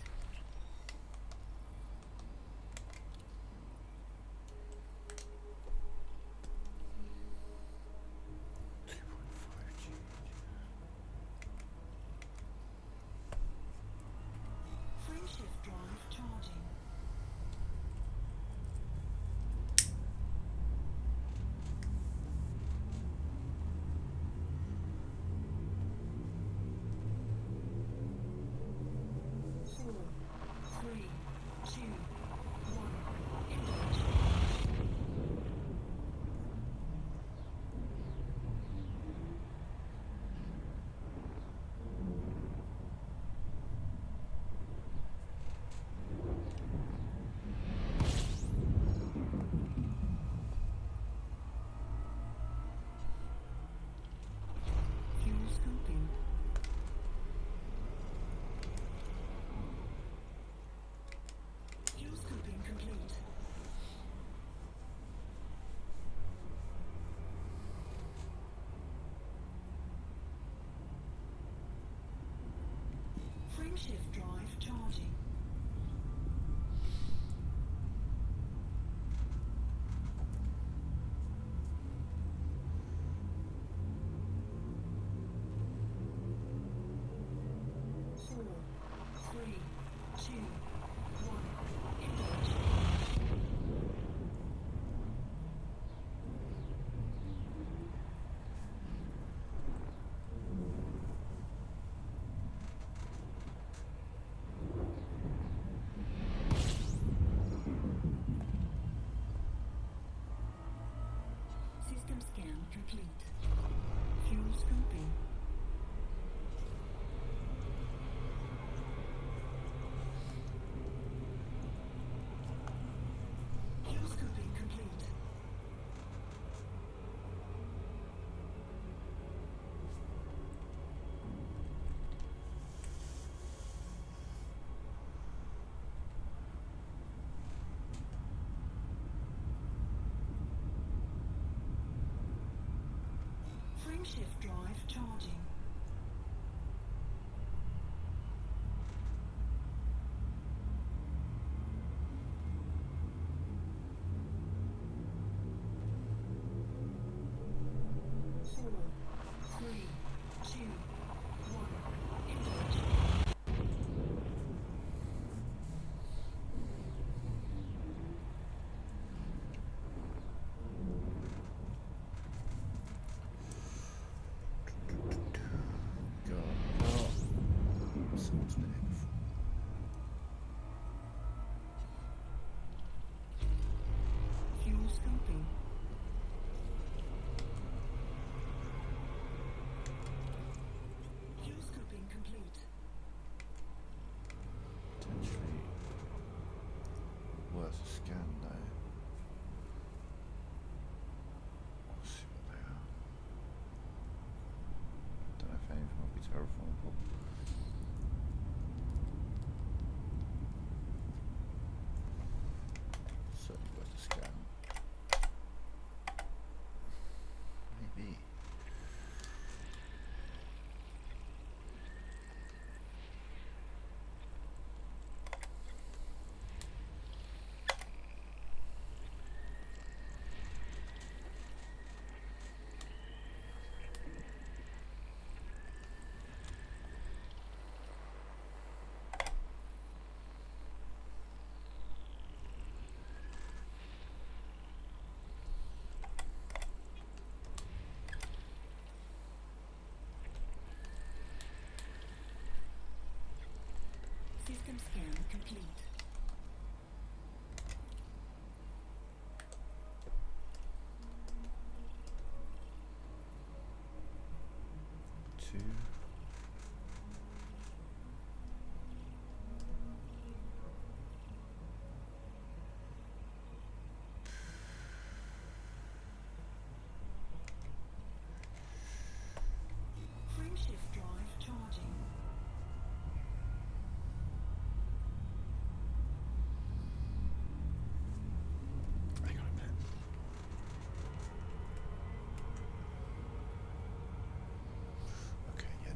Frame shift drive charging. Four, three, two, one. Ignition. Fuel scooping. Fuel scooping complete. Frame shift drive charging. Four, three, two, one. Ignition. System scan complete. Fuel scooping. Fuel scooping complete. Frameshift drive charging. Four, three, two, one. Engage. Go. Oh. Someone's been here before. Fuel scoping. Fuel scoping complete. Potentially worth a scan though. We'll see what they are. Don't know if any of them will be terrifiable. Certainly worth a scan. Maybe. System scan complete. Two. Frameshift drive charging. Hang on a minute. Okay, yeah,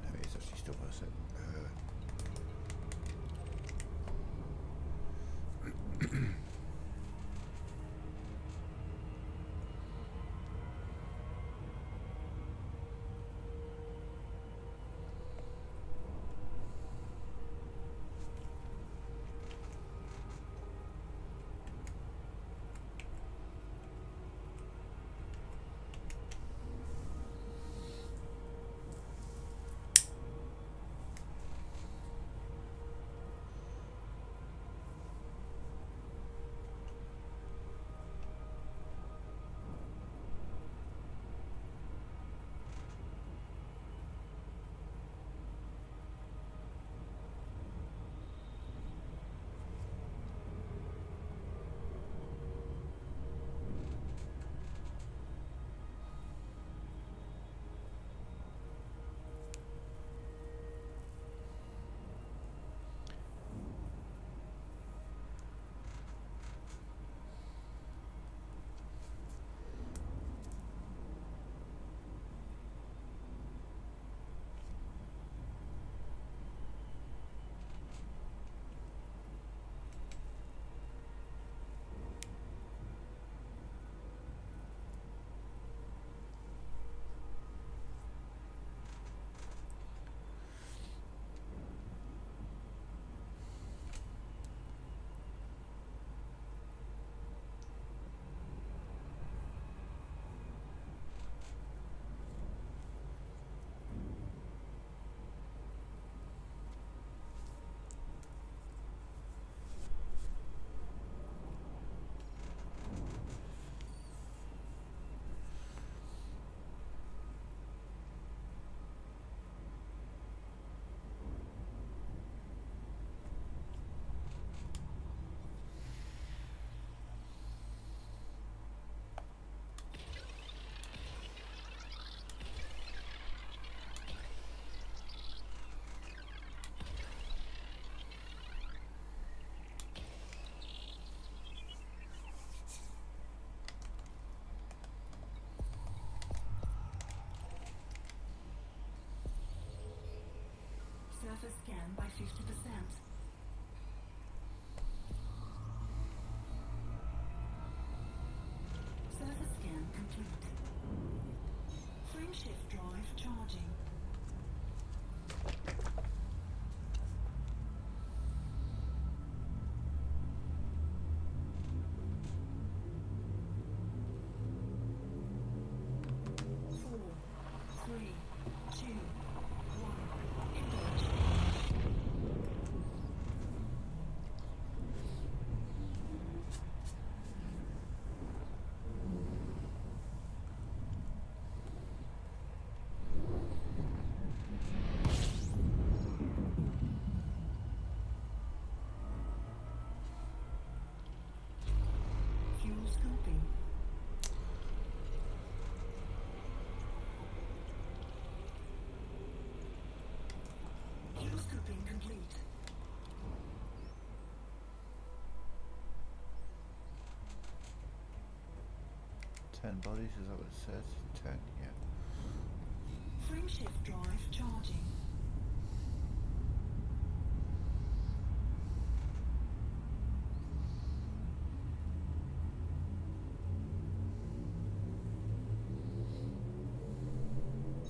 Surface scan by 50%. Surface scan complete. Frameshift drive charging. Four, three, two, one. Engage. Fuel scooping. Fuel scooping complete. 10 bodies, is that what it says? 10, yeah. Frameshift drive charging.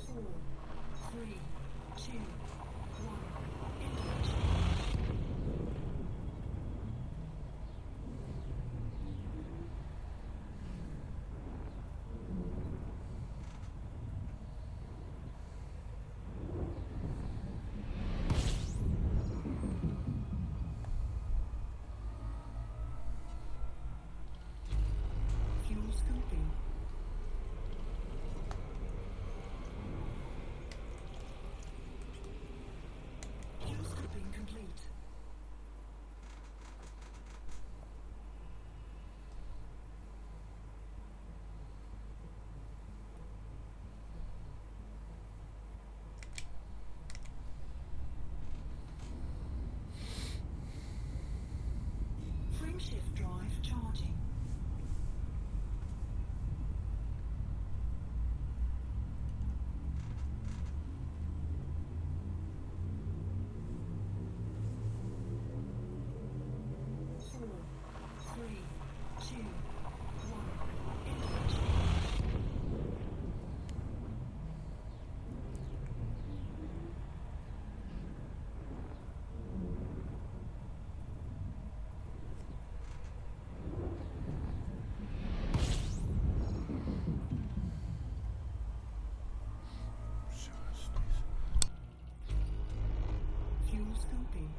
Four, three, two, one. Engage. Fuel scooping. Fuel scooping complete. Frameshift drive charging. Four, three, two, one. Engage. Fuel scooping.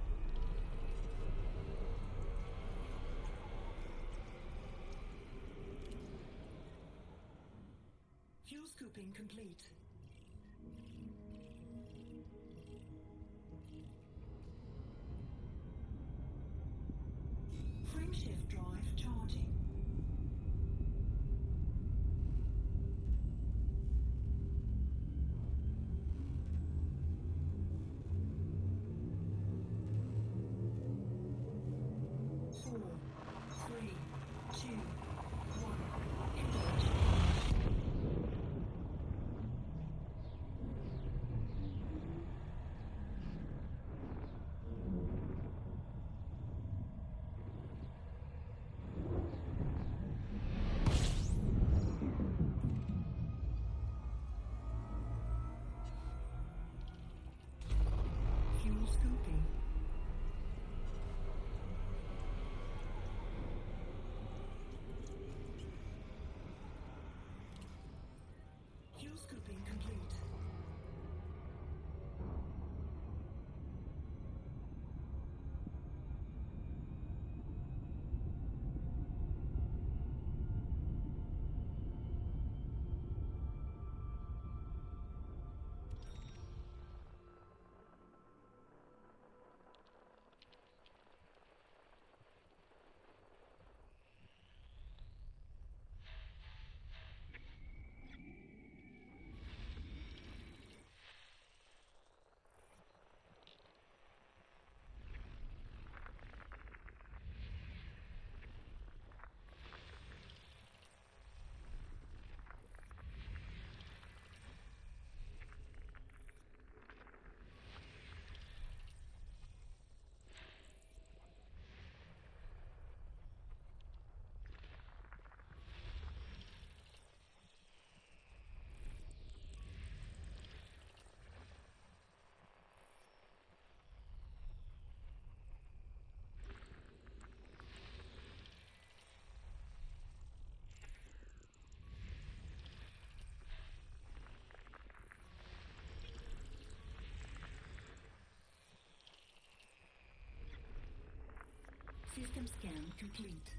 Fuel scooping complete. Frameshift drive charging. Four, three, two, one. Engage. Fuel scooping. Fuel scooping complete. System scan complete.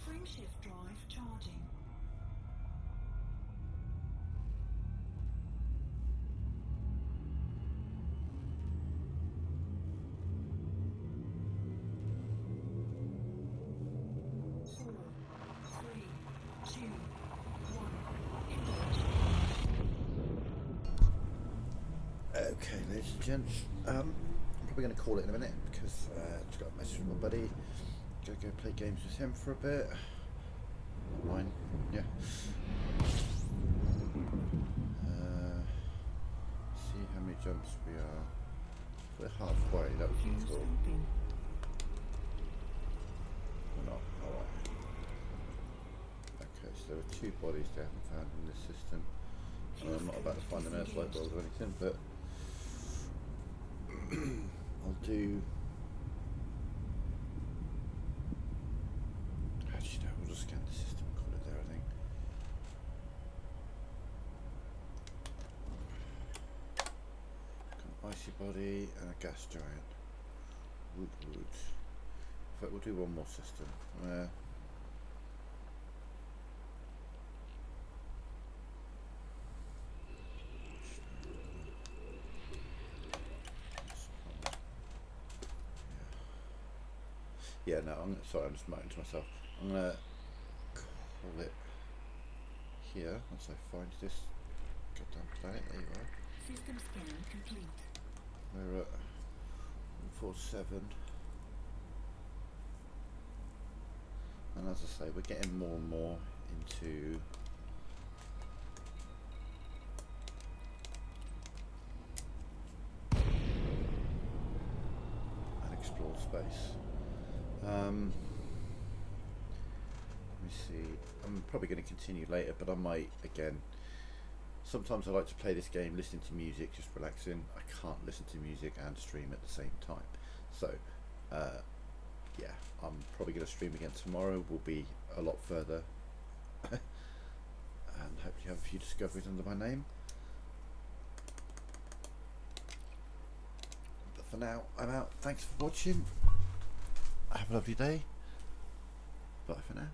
Frameshift drive charging. Four, three, two, one. Engage. Okay, ladies and gents, I'm probably going to call it in a minute because I just got a message from my buddy. Gotta go play games with him for a bit. Mine, yeah. See how many jumps we are. We're halfway, that would be Fuel cool. scoping. We're not, alright. Okay, so there are 2 bodies they haven't found in this system. I'm not about to find an Earthlight world or anything, but I'll do. Actually, no, we'll just scan the system and call it there, I think. Got an icy body and a gas giant. Wood. In fact, we'll do one more system. Yeah, no, sorry, I'm just muttering to myself. I'm going to call it here once I find this goddamn planet. There you are. System scan complete. We're at 147. And as I say, we're getting more and more into unexplored space. Let me see. I'm probably going to continue later, but I might again. Sometimes I like to play this game listening to music, just relaxing. I can't listen to music and stream at the same time. So, yeah, I'm probably going to stream again tomorrow. We'll be a lot further and hopefully have a few discoveries under my name. But for now, I'm out. Thanks for watching. Have a lovely day. Bye for now.